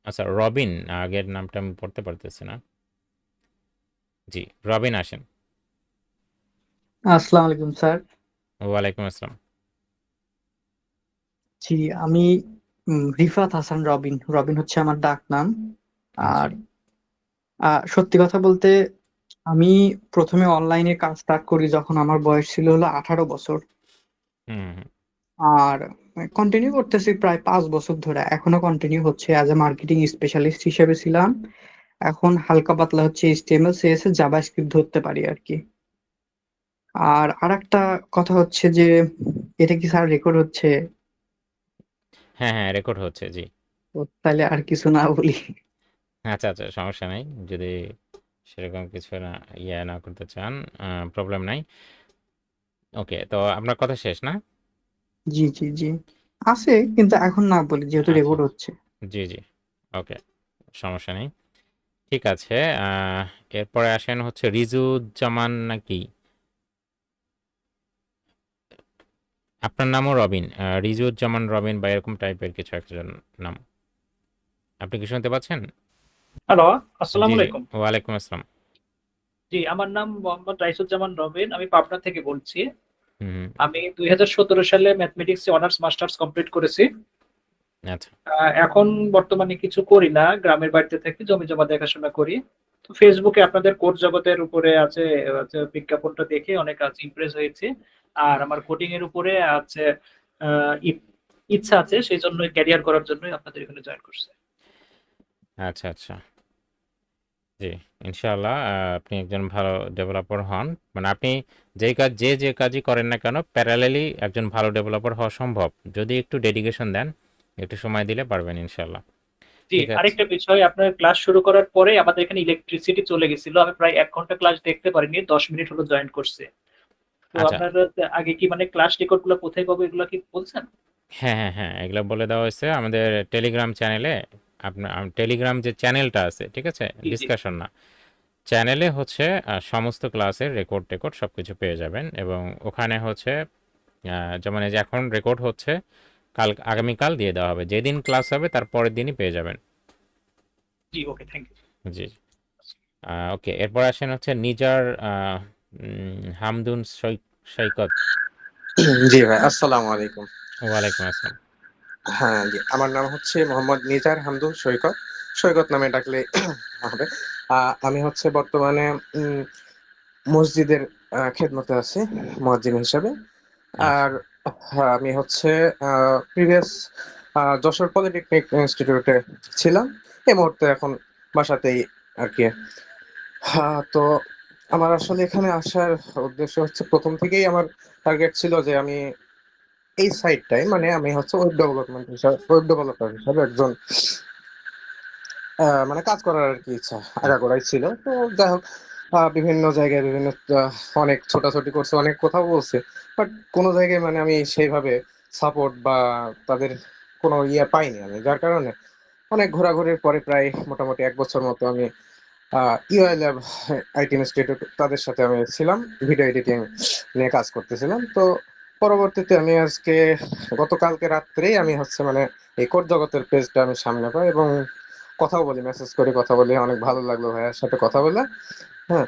আচ্ছা রবিন, আগের নামটা আমি পড়তে পারতেছি না। জি, রবিন আসেন। আসসালামু আলাইকুম স্যার। ওয়ালাইকুম আসসালাম। জি, আমি রিফাত হাসান রবিন। রবিন হচ্ছে আমার ডাক নাম। জি। আর সত্যি কথা বলতে আমি প্রথমে অনলাইনে কাজ স্টার্ট করি যখন আমার বয়স ছিল হলো 18 বছর। হুম, হুম। আর কন্টিনিউ করতেছি প্রায় 5 বছর ধরে, এখনো কন্টিনিউ হচ্ছে। অ্যাজ এ মার্কেটিং স্পেশালিস্ট হিসেবে ছিলাম, এখন হালকা পাতলা হচ্ছে এইচটিএমএল সিএসএস জাভাস্ক্রিপ্ট ধরতে পারি আর কি। আর আরেকটা কথা হচ্ছে যে এটা কি স্যার রেকর্ড হচ্ছে? হ্যাঁ, হ্যাঁ, রেকর্ড হচ্ছে, জি। তো তাহলে আর কিছু না বলি। আচ্ছা, আচ্ছা, সমস্যা নাই। যদি সেরকম কিছু না না করতে চান, প্রবলেম নাই। ওকে, তো আপনার কথা শেষ না? জি জি জি, আছে কিন্তু এখন না বলি যেহেতু আচ্ছা, রেকর্ড হচ্ছে। জি, জি, ওকে, সমস্যা নেই। ঠিক আছে, এরপরে আসেন হচ্ছে রিজুজ্জামান নাকি? আপনার নামও রবিন, রিজুজ্জামান রবিন বা এরকম টাইপের কিছু একজন নাম। আপনি কি শুনতে পাচ্ছেন? হ্যালো, জি, আসসালামু জি, আলাইকুম। ওয়ালাইকুম আসসালাম। জি, আমার নাম মোহাম্মদ রাইসুজ্জামান রবিন। আমি পাবনা থেকে বলছি। হুম, হুম। আমি 2017 সালে ম্যাথমেটিক্সে অনার্স মাস্টার্স কমপ্লিট করেছি। আচ্ছা, এখন বর্তমানে কিছু করি না, গ্রামের বাড়িতে থেকে জমি জমা দেখাশোনা করি। তো ফেসবুকে আপনাদের কোড জগতের উপরে আছে বিজ্ঞাপনটা দেখে অনেক আজ ইমপ্রেস হয়েছে। আর আমার কোডিং এর উপরে আছে ইচ্ছা আছে, সেই জন্য ক্যারিয়ার করার জন্যই আপনাদের এখানে জয়েন করছে। আচ্ছা, আচ্ছা, জি, ইনশাআল্লাহ আপনি একজন ভালো ডেভেলপার হন। মানে আপনি যে কাজই করেন না কেন, প্যারালালি একজন ভালো ডেভেলপার হওয়া সম্ভব। যদি একটু ডেডিকেশন দেন, একটু সময় দিলে পারবেন ইনশাআল্লাহ। জি, ঠিক আছে। আরেকটা বিষয়, আপনার ক্লাস শুরু করার পরে আমাদের এখানে ইলেকট্রিসিটি চলে গেছিল। আমি প্রায় 1 ঘন্টা ক্লাস দেখতে পারিনি, 10 মিনিট হলো জয়েন করছে। তো আচ্ছা, আপনারা আগে কি মানে ক্লাস রেকর্ড গুলো কোথায় পাবো এগুলো কি বলছেন? হ্যাঁ, হ্যাঁ, হ্যাঁ, এগুলো বলে দেওয়া হয়েছে আমাদের টেলিগ্রাম চ্যানেলে। আপনার টেলিগ্রাম যে চ্যানেলটা আছে, ঠিক আছে, জি জি। ডিসকাশন না, চ্যানেলে হচ্ছে সমস্ত ক্লাসের রেকর্ড টেকর্ড সব কিছু পেয়ে যাবেন। এবং ওখানে হচ্ছে যেমন এই যে এখন রেকর্ড হচ্ছে, আগামীকাল দিয়ে দেওয়া হবে। যেদিন ক্লাস হবে তার পরের দিনই পেয়ে যাবেন। জি, ওকে, থ্যাংক ইউ। জি, ওকে, এরপর আসেন হচ্ছে নিজার হামদুন সৈকত। জি ভাই, আসসালামু আলাইকুম। ওয়ালাইকুম আসসালাম। হ্যাঁ জি, আমার নাম হচ্ছে মোহাম্মদ নিজার হামদুল সৈকত। সৈকত নামে ডাকলে হবে। আমি হচ্ছে বর্তমানে উম, মসজিদের খেদমতে আছি মুয়াজ্জিন হিসেবে। আচ্ছা, আর আমি হচ্ছে প্রিভিয়াস যশোর পলিটেকনিক ইনস্টিটিউটে ছিলাম। এই মুহূর্তে এখন বাসাতেই আর কি। তো আমার আসলে এখানে আসার উদ্দেশ্য হচ্ছে, প্রথম থেকেই আমার টার্গেট ছিল যে আমি এই সাইডটাই, মানে আমি হচ্ছে ওয়েব ডেভেলপার হিসাবে একজন মানে কাজ করার আর কি ইচ্ছা আগাগোড়াই ছিল। তো যাই হোক, বিভিন্ন জায়গায় বিভিন্ন অনেক ছোটাছুটি করছে, অনেক কোথাও বলছে, বাট কোনো জায়গায় মানে আমি সেইভাবে সাপোর্ট বা তাদের কোনো পাইনি আমি, যার কারণে অনেক ঘোরাঘুরির পরে প্রায় মোটামুটি 1 বছর মতো আমি ইউআই ল্যাব আইটি ইনস্টিটিউট তাদের সাথে আমি ছিলাম, ভিডিও এডিটিং নিয়ে কাজ করতেছিলাম। তো পরবর্তীতে আমি আজকে গতকালকে রাত্রেই আমি হচ্ছে মানে এই কোড জগতের পেজটা আমি সামনে পাই এবং কথাও বলি, মেসেজ করে কথা বলি, অনেক ভালো লাগলো ভাইয়ার সাথে কথা বলে। হ্যাঁ,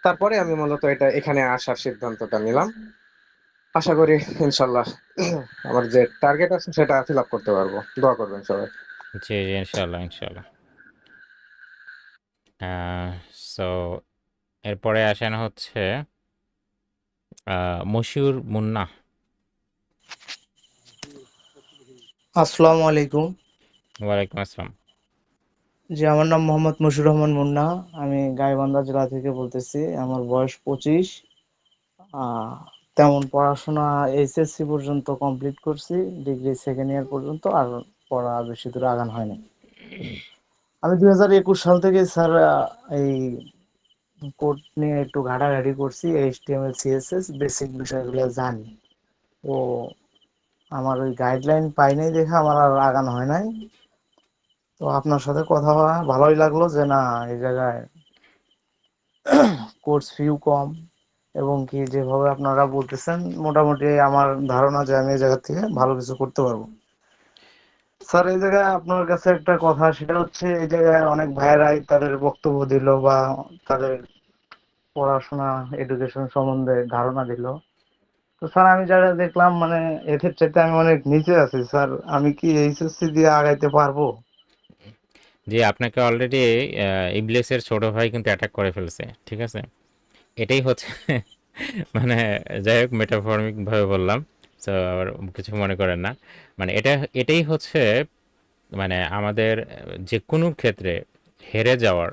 তারপরে আমি মূলত এখানে আসার সিদ্ধান্তটা নিলাম। আশা করি ইনশাল্লাহ আমার যে টার্গেট আছে সেটা ফিল আপ করতে পারবো। দোয়া করবেন সবাই। জি, জি, ইনশাআল্লাহ, ইনশাআল্লাহ। সো এরপরে আসেন হচ্ছে মশিউর মুন্না। আসসালামু আলাইকুম। ওয়ালাইকুম আসসালাম। জি, আমার নাম মোহাম্মদ মশিউর রহমান মুন্না। আমি গাইবান্ধা জেলা থেকে বলতেছি। আমার বয়স 25। আহ, তেমন পড়াশোনা এইচএসসি পর্যন্ত কমপ্লিট করছি, ডিগ্রি সেকেন্ড ইয়ার পর্যন্ত, আর পড়া বেশি দূর আগানো হয়নি। আমি 2021 সাল থেকে স্যার এই কোড নিয়ে একটু ঘাটাঘাটি করছি, এইচটিএমএল সিএসএস বেসিক বিষয়গুলো জানি। তো আমার ওই গাইডলাইন পাই নাই দেখে আমার আর আগানো হয় নাই। তো আপনার সাথে কথা হয় ভালোই লাগলো যে না, এই জায়গায় কোর্স ফিও কম, এবং কি যেভাবে আপনারা বলতেছেন মোটামুটি আমার ধারণা যে আমি এই জায়গা থেকে ভালো কিছু করতে পারবো। স্যার, এই জায়গায় আপনার কাছে একটা কথা, সেটা হচ্ছে এই জায়গায় অনেক ভাইয়েরাই তাদের বক্তব্য দিল বা তাদের পড়াশোনা এডুকেশন সম্বন্ধে ধারণা দিল। তো স্যার, আমি যারা দেখলাম মানে এদের চাইতে আমি অনেক নিচে আছি স্যার। আমি কি এইচএসসি দিয়ে আগাইতে পারবো? জি, আপনাকে অলরেডি ইবলিসের ছোট ভাই কিন্তু অ্যাটাক করে ফেলছে, ঠিক আছে? এটাই হচ্ছে মানে, যাই হোক মেটাফর্মিক ভাবে বললাম, তো আবার কিছু মনে করেন না। মানে এটাই হচ্ছে মানে আমাদের যে কোনো ক্ষেত্রে হেরে যাওয়ার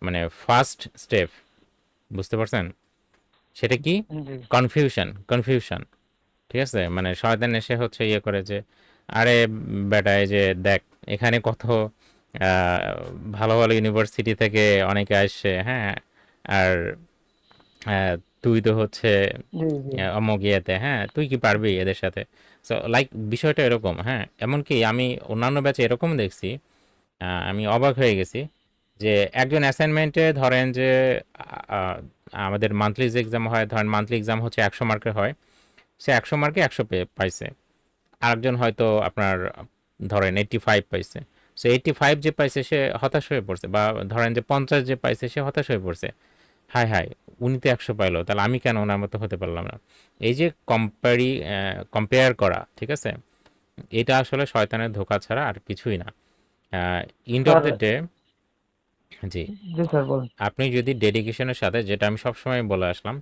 মানে ফার্স্ট স্টেপ, বুঝতে পারছেন? সেটা কি? জি। কনফিউশন, ঠিক আছে? মানে শয়তান এসে হচ্ছে ইয়ে করে যে, আরে বেটা, এই যে দেখ, এখানে কত আহ, ভালো ভালো ইউনিভার্সিটি থেকে অনেকে আসছে, হ্যাঁ, আর তুই তো হচ্ছে জি, জি। অমুক ইয়েতে, হ্যাঁ, তুই কি পারবি এদের সাথে? সো লাইক বিষয়টা এরকম, হ্যাঁ। এমনকি আমি অন্যান্য ব্যাচে এরকম দেখছি, আমি অবাক হয়ে গেছি যে একজন অ্যাসাইনমেন্টে ধরেন যে আহ, আমাদের মান্থলি যে এক্সাম হয়, ধরেন মান্থলি এক্সাম হচ্ছে 100 মার্কের হয়, সে 100 মার্কে 100 পাইছে। আরেকজন হয়তো আপনার ধরেন 85 পাইছে। সো 85 যে পাইছে সে হতাশ হয়ে পড়ছে, বা ধরেন যে 50 যে পাইছে সে হতাশ হয়ে পড়ছে। হায় হায়, উনি তো 100 পাইলো, তাহলে আমি কেন ওনার মতো হতে পারলাম না? এই যে কম্পেয়ার করা, ঠিক আছে, এটা আসলে শয়তানের ধোঁকা ছাড়া আর কিছুই না। End of sir, the day, G, G sir বলেন। আপনি যদি ডেডিকেশনের সাথে, যেটা আমি সবসময় বলে আসলাম,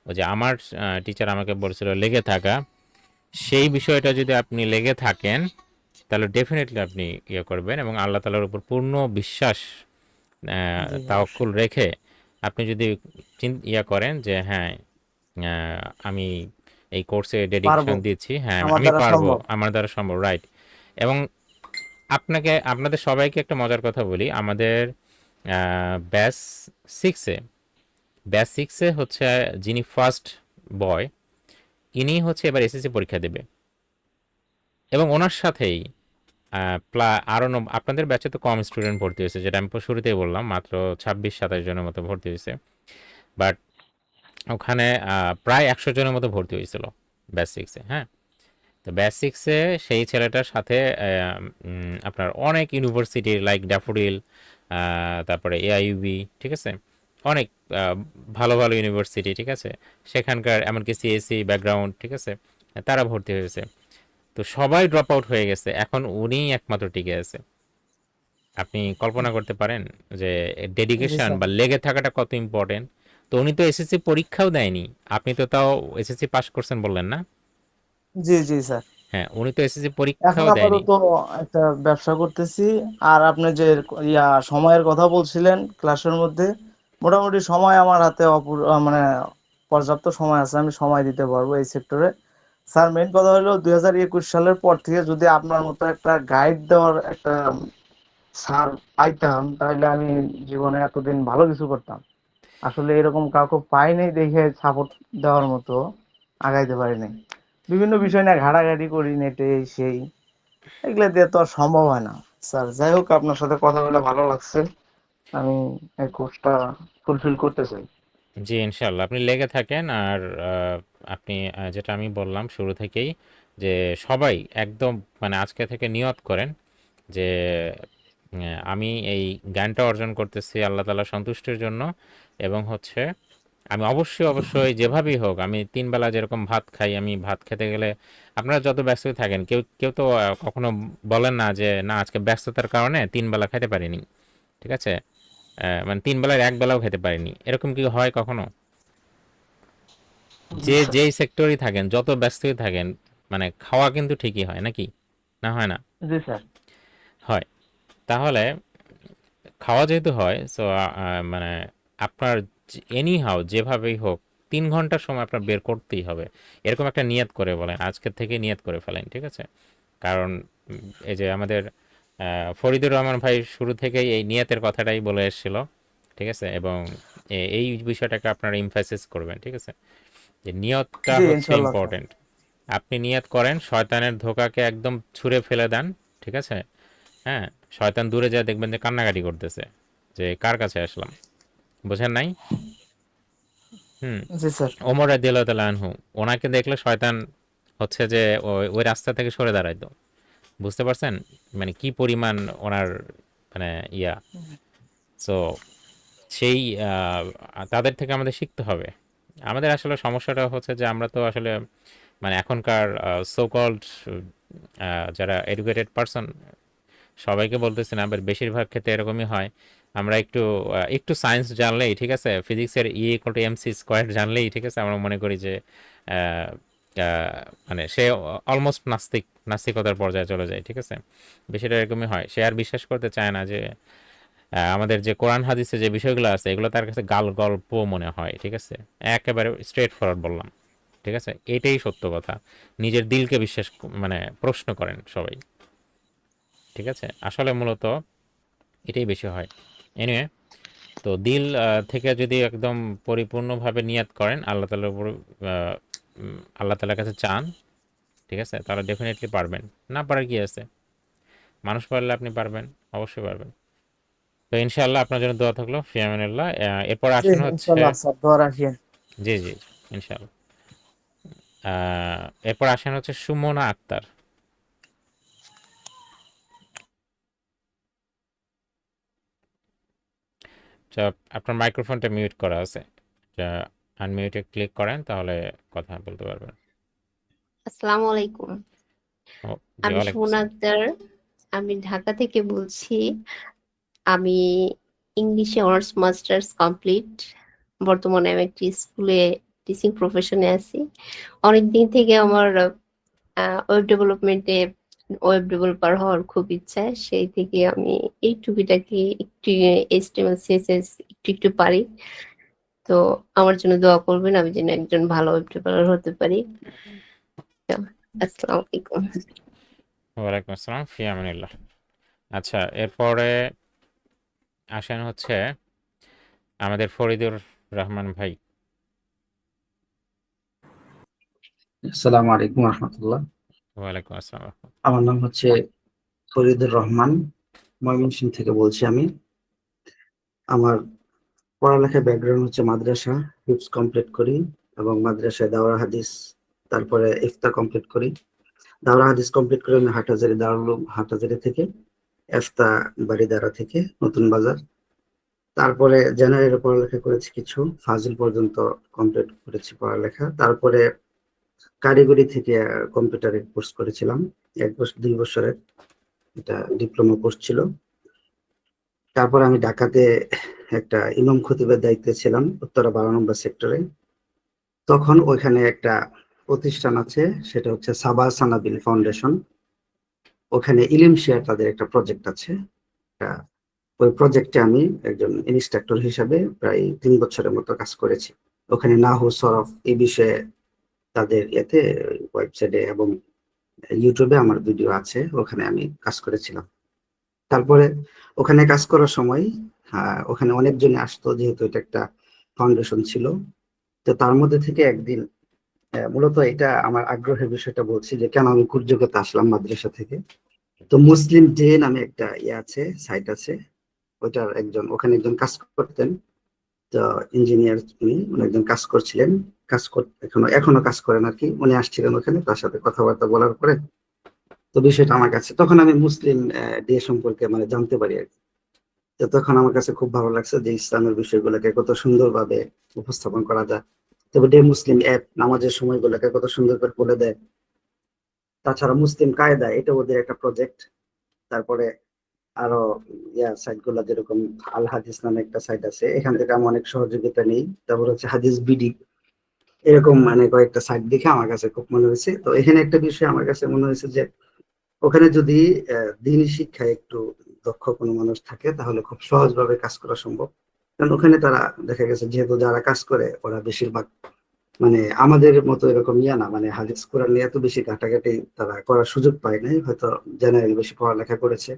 ওই যে আমার টিচার আমাকে বলছিল লেগে থাকা, সেই বিষয়টা যদি আপনি লেগে থাকেন তাহলে ডেফিনেটলি আপনি ইয়ে করবেন, এবং আল্লাহ তাআলার উপর পূর্ণ বিশ্বাস জি, তাওয়াক্কুল অবশ্যই রেখে আপনি যদি ইয়া করেন যে হ্যাঁ, আমি এই কোর্সে পারবো, ডেডিকেশন দিচ্ছি, হ্যাঁ আমার আমি দ্বারা পারবো, সম্ভব। আমার দ্বারা সম্ভব, রাইট। এবং আপনাদের সবাইকে একটা মজার কথা বলি, আমাদের ব্যাচ সিক্সে হচ্ছে যিনি ফার্স্ট বয়, ইনি হচ্ছে এবার এসএসসি পরীক্ষা দেবে, এবং ওনার সাথেই আরও আপনাদের ব্যাচে তো কম স্টুডেন্ট ভর্তি হয়েছে, যেটা আমি শুরুতেই বললাম, মাত্র 26-27 জনের মতো ভর্তি হয়েছে। বাট ওখানে প্রায় 100 জনের মতো ভর্তি হয়েছিল ব্যাচ সিক্সে, হ্যাঁ। তো ব্যাচ সিক্সে সেই ছেলেটার সাথে আপনার অনেক ইউনিভার্সিটি লাইক ড্যাফোডিল, তারপরে এআইইউবি, ঠিক আছে, অনেক আহ, ভালো ভালো ইউনিভার্সিটি, ঠিক আছে, সেখানকার এমনকি সিএসসি ব্যাকগ্রাউন্ড, ঠিক আছে, তারা ভর্তি হয়েছে। তো সবাই ড্রপ আউট হয়ে গেছে, এখন উনিই একমাত্র টিকে আছে। আপনি কল্পনা করতে পারেন যে জি ডেডিকেশন স্যার। বা লেগে থাকাটা কত ইম্পর্টেন্ট। তো উনি তো এসএসসি পরীক্ষাও দেয়নি, আপনি তো তাও এসএসসি পাস করছেন বললেন না? জি, জি স্যার। হ্যাঁ, উনি তো এসএসসি এখন পরীক্ষাও দেয়নি। আপাতত একটা ব্যবসা করতেছি। আর আপনি যে সময়ের কথা বলছিলেন ক্লাসের মধ্যে, মোটামুটি সময় আমার হাতে মানে পর্যাপ্ত সময় আছে, আমি সময় দিতে পারবো এই সেক্টরে। স্যার, মেইন কথা হলো 2021 সালের পর থেকে যদি আপনার মতো একটা গাইড দেওয়ার একটা স্যার পাইতাম, তাহলে আমি জীবনে এতদিন ভালো কিছু করতাম। আসলে এরকম কাউকে পাই নাই দেখে সাপোর্ট দেওয়ার মতো আগাইতে পারি নাই। বিভিন্ন বিষয় নিয়ে ঘাটাঘাটি করি নেটে, এই সেই, এগুলো দিয়ে তো আর সম্ভব হয় না। স্যার, যাই হোক, আপনার সাথে কথা বলে ভালো লাগছে। আমি এই কোর্সটা ফুলফিল করতে চাই। জি, ইনশাল্লাহ আপনি লেগে থাকেন। আর আপনি যেটা আমি বললাম শুরু থেকেই, যে সবাই একদম মানে আজকে থেকে নিয়ত করেন যে আমি এই জ্ঞানটা অর্জন করতেছি আল্লাহ তাআলা সন্তুষ্টির জন্য, এবং হচ্ছে আমি অবশ্যই অবশ্যই যেভাবেই হোক, আমি 3 বেলা যেরকম ভাত খাই, আমি ভাত খেতে গেলে, আপনারা যত ব্যস্ত থাকেন, কেউ কেউ তো কখনো বলেন না যে না আজকে ব্যস্ততার কারণে 3 বেলা খেতে পারিনি, ঠিক আছে? মানে 3 বেলার 1 বেলাও খেতে পারিনি, এরকম কি হয় কখনো? জি স্যার। যেই সেক্টরেই থাকেন, যত ব্যস্তই থাকেন, মানে খাওয়া কিন্তু ঠিকই হয় নাকি? না হয় না? জি স্যার। হয়। তাহলে খাওয়া যেহেতু হয়, সো মানে আপনার এনি হাউ যেভাবেই হোক 3 ঘন্টার সময় আপনার বের করতেই হবে। এরকম একটা নিয়ত করে বলেন, আজকের থেকে নিয়ত করে ফেলেন, ঠিক আছে? কারণ এই যে আমাদের ফরিদুর রহমান ভাই শুরু থেকেই এই নিয়তের কথাটাই বলে এসেছিল, ঠিক আছে? এবং এই বিষয়টাকে আপনারা ইমফাসিস করবেন, ঠিক আছে? যে নিয়তটা জি হচ্ছে ইনশাল্লাহ স্যার। ইম্পর্টেন্ট। আপনি নিয়ত করেন, শয়তানের ধোঁকাকে একদম ছুঁড়ে ফেলে দেন, ঠিক আছে? হ্যাঁ, শয়তান দূরে যায় দেখবেন যে কান্নাকাটি করতেছে, যে কার কাছে আসলাম, বোঝেন নাই? হুম। জি স্যার। ওমর রাদিয়াল্লাহু তাআলা আনহু, ওনাকে দেখলে শয়তান হচ্ছে যে ওই ওই রাস্তা থেকে সরে দাঁড়াইতো, বুঝতে পারছেন? মানে কি পরিমাণ ওনার মানে ইয়া। সো সেই তাদের থেকে আমাদের শিখতে হবে। আমাদের আসলে সমস্যাটা হচ্ছে যে আমরা তো আসলে মানে এখনকার সো কল্ড যারা এডুকেটেড পারসন, সবাইকে বলতেছি না, বাট বেশিরভাগ ক্ষেত্রে এরকমই হয়। আমরা একটু সায়েন্স জানলেই, ঠিক আছে, ফিজিক্সের E=mc² জানলেই, ঠিক আছে, আমরা মনে করি যে আহ, মানে সে অলমোস্ট নাস্তিকতার পর্যায়ে চলে যায়, ঠিক আছে? বিষয়টা এরকমই হয়, সে আর বিশ্বাস করতে চায় না যে আমাদের যে কোরআন হাদিসে যে বিষয়গুলো আছে এগুলো তার কাছে গাল গল্প মনে হয়, ঠিক আছে? একেবারে স্ট্রেট ফরওয়ার্ড বললাম, ঠিক আছে? এটাই সত্য কথা। নিজের দিলকে বিশ্বাস মানে প্রশ্ন করেন সবাই, ঠিক আছে? আসলে মূলত এটাই বেশি হয়। এনিওয়ে, তো দিল থেকে যদি একদম পরিপূর্ণভাবে নিয়াত করেন, আল্লাহ তাআলার উপর আল্লাহ তাআলার কাছে চান, ঠিক আছে, তাহলে ডেফিনেটলি পারবেন। না পারার কি আছে? মানুষ পারলে আপনি পারবেন, অবশ্যই পারবেন। তো ইনশাআল্লাহ আপনার জন্য দোয়া থাকলো, ফি আমানিল্লাহ। এরপর জি আসেন হচ্ছে, ইনশাল্লাহ স্যার, দোয়া রাখিয়েন। জি জি জি, ইনশাআল্লাহ। এরপর আসেন হচ্ছে সুমনা আক্তার। আচ্ছা, আপনার মাইক্রোফোনটা মিউট করা আছে, আনমিউটে ক্লিক করেন তাহলে কথা বলতে পারবেন। আসসালামু আলাইকুম। ও, জি, আমি ওয়ালাইকুম সুমনা আসসালাম। আক্তার। আমি ঢাকা থেকে বলছি। আমি ইংলিশে অনার্স মাস্টার্স কমপ্লিট। বর্তমানে আমি একটি স্কুলে টিচিং প্রফেশনে আছি। অনেকদিন থেকে আমার ওয়েব ডেভেলপমেন্টে ওয়েব ডেভেলপার হওয়ার খুব ইচ্ছা। সেই থেকে আমি এই টুকিটাকি একটু HTML CSS একটু একটু পারি। তো আমার জন্য দোয়া করবেন, আমি যেন একজন ভালো ওয়েব ডেভেলপার হতে পারি। আসসালামু আলাইকুম। ওয়ালাইকুম আসসালাম, ফি আমানিল্লাহ। আচ্ছা, এরপরে আসেন হচ্ছে আমাদের ফরিদুর রহমান ভাই। আসসালামু আলাইকুম রহমতুল্লাহ। ওয়ালাইকুম আসসালাম। আমার নাম হচ্ছে ফরিদুর রহমান, ময়মনসিংহ থেকে বলছি আমি। আমার পড়ালেখার ব্যাকগ্রাউন্ড হচ্ছে মাদ্রাসা, হিফজ কমপ্লিট করি এবং মাদ্রাসায় দাওরা হাদিস, তারপরে ইফতা কমপ্লিট করি। দাওরা হাদিস কমপ্লিট করে আমি হাটহাজারী দারুল উলুম হাটহাজারী থেকে, ইফতা বারিদারা থেকে নতুন বাজার। তারপরে জেনারেল পড়ালেখা করেছি কিছু, ফাজিল পর্যন্ত কমপ্লিট করেছি পড়ালেখা। তারপরে কারিগরি থেকে কম্পিউটারের কোর্স করেছিলাম 1 বছর 2 বছরের, এটা ডিপ্লোমা কোর্স ছিল। তারপর আমি ঢাকাতে একটা ইমাম খতিবের দায়িত্বে ছিলাম উত্তরা 12 নম্বর সেক্টরে। তখন ওইখানে একটা প্রতিষ্ঠান আছে, সেটা হচ্ছে সাবা সানাবিল ফাউন্ডেশন। ওখানে ইলিম শেয়ার তাদের একটা প্রজেক্ট আছে। আহ, ওই প্রজেক্টে আমি একজন ইনস্ট্রাক্টর হিসাবে প্রায় 3 বছরের মতো কাজ করেছি। ওখানে নাহু সরফ এই বিষয়ে তাদের ইয়েতে ওয়েবসাইটে এবং ইউটিউবে আমার ভিডিও আছে, ওখানে আমি কাজ করেছিলাম। তারপরে ওখানে কাজ করার সময় ওখানে অনেকজনই আসতো, যেহেতু এটা একটা ফাউন্ডেশন ছিল। তো তার মধ্যে থেকে একদিন মূলত এটা আমার আগ্রহের বিষয়টা বলছি যে কেন আমি কুর্যোগতে আসলাম মাদ্রাসা থেকে। তো মুসলিম ডে নামে একটা ইয়ে আছে, সাইট আছে, ওইটার ওখানে একজন কাজ করতেন। তো ইঞ্জিনিয়ার, উনি একজন কাজ করছিলেন, এখনো কাজ করেন আর কি। উনি আসছিলেন ওখানে, তার সাথে কথাবার্তা বলার পরে তো বিষয়টা আমার কাছে, তখন আমি মুসলিম ডে সম্পর্কে মানে জানতে পারি আর কি। তো তখন আমার কাছে খুব ভালো লাগছে যে ইসলামের বিষয়গুলোকে কত সুন্দরভাবে উপস্থাপন করা যায়। তবে ডে মুসলিম অ্যাপ নামাজের সময়গুলোকে কত সুন্দর করে বলে দেয়। তাছাড়া মুসলিম কায়দা, এটা ওদের একটা প্রজেক্ট। তারপরে আরো সাইট গুলা, যেরকম আল হাদিস নামে একটা সাইট আছে, এখান থেকে আমি অনেক সহযোগিতা নেই। তারপর হচ্ছে হাদিস বিডি, এরকম মানে কয়েকটা সাইট দেখে আমার কাছে খুব মনে হয়েছে। তো এখানে একটা বিষয় আমার কাছে মনে হয়েছে যে ওখানে যদি দিনী শিক্ষায় একটু দক্ষ কোনো মানুষ থাকে তাহলে খুব সহজভাবে কাজ করা সম্ভব। কারণ ওখানে তারা দেখা গেছে যেহেতু যারা কাজ করে ওরা বেশিরভাগ মানে আমাদের মতো এরকম না, মানে হাদিস কোরআন নিয়ে এত বেশি ঘাটাঘাটি তারা করার সুযোগ পায় নাই, হয়তো জেনারেল বেশি পড়ালেখা করেছে।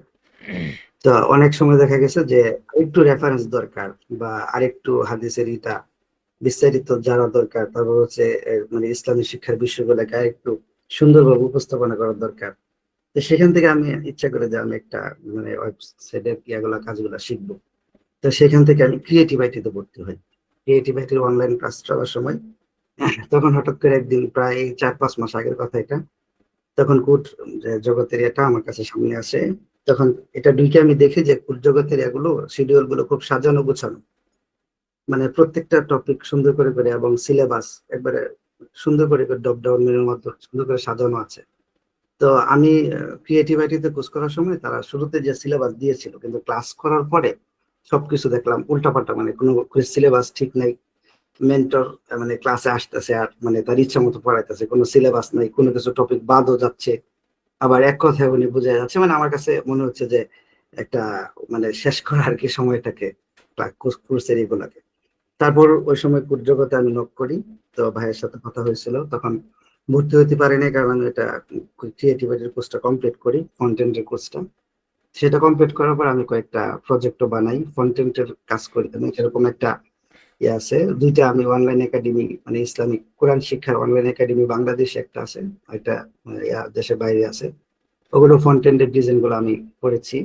তো অনেক সময় দেখা গেছে যে একটু রেফারেন্স দরকার বা আরেকটু হাদিসের বিস্তারিত জানা দরকার। তারপর হচ্ছে মানে ইসলামী শিক্ষার বিষয়গুলোকে একটু সুন্দরভাবে উপস্থাপনা করার দরকার। তো সেখান থেকে আমি ইচ্ছা করে যে আমি একটা মানে ওয়েবসাইটের কাজগুলো শিখবো। তো সেখান থেকে আমি ক্রিয়েটিভ আইটিতে ভর্তি হই। ক্রিয়েটিভ আইটির অনলাইন ক্লাস চলার সময় তখন হঠাৎ করে একদিন, প্রায় 4-5 মাস আগের কথা এটা, তখন কুট জগতের এটা আমার কাছে সামনে আসে। তখন এটা ঢুকে আমি দেখি যে কুট জগতের এগুলো শিডিউল গুলো খুব সাজানো গোছানো, মানে প্রত্যেকটা টপিক সুন্দর করে করে এবং সিলেবাস একবারে সুন্দর করে করে ডপ ডাউন মেনুর মতো সুন্দর করে সাজানো আছে। তো আমি ক্রিয়েটিভ আইটিতে কোর্স করার সময় তারা শুরুতে যে সিলেবাস দিয়েছিল, কিন্তু ক্লাস করার পরে সবকিছু দেখলাম উল্টাপাল্টা, মানে কোনো সিলেবাস ঠিক নাই। মেন্টর মানে ক্লাসে আসতেছে আর মানে তার ইচ্ছা মতো পড়াইতেছে, কোনো সিলেবাস নাই, কোনো কিছু টপিক বাদও যাচ্ছে, আবার এক কথায় উনি বুঝে যাচ্ছে। মানে আমার কাছে মনে হচ্ছে যে একটা মানে শেষ করার আর কি সময়টাকে কোর্সের এগুলাকে। তারপর ওই সময় কোর্স জগতে আমি নক করি। তো ভাইয়ের সাথে কথা হয়েছিল, তখন ভর্তি হতে পারিনি কারণ আমি এটা ক্রিয়েটিভিটির কোর্সটা কমপ্লিট করি, কন্টেন্টের কোর্সটা। সেটা কমপ্লিট করার পর আমি কয়েকটা প্রজেক্টও বানাই, কন্টেন্টের কাজ করি। আমি এরকম একটা আছে, দুইটা আমি অনলাইন একাডেমি, মানে ইসলামিক কোরআন শিক্ষার অনলাইন একাডেমি বাংলাদেশে একটা আছে, একটা দেশের বাইরে আছে। ওগুলো ফ্রন্ট এন্ডের ডিজাইন গুলো আমি করেছি।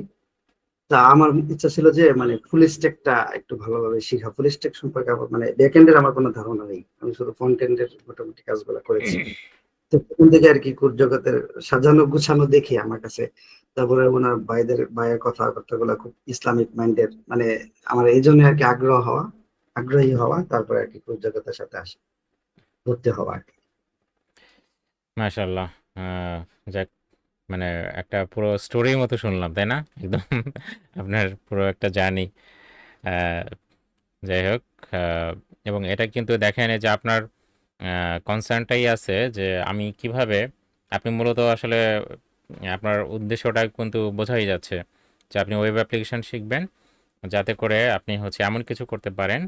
তা আমার ইচ্ছা ছিল যে মানে ফুল স্ট্যাকটা একটু ভালোভাবে শিখা। ফুল স্ট্যাক সম্পর্কে আমার মানে ব্যাক এন্ডের আমার কোনো ধারণা নেই, আমি শুধু ফ্রন্ট এন্ডের মোটামুটি কাজগুলো করেছি। তো ওখান থেকে আর কি কোর জগতের সাজানো গুছানো দেখে আমার কাছে, তারপরে ওনার ভাইয়ের কথাবার্তাগুলো খুব ইসলামিক মাইন্ডের, মানে আমার এই জন্য আর কি আগ্রহী হওয়া, তারপরে আর কি কোর জগতের সাথে আসা, ভর্তি হওয়া আর কি। মাশাআল্লাহ। যাক, মানে একটা পুরো স্টোরির মতো শুনলাম, তাই না? একদম আপনার পুরো একটা জার্নি। যাই হোক, এবং এটা কিন্তু দেখেন এই যে আপনার কনসার্নটাই আছে যে আমি কিভাবে, আপনি মূলত আসলে আপনার উদ্দেশ্যটা কিন্তু বোঝাই যাচ্ছে যে আপনি ওয়েব অ্যাপ্লিকেশন শিখবেন যাতে করে আপনি হচ্ছে এমন কিছু করতে পারেন,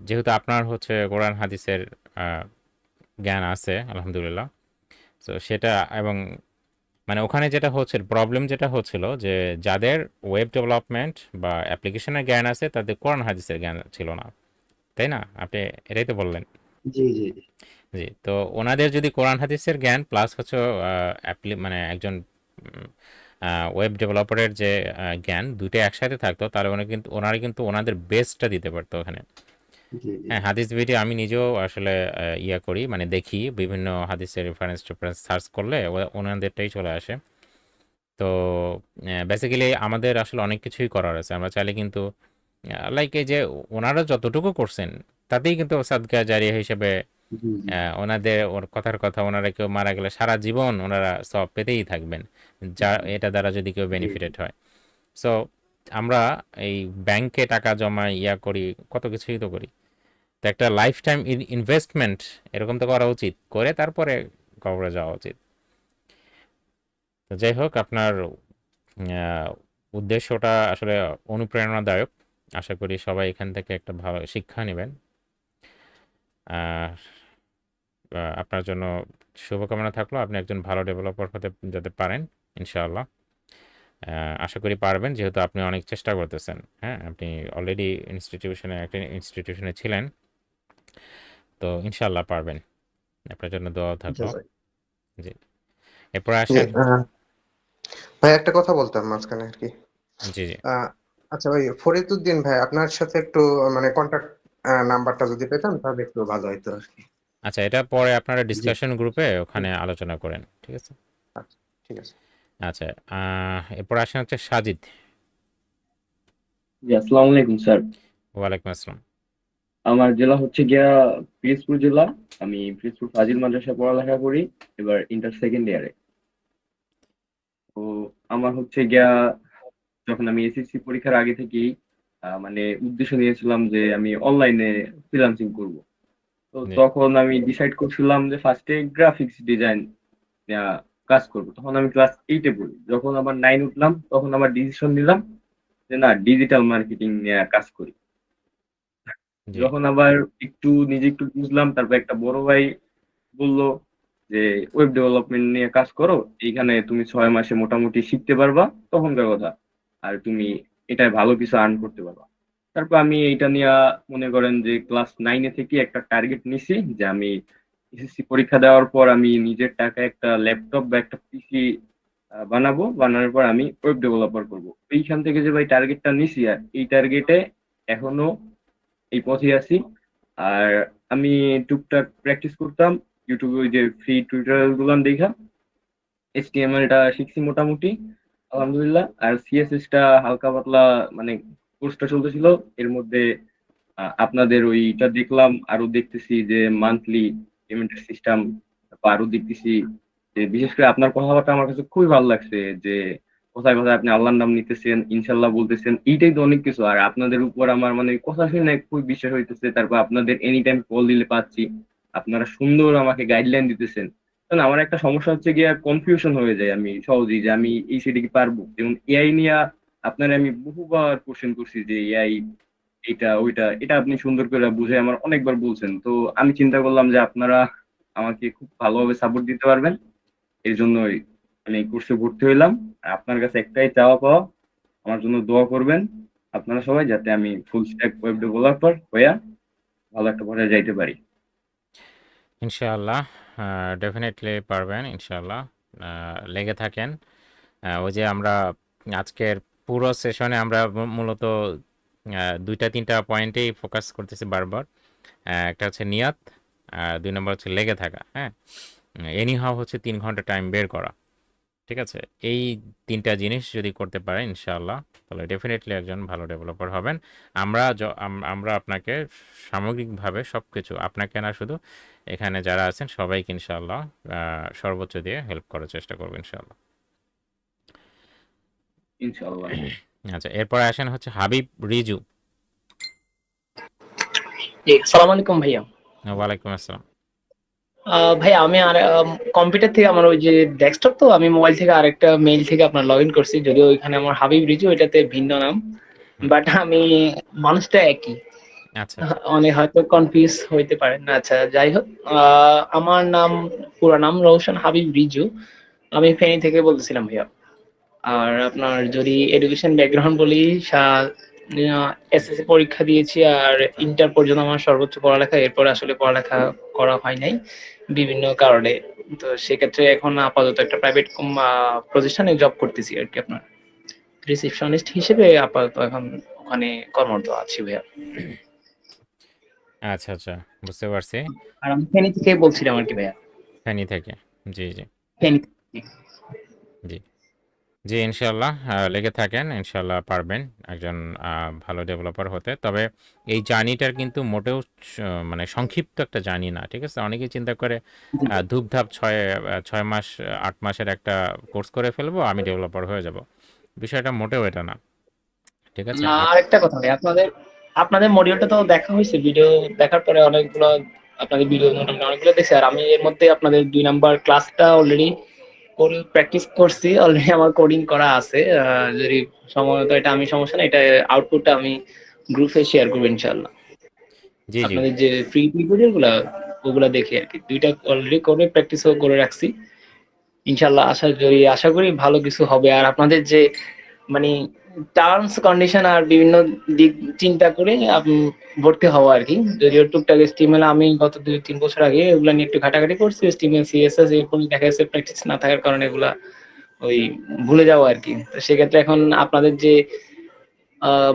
যেহেতু আপনার হচ্ছে কোরআন হাদিসের জ্ঞান আছে আলহামদুলিল্লাহ। তো সেটা, এবং মানে ওখানে যেটা হচ্ছে প্রবলেম যেটা হচ্ছিল যে যাদের ওয়েব ডেভেলপমেন্ট বা অ্যাপ্লিকেশনের জ্ঞান আছে তাদের কোরআন হাদিসের জ্ঞান ছিল না, তাই না? আপনি এটাই তো বললেন। জি জি জি। জি, তো ওনাদের যদি কোরআন হাদিসের জ্ঞান প্লাস হচ্ছে মানে একজন ওয়েব ডেভেলপারের যে জ্ঞান, দুইটা একসাথে থাকতো, তাহলে ওনারা কিন্তু ওনাদের বেস্টটা দিতে পারতো ওখানে। জি জি। হ্যাঁ, হাদিস ভিডিও আমি নিজেও আসলে ইয়া করি, মানে দেখি বিভিন্ন হাদিসের রেফারেন্স টেফারেন্স সার্চ করলে ওনাদেরটাই চলে আসে। তো বেসিক্যালি আমাদের আসলে অনেক কিছুই করার আছে, আমরা চাইলে কিন্তু লাইক এই যে ওনারা যতটুকু করছেন তাতেই কিন্তু সাদকা জারিয়া হিসেবে জি জি। ওনাদের ওর কথার কথা, ওনারা কেউ মারা গেলে সারা জীবন ওনারা সব পেতেই থাকবেন, যা এটা দ্বারা যদি কেউ জি বেনিফিটেড হয়। সো আমরা এই ব্যাংকে টাকা জমাই, ইয়া করি, কত কিছুই তো করি। তো একটা লাইফ টাইম ইনভেস্টমেন্ট এরকম তো করা উচিত, করে তারপরে কবরে যাওয়া উচিত। তো যাই হোক, আপনার আহ, উদ্দেশ্যটা আসলে অনুপ্রেরণাদায়ক। আশা করি সবাই এখান থেকে একটা ভালো শিক্ষা নেবেন। আর আপনার জন্য শুভকামনা থাকলো, আপনি একজন ভালো ডেভেলপার হতে যেতে পারেন ইনশাআল্লাহ। আশা করি পারবেন, যেহেতু আপনি অনেক চেষ্টা করতেছেন। হ্যাঁ, আপনি অলরেডি একটা ইনস্টিটিউশনে ছিলেন, তো ইনশাআল্লাহ পারবেন। আপনার জন্য দোয়া থাকলো। জাজাক। জি, এরপর জি, আসেন। ভাই একটা কথা বলতাম মাঝখানে আর কি। জি জি। আহ, আচ্ছা ভাই ফরিদউদ্দিন ভাই, আপনার সাথে একটু মানে কন্টাক্ট নাম্বারটা যদি পেতাম তাহলে একটু ভালো হতো আর কি। আচ্ছা, এটা পরে আপনারা জি। ডিসকাশন গ্রুপে ওখানে আলোচনা করেন, ঠিক আছে? আচ্ছা, ঠিক আছে। আচ্ছা, এরপর আসেন হচ্ছে সাজিদ। জি, আসসালামু আলাইকুম স্যার। ওয়ালাইকুম আসসালাম। আমার জেলা হচ্ছে গিয়া পিরোজপুর জেলা। আমি পিরোজপুর ফাজিল মাদ্রাসায় পড়ালেখা করি, এবার ইন্টার সেকেন্ড ইয়ারে। তো আমার হচ্ছে গিয়া যখন আমি এসএসসি পরীক্ষার আগে থেকেই মানে উদ্দেশ্য নিয়েছিলাম যে আমি অনলাইনে ফ্রিল্যান্সিং করব। তো জি তখন আমি ডিসাইড করছিলাম যে ফার্স্টে গ্রাফিক্স ডিজাইন কাজ করব। তখন আমি ক্লাস 8-এ পড়ি। যখন আবার 9 উঠলাম তখন আবার ডিসিশন নিলাম যে না, ডিজিটাল মার্কেটিং নিয়ে কাজ করি। জি যখন আবার নিজে একটু বুঝলাম, তারপর একটা বড় ভাই বলল যে ওয়েব ডেভেলপমেন্ট নিয়ে কাজ করো, এইখানে তুমি 6 মাসে মোটামুটি শিখতে পারবা, তখনকার কথা। আর তুমি এটায় ভালো কিছু আর্ন করতে পারবা। তারপর আমি এইটা নিয়ে মনে করেন যে ক্লাস 9-এ থেকে একটা টার্গেট নিছি যে আমি এসএসসি পরীক্ষা দেওয়ার পর আমি নিজের টাকায় একটা ল্যাপটপ বা একটা পিসি বানাবো। বানানোর পর আমি ওয়েব ডেভেলপার করব। এইখান থেকে যে ভাই টার্গেটটা নিছি, আর এই টার্গেটে এখনো এই পথে আছি। আর আমি টুকটাক প্র্যাকটিস করতাম ইউটিউবে, ওই যে ফ্রি টিউটোরিয়াল গুলো দেখা HTML টা শিখছি মোটামুটি, আলহামদুলিল্লাহ। আর CSS টা হালকা পাতলা, মানে কোর্সটা চলতেছিল এর মধ্যে। আপনাদের ওইটা দেখলাম, আরো দেখতেছি যে মান্থলি পেমেন্টের সিস্টেম, আরো দেখতেছি যে বিশেষ করে আপনার কথাবার্তা আমার কাছে খুবই ভালো লাগছে যে কোথায় কোথায় আপনি আল্লাহর নাম নিতেছেন, ইনশাল্লাহ বলতেছেন, এইটাই তো অনেক কিছু। আর আপনাদের উপর আমার মানে কথা শুনে খুব বিশ্বাস হইতেছে। তারপর আপনাদের এনি টাইম কল দিলে পাচ্ছি, আপনারা সুন্দর আমাকে গাইডলাইন দিতেছেন। কারণ আমার একটা সমস্যা হচ্ছে গিয়ে কনফিউশন হয়ে যায় আমি সহজেই, যে আমি এই সেটা কি পারবো। যেমন এআই নিয়ে আপনারা আমি বহুবার কোশ্চেন করছি যে এআই এটা ওইটা, এটা আপনি সুন্দর করে বুঝে আমার অনেকবার বলছেন। তো আমি চিন্তা করলাম যে আপনারা আমাকে খুব ভালোভাবে সাপোর্ট দিতে পারবেন, এই জন্যই আমি এই কোর্সে ভর্তি হইলাম। আর আপনার কাছে একটাই চাওয়া পাওয়া, আমার জন্য দোয়া করবেন আপনারা সবাই, যাতে আমি ফুল স্ট্যাক ওয়েব ডেভেলপার হইয়া ভালো একটা পর্যায়ে যাইতে পারি। ইনশাআল্লাহ ডেফিনেটলি পারবেন ইনশাআল্লাহ। লেগে থাকেন। ওই যে আমরা আজকের পুরো সেশনে আমরা মূলত 2-3টা পয়েন্টেই ফোকাস করতেছি বারবার। একটা হচ্ছে নিয়াত, আর 2 নম্বর হচ্ছে লেগে থাকা। হ্যাঁ, এনিহাও হচ্ছে 3 ঘন্টা টাইম বের করা। ঠিক আছে, এই 3টা জিনিস যদি করতে পারেন ইনশাআল্লাহ, তাহলে ডেফিনেটলি একজন ভালো ডেভেলপার হবেন। আমরা আপনাকে সামগ্রিকভাবে সব কিছু, আপনাকে না শুধু, এখানে যারা আছেন সবাইকে ইনশাআল্লাহ সর্বোচ্চ দিয়ে হেল্প করার চেষ্টা করবো ইনশাআল্লাহ। ইনশাআল্লাহ। আচ্ছা, এরপর আসেন হচ্ছে হাবিব রিজু। জি, আসসালামু আলাইকুম ভাইয়া। ওয়ালাইকুম আসসালাম। ভাই আমি আর কম্পিউটার থেকে আমার ওই যে ডেস্কটপ, তো আমি মোবাইল থেকে আরেকটা মেইল থেকে আপনার লগ ইন করছি, যদিও ওইখানে আমার হাবিব রিজু, এটাতে ভিন্ন নাম, বাট আমি মানুষটা একই। আচ্ছা অনেক হয়তো কনফিউজ হইতে পারেন। আচ্ছা, যাই হোক, আমার নাম, পুরো নাম রওশন হাবিব রিজু। আমি ফেনী থেকে বলতেছিলাম ভাইয়া। আর আপনার যদি এডুকেশন ব্যাকগ্রাউন্ড বলি, এসএসসি পরীক্ষা দিয়েছি, আর ইন্টার পর্যন্ত আমার সর্বোচ্চ পড়ালেখা, এরপর আসলে পড়ালেখা করা হয় নাই বিভিন্ন কারণে। তো সেক্ষেত্রে এখন আপাতত একটা প্রাইভেট প্রতিষ্ঠানে জব করতেছি আর কি, আপনার রিসেপশনিস্ট হিসেবে আপাতত এখন ওখানে কর্মরত আছি ভাইয়া। আচ্ছা আচ্ছা, বুঝতে পারছি। আর আমি ফেনী থেকে বলছিলাম আর কি ভাইয়া। ফেনী থেকে, জি জি ফেনী থেকে। জি জি, ইনশাল্লাহ লেগে থাকেন, ইনশাল্লাহ পারবেন একজন ভালো ডেভেলপার হতে। তবে এই জার্নিটার কিন্তু মোটেও মানে সংক্ষিপ্ত একটা জার্নি না, ঠিক আছে? অনেকেই চিন্তা করে ধূপধাপ 6 মাস 8 মাসের একটা কোর্স করে ফেলবো, আমি ডেভেলপার হয়ে যাব। বিষয়টা মোটেও এটা না, ঠিক আছে? আরেকটা কথা ভাই, আপনাদের আপনাদের মডিউলটা তো দেখা হয়েছে, ভিডিও দেখার পরে অনেকগুলো আপনাদের ভিডিও মোটামুটি অনেকগুলো দেখছি। আর আমি এর মধ্যে আপনাদের 2 নাম্বার ক্লাসটা অলরেডি করে প্র্যাকটিস করছি, অলরেডি আমার কোডিং করা আছে। যদি সময় তো এটা আমি সমস্যা না, এটা আউটপুটটা আমি গ্রুপে শেয়ার করবো ইনশাআল্লাহ। জি জি আপনাদের যে ফ্রি টিউটোরিয়াল গুলা, ওগুলা দেখে আর কি, 2টা অলরেডি করে প্র্যাকটিসও করে রাখছি। ইনশাআল্লাহ আশা করি ভালো কিছু হবে। আর আপনাদের যে মানে টার্মস কন্ডিশন আর বিভিন্ন দিক চিন্তা করে ভর্তি হওয়া আর কি। যদিও টুকটাক HTML আমি গত 2-3 বছর আগে এগুলা নিয়ে একটু ঘাটাঘাটি করছি, HTML CSS, এরপর দেখা যাচ্ছে প্র্যাকটিস না থাকার কারণে এগুলা ওই ভুলে যাওয়া আর কি। তো সেক্ষেত্রে এখন আপনাদের যে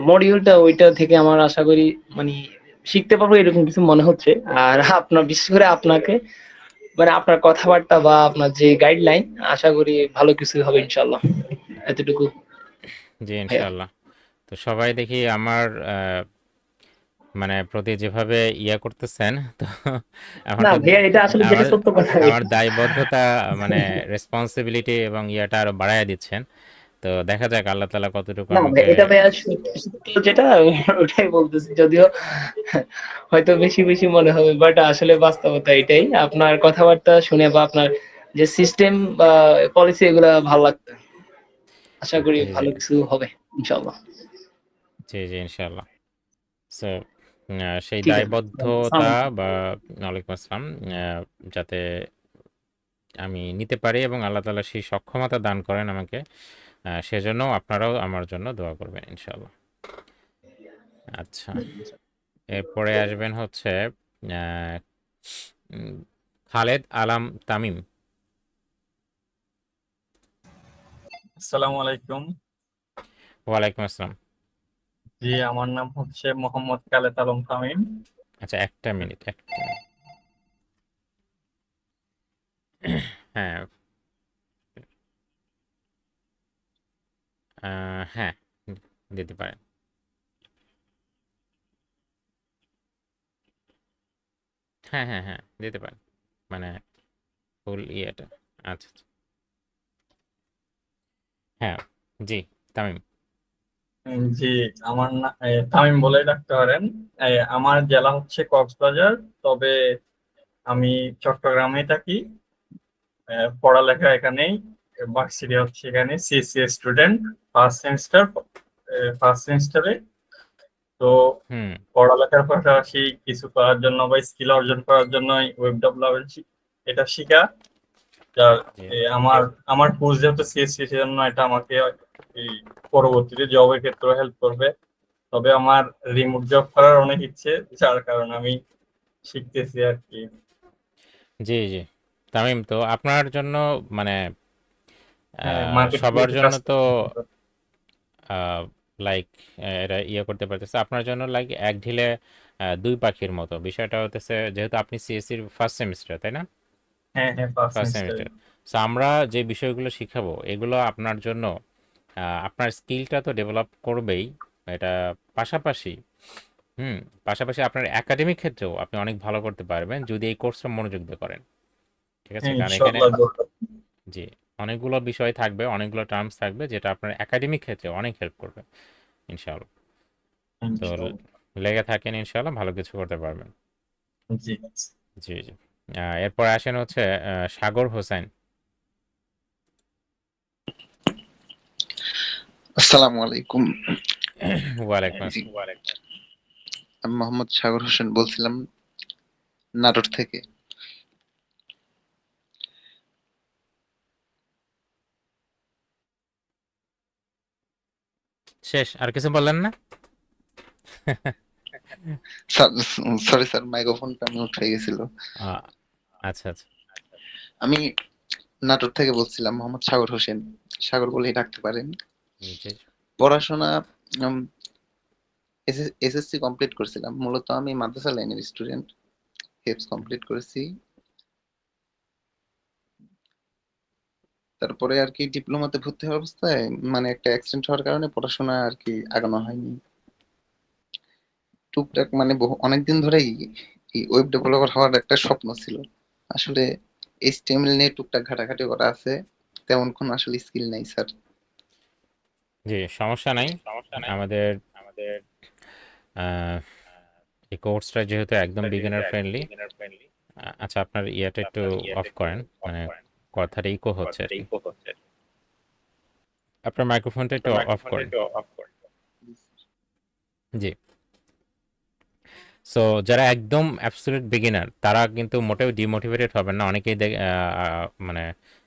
মডিউলটা, ওইটা থেকে আমার আশা করি মানে শিখতে পারবো এরকম কিছু মনে হচ্ছে। আর আপনার, বিশেষ করে আপনাকে, মানে আপনার কথাবার্তা বা আপনার যে গাইডলাইন, আশা করি ভালো কিছু হবে ইনশাআল্লাহ। এতটুকু জি, ভাইয়া। ইনশাল্লাহ। তো সবাই দেখি আমার মানে প্রতি যেভাবে ইয়া করতেছেন, তো আমার না তো ভাইয়া, এটা আসলে যেটা আমার সত্য কথা আমার এটা। দায়বদ্ধতা, মানে রেসপন্সিবিলিটি এবং ইয়াটা আরো বাড়ায় দিচ্ছেন। তো তো দেখা যাক আল্লাহ তাআলা কতটুকু না ভাই, আমাকে এটা ভাইয়া সত্য যেটা ওটাই বলতেছি, যদিও হয়তো বেশি বেশি মনে হবে, বাট আসলে বাস্তবতা এটাই। আপনার কথাবার্তা শুনে বা আপনার যে সিস্টেম বা পলিসি এগুলা ভালো লাগতো, আশা করি জি, ভালো জি, কিছু হবে ইনশাল্লাহ। জি, জি, ইনশাআল্লাহ। সো সেই ঠিক আছে, দায়বদ্ধতা আসসালামু বা ওয়ালাইকুম আসসালাম, যাতে আমি নিতে পারি এবং আল্লাহ তাআলা সেই সক্ষমতা দান করেন আমাকে, সেজন্য আপনারাও আমার জন্য দোয়া করবেন ইনশাআল্লাহ। আচ্ছা, এরপরে আসবেন হচ্ছে আহ, উম, খালেদ আলম তামিম। আসসালামু আলাইকুম। ওয়ালাইকুম আসসালাম। জি, আমার নাম হচ্ছে মোহাম্মদ খালেদ আলম তামিম। আচ্ছা, একটা মিনিট, একটা মিনিট। হ্যাঁ, হ্যাঁ, দিতে পারেন। হ্যাঁ, হ্যাঁ, হ্যাঁ, দিতে পারেন, মানে ফুল ইয়েটা। আচ্ছা, আচ্ছা। হ্যাঁ, জি, তামিম। জি, আমার তামিম বলেই ডাকতে পারেন। আমার জেলা হচ্ছে কক্সবাজার, তবে আমি চট্টগ্রামে থাকি। পড়ালেখা এখানেই, ভার্সিটি হচ্ছে এখানে, সিএসসি স্টুডেন্ট, ফার্স্ট সেমিস্টারে। তো হুম, পড়ালেখার পাশাপাশি কিছু করার জন্য বা স্কিল অর্জন করার জন্য ওয়েব ডেভেলপমেন্ট এটা শিখা, যার জি, আমার আমার কোর্স যেহেতু সিএসসি, সেজন্য এটা আমাকে এই পরবর্তীতে জবের ক্ষেত্রে হেল্প করবে। তবে আমার রিমোট জব করার অনেক ইচ্ছে, যার কারণে আমি শিখতেছি আর কি। জি, জি, তামিম, তো আপনার জন্য মানে হ্যাঁ, মার্কেটিং সবার এর জন্য কাজ তো করতেছি। লাইক এরা ইয়ে করতে পারতেছে আপনার জন্য, লাইক এক ঢিলে দুই পাখির মতো। বিষয়টা হতেছে যেহেতু আপনি সিএসসির ফার্স্ট সেমিস্টার, তাই না? হ্যাঁ, হ্যাঁ, first first semester. Semester. So আমরা যে বিষয়গুলো শিখাবো এগুলো আপনার জন্য আপনার স্কিলটা তো ডেভেলপ করবেই, এটা পাশাপাশি হুম পাশাপাশি আপনার একাডেমিক ক্ষেত্রেও আপনি অনেক ভালো করতে পারবেন যদি এই কোর্সটা মনোযোগ দিয়ে করেন। ঠিক আছে, হ্যাঁ, কারণ এখানে ইনশাআল্লাহ করবো। জি অনেকগুলো বিষয় থাকবে, অনেকগুলো টার্মস থাকবে যেটা আপনার একাডেমিক ক্ষেত্রে অনেক হেল্প করবে ইনশাআল্লাহ। তো ইনশাআল্লাহ। লেগে থাকেন, ইনশাআল্লাহ ভালো কিছু করতে পারবেন। জি। জি, জি। এরপর আসেন হচ্ছে সাগর হোসেন। আসসালামু আলাইকুম। ওয়ালাইকুম জি, আসসালাম। আমি মোহাম্মদ সাগর হোসেন বলছিলাম, নাটোর থেকে। শেষ, আর কিছু বললেন না? সরি স্যার, মাইক্রোফোনটা মিউট হয়ে গেছিল। আহ, আচ্ছা, আচ্ছা। আমি নাটোর থেকে বলছিলাম, মোহাম্মদ সাগর হোসেন, সাগর বলেই ডাকতে পারেন। জি, পড়াশোনা এসএসসি কমপ্লিট করছিলাম, মূলত আমি মাদ্রাসা লাইনের স্টুডেন্ট। হেপস কমপ্লিট করেছি, তারপরে আর কি ডিপ্লোমাতে ভর্তি হওয়ার অবস্থায় মানে একটা অ্যাক্সিডেন্ট হওয়ার কারণে পড়াশোনা আর কি আগানো হয়নি। টুকটাক মানে অনেকদিন ধরেই এই ওয়েব ডেভেলপার হওয়ার একটা স্বপ্ন ছিল। আসলে এইচটিএমএল নিয়ে টুকটাক ঘাটাঘাটি করা আছে, তেমন কোনো আসলে স্কিল নাই স্যার। জি, সমস্যা নাই। আমাদের আহ, এই কোর্সটা যেহেতু একদম বিগিনার ফ্রেন্ডলি। আচ্ছা, আপনার ইয়েটা একটু অফ করেন, মানে কথাটা ইকো হচ্ছে আর কি। আপনার মাইক্রোফোনটা একটু অফ করেন। জি। সো যারা একদম অ্যাবসলিউট বিগিনার তারা কিন্তু মোটেও ডিমোটিভেটেড হবেন না। অনেকেই মানে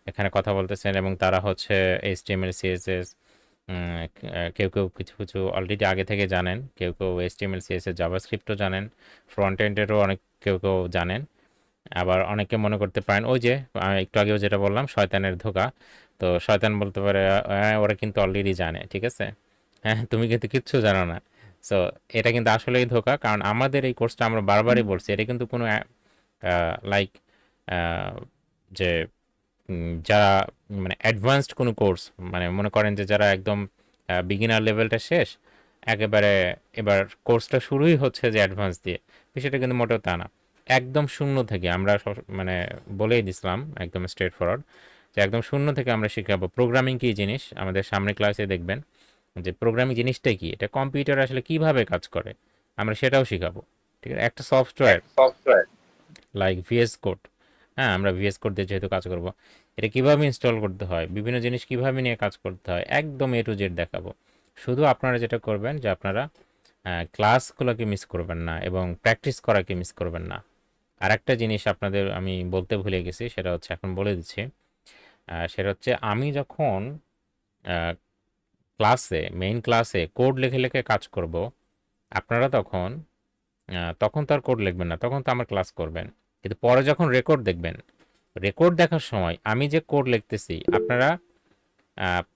এখানে কথা বলতেছেন এবং তারা হচ্ছে এইচটিএমএল সিএসএস, কেউ কেউ কিছু কিছু অলরেডি আগে থেকে জানেন, কেউ কেউ এইচটিএমএল সিএসএস জাভাস্ক্রিপ্টও জানেন, ফ্রন্ট এন্ডেরও অনেক কেউ কেউ জানেন। আবার অনেকে মনে করতে পারেন ওই যে একটু আগেও যেটা বললাম শয়তানের ধোঁকা। তো শয়তান বলতে পারে ওরা কিন্তু অলরেডি জানে, ঠিক আছে, হ্যাঁ তুমি কিন্তু কিচ্ছু জানো না। সো এটা কিন্তু আসলেই ধোঁকা, কারণ আমাদের এই কোর্সটা আমরা বারবারই বলছি এটা কিন্তু কোনো লাইক যে যারা মানে অ্যাডভান্সড কোনো কোর্স, মানে মনে করেন যে যারা একদম বিগিনার লেভেলটা শেষ একেবারে, এবার কোর্সটা শুরুই হচ্ছে যে অ্যাডভান্স দিয়ে, বিষয়টা কিন্তু মোটেও তা না। একদম শূন্য থেকে আমরা মানে বলেই দিছিলাম একদম স্ট্রেট ফরওয়ার্ড তো একদম শূন্য থেকে আমরা শেখাবো প্রোগ্রামিং কী জিনিস। আমাদের সামনে ক্লাসে দেখবেন যে প্রোগ্রামিং জিনিসটা কি, এটা কম্পিউটার আসলে কিভাবে কাজ করে আমরা সেটাও শেখাবো। ঠিক আছে, একটা সফটওয়্যার লাইক ভিএস কোড, হ্যাঁ আমরা ভিএস কোড দিয়ে যেহেতু কাজ করব, এটা কিভাবে ইনস্টল করতে হয়, বিভিন্ন জিনিস কিভাবে নিয়ে কাজ করতে হয়, একদম এ টু জেড দেখাবো। শুধু আপনারা যেটা করবেন যে আপনারা ক্লাসগুলোকে মিস করবেন না এবং প্র্যাকটিস করাকে মিস করবেন না। আর একটা জিনিস আপনাদের আমি বলতে ভুলে গেছি, সেটা হচ্ছে এখন বলে দিচ্ছি। সেটা হচ্ছে আমি যখন মেইন ক্লাসে কোড লিখে লিখে কাজ করব, আপনারা তখন তখন তো আর কোড লিখবেন না, তখন তো আমার ক্লাস করবেন। কিন্তু পরে যখন রেকর্ড দেখবেন, রেকর্ড দেখার সময় আমি যে কোড লিখতেছি আপনারা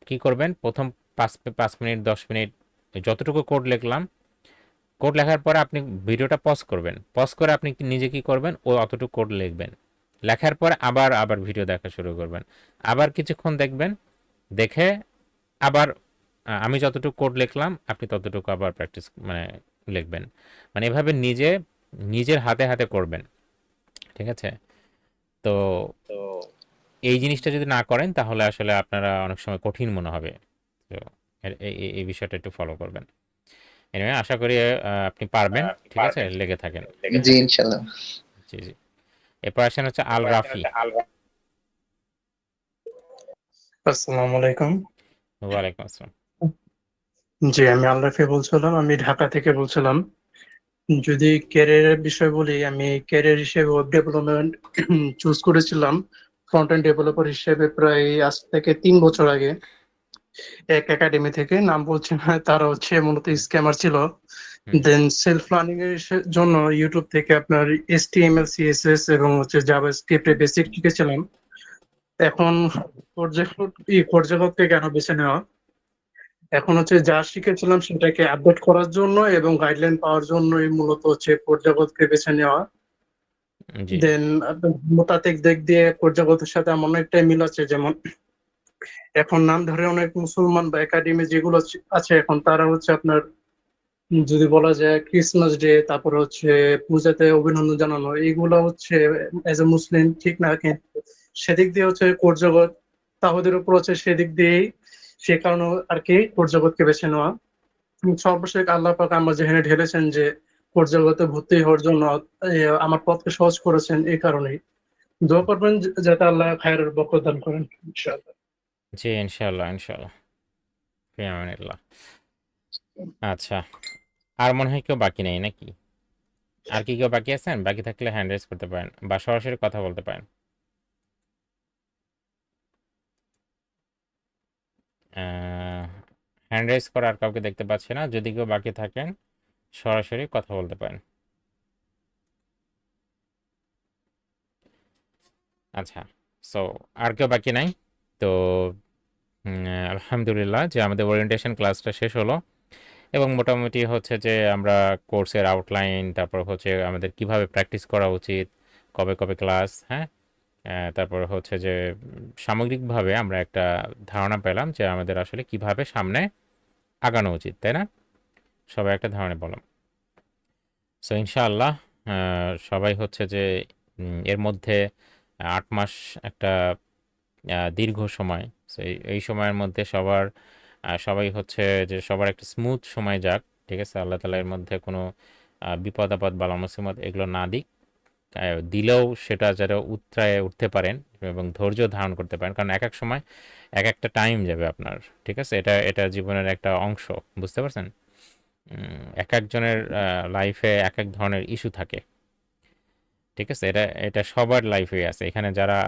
কি করবেন, প্রথম 5 মিনিট 10 মিনিট যতটুকু কোড লিখলাম, কোড লেখার পরে আপনি ভিডিওটা পজ করবেন, পজ করে আপনি নিজে কি করবেন ও অতটুকু কোড লিখবেন, লেখার পরে আবার ভিডিও দেখা শুরু করবেন, আবার কিছুক্ষণ দেখবেন, দেখে আবার আমি যতটুকু কোড লিখলাম আপনি ততটুকু আবার প্র্যাকটিস মানে লিখবেন, মানে এভাবে নিজের হাতে হাতে করবেন। ঠিক আছে, তো এই জিনিসটা যদি না করেন তাহলে আসলে আপনারা অনেক সময় কঠিন মনে হবে। তো এই বিষয়টা একটু ফলো করবেন। এনিওয়ে আশা করি আপনি পারবেন। ঠিক আছে, লেগে থাকেন। জি ইনশাল্লাহ। জি জি, এরপর আসেন হচ্ছে আল রাফি। আসসালামু আলাইকুম। ওয়ালাইকুম আসসালাম। জি, আমি আল রাফি বলছিলাম, আমি ঢাকা থেকে বলছিলাম। যদি ক্যারিয়ারের বিষয় বলি, আমি ক্যারিয়ার হিসেবে ওয়েব ডেভেলপমেন্ট চুজ করেছিলাম ফ্রন্ট এন্ড ডেভেলপার হিসেবে প্রায় আজ থেকে 3 বছর আগে এক একাডেমি থেকে, নাম বলছি না, তারা হচ্ছে মূলত স্ক্যামার ছিল। দেন সেলফ লার্নিং এর জন্য ইউটিউব থেকে আপনার HTML CSS এবং হচ্ছে জাভাস্ক্রিপ্টের বেসিক শিখেছিলাম। এখন পর্যায়ক্রমে কেন বেছে নেওয়া, এখন হচ্ছে যা শিখেছিলাম সেটাকে আপডেট করার জন্য এবং গাইডলাইন পাওয়ার জন্যই মূলত হচ্ছে পর্যায়ক্রমে বেছে নেওয়া। জি দেন মোতাতেক দিক দিয়ে পর্যায়ক্রমের সাথে আমার অনেকটাই মিল আছে। যেমন এখন নাম ধরে অনেক মুসলমান বা একাডেমি যেগুলো আছে এখন, তারা হচ্ছে আপনার যদি বলা যায় ক্রিসমাস ডে, তারপর হচ্ছে পূজাতে অভিনন্দন জানানো, এইগুলো হচ্ছে এজ এ মুসলিম ঠিক না, কিন্তু সেদিক দিয়ে হচ্ছে কোর জগৎ তাহদের উপর হচ্ছে সেদিক দিয়েই, সে কারণে আর কি কোর জগৎকে বেছে নেওয়া। সর্বশেষ আল্লাহ পাক আমার যেখানে ঢেলেছেন যে কোর জগতে ভর্তি হওয়ার জন্য আমার পথকে সহজ করেছেন, এই কারণেই দোয়া করবেন যাতে আল্লাহ খায়রের বরকত দান করেন ইনশাআল্লাহ। জি, ইনশাআল্লাহ ইনশাআল্লাহ। ফি আমানিল্লাহ। আচ্ছা, আর মনে হয় কেউ বাকি নেই নাকি? আর কি কেউ বাকি আছেন? বাকি থাকলে হ্যান্ড রেজ করতে পারেন বা সরাসরি কথা বলতে পারেন। হ্যান্ড রেজ করা আর কাউকে দেখতে পাচ্ছি না। যদি কেউ বাকি থাকেন সরাসরি কথা বলতে পারেন। আচ্ছা, সো আর কেউ বাকি নাই। তো আলহামদুলিল্লাহ যে আমাদের ওরিয়েন্টেশন ক্লাসটা শেষ হলো এবং মোটামুটি হচ্ছে যে আমরা কোর্সের আউটলাইন, তারপর হচ্ছে আমাদের কিভাবে প্র্যাকটিস করা উচিত, কবে কবে ক্লাস, হ্যাঁ, তারপর হচ্ছে যে সামগ্রিকভাবে আমরা একটা ধারণা পেলাম যে আমাদের আসলে কিভাবে সামনে আগানো উচিত, তাই না? সবাই একটা ধারণা পেলাম। সো ইনশাআল্লাহ সবাই হচ্ছে যে এর মধ্যে 8 মাস একটা দীর্ঘ সময়। সো এই সময়ের মধ্যে সবাই হচ্ছে যে সবার একটা স্মুথ সময় যাক। ঠিক আছে, আল্লাহ তাআলা এর মধ্যে কোনো বিপদ আপদ বালা মুসিবত এগুলো না দিক, দিলেও সেটা যারা উতরায়ে উঠতে পারেন এবং ধৈর্য ধারণ করতে পারেন, কারণ এক এক সময় এক একটা টাইম যাবে আপনার। ঠিক আছে, এটা জীবনের একটা অংশ, বুঝতে পারছেন? এক একজনের লাইফে এক এক ধরনের ইস্যু থাকে। ঠিক আছে, এটা সবার লাইফে আছে। এখানে যারা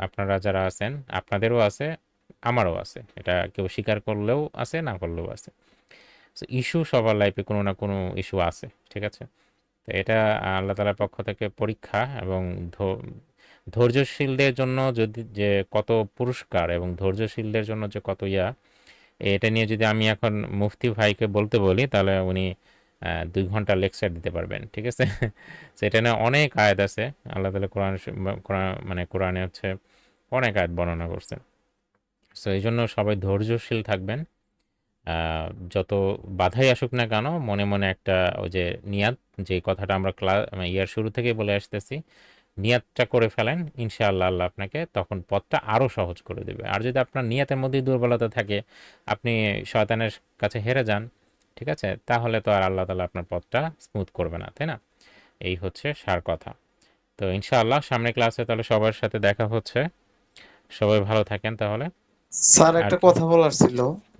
আপনারা যারা আছেন আপনাদেরও আছে, আমারও আছে, এটা কেউ স্বীকার করলেও আছে, না করলেও আছে। সো ইস্যু সবার লাইফে কোনো না কোনো ইস্যু আছে। ঠিক আছে, তো এটা আল্লাহ তাআলার পক্ষ থেকে পরীক্ষা এবং ধৈর্যশীলদের জন্য যদি যে কত পুরস্কার এবং ধৈর্যশীলদের জন্য যে কত এটা নিয়ে যদি আমি এখন মুফতি ভাইকে বলতে বলি তাহলে উনি 2 ঘন্টা লেকচার দিতে পারবেন। ঠিক আছে, সেটা নিয়ে অনেক আয়াত আছে। আল্লাহ তাআলা কোরআনে হচ্ছে অনেক আয়াত বর্ণনা করছেন। সো এই জন্য সবাই ধৈর্যশীল থাকবেন। যত বাধাই আসুক না কেন, মনে মনে একটা ওই যে নিয়াত, যে কথাটা আমরা ইয়ার শুরু থেকেই বলে আসতেছি, নিয়তটা করে ফেলেন, ইনশাআল্লাহ আল্লাহ আপনাকে তখন পথটা আরও সহজ করে দেবে। আর যদি আপনার নিয়তের মধ্যেই দুর্বলতা থাকে, আপনি শয়তানের কাছে হেরে যান, ঠিক আছে, তাহলে তো আর আল্লাহ তাআলা আপনার পথটা স্মুথ করবে না, তাই না? এই হচ্ছে সার কথা। তো ইনশাআল্লাহ সামনের ক্লাসে তাহলে সবার সাথে দেখা হচ্ছে। সবাই ভালো থাকেন তাহলে। স্যার আর একটা কি? কথা বলার ছিল,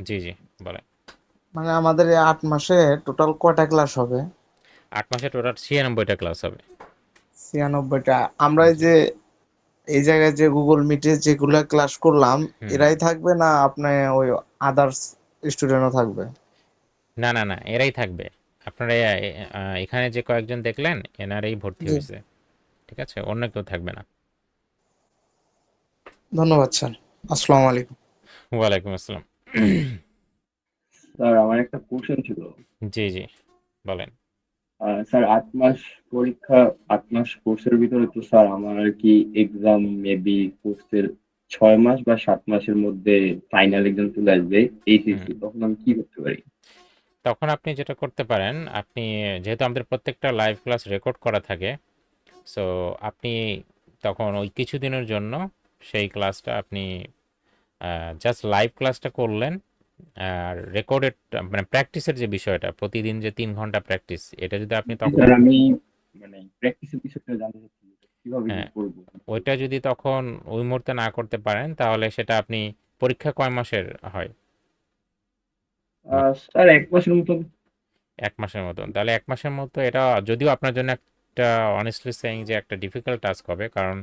জি, জি, বলেন। মানে আমাদের এই 8 মাসে টোটাল কয়টা ক্লাস হবে? 8 মাসে টোটাল 96টা ক্লাস হবে। 96টা। আমরা এই জি। যে এই জায়গায় যে গুগল মিটে যেগুলা ক্লাস করলাম, হুম, এরাই হুম। থাকবে না আপনি ওই আদার্স স্টুডেন্টও থাকবে? না, না, না, এরাই থাকবে। আপনারা এখানে যে কয়েকজন দেখলেন, এনারাই ভর্তি জি, হইছে। ঠিক আছে? অন্য কেউ থাকবে না। ধন্যবাদ স্যার। আসসালামু আলাইকুম। ওয়ালাইকুম আসসালাম। স্যার আমার একটা কোশ্চেন ছিল। জি, জি, বলেন। স্যার 8 মাস পরীক্ষা, 8 মাস কোর্সের ভিতরে তো স্যার আমার আর কি এক্সাম মেবি কোর্সের 6 মাস বা 7 মাসের মধ্যে ফাইনাল এক্সাম চলে আসবে হুম। এইচএসসি, তখন আমি কি করতে পারি? তখন আপনি যেটা করতে পারেন, আপনি যেহেতু আমাদের প্রত্যেকটা লাইভ ক্লাস রেকর্ড করা থাকে, সো আপনি তখন ওই কিছুদিনের জন্য সেই ক্লাসটা আপনি জাস্ট লাইভ ক্লাসটা করলেন। আর রেকর্ডেড মানে প্র্যাকটিসের যে বিষয়টা, প্রতিদিন যে 3 ঘন্টা প্র্যাকটিস, এটা যদি আপনি জি তখন স্যার, আমি মানে প্র্যাকটিসের বিষয়টা জানতে চাচ্ছি, কিভাবে কি হ্যাঁ, করবো? ওইটা যদি তখন ওই মুহূর্তে না করতে পারেন, তাহলে সেটা আপনি পরীক্ষা কয় মাসের হয়? স্যার 1 মাসের মতো। 1 মাসের মতন। তাহলে 1 মাসের মতো এটা যদিও আপনার জন্য একটা honestly saying যে একটা ডিফিকাল্ট টাস্ক হবে। কারণ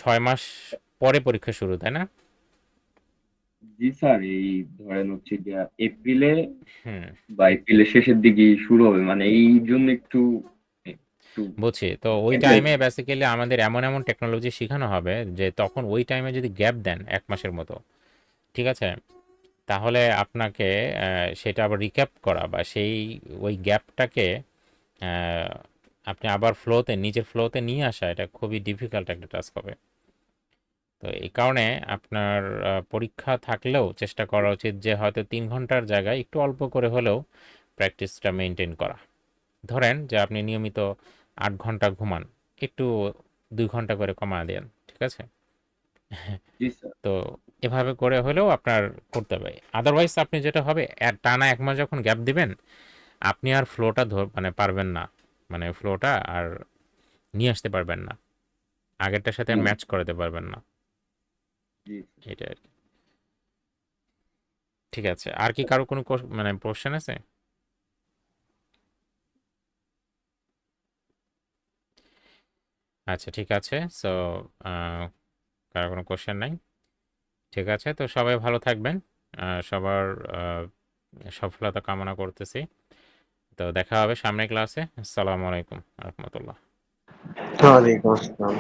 6 মাস পরে পরীক্ষা শুরু, তাই না? জি স্যার, এই ধরেন হচ্ছে গিয়া এপ্রিলে হুম, বা এপ্রিলের শেষের দিকেই শুরু হবে, মানে এই জন্য একটু একটু বুঝছি। তো ওই কেমনে? টাইমে বেসিক্যালি আমাদের এমন টেকনোলজি শিখানো হবে যে তখন ওই টাইমে যদি গ্যাপ দেন 1 মাসের মতো, ঠিক আছে? তাহলে আপনাকে সেটা আবার রিক্যাপ করা বা ওই গ্যাপটাকে আ আপনি আবার নিজের ফ্লোতে নিয়ে আসা, এটা খুবই ডিফিকাল্ট একটা টাস্ক হবে। তো এই কারণে আপনার পরীক্ষা থাকলেও চেষ্টা করা উচিত যে হয়তো 3 ঘন্টার জায়গায় একটু অল্প করে হলেও প্র্যাকটিসটা মেইনটেইন করা। ধরেন যে আপনি নিয়মিত 8 ঘন্টা ঘুমান, একটু 2 ঘন্টা করে কমায় দেন। ঠিক আছে? জি স্যার। তো এভাবে করে হলেও আপনার করতে হবে। আদারওয়াইজ আপনি যেটা হবে টানা 1 মাস যখন গ্যাপ দিবেন, আপনি আর ফ্লোটা মানে পারবেন না। মানে ফ্লোটা আর নিয়ে আসতে পারবেন না। আগেরটার সাথে আর হুম, ম্যাচ করাতে পারবেন না। জি এটা আরকি। ঠিক আছে। আর কি কারো কোনো মানে কোয়েশ্চেন আছে? আচ্ছা, ঠিক আছে। সো আ কারো কোনো কোয়েশ্চেন নাই? ঠিক আছে। তো সবাই ভালো থাকবেন। সবার আ সফলতা কামনা করতেছি। তো দেখা হবে সামনের ক্লাসে। আসসালামু আলাইকুম ওয়া রাহমাতুল্লাহ। ওয়ালাইকুম আসসালাম।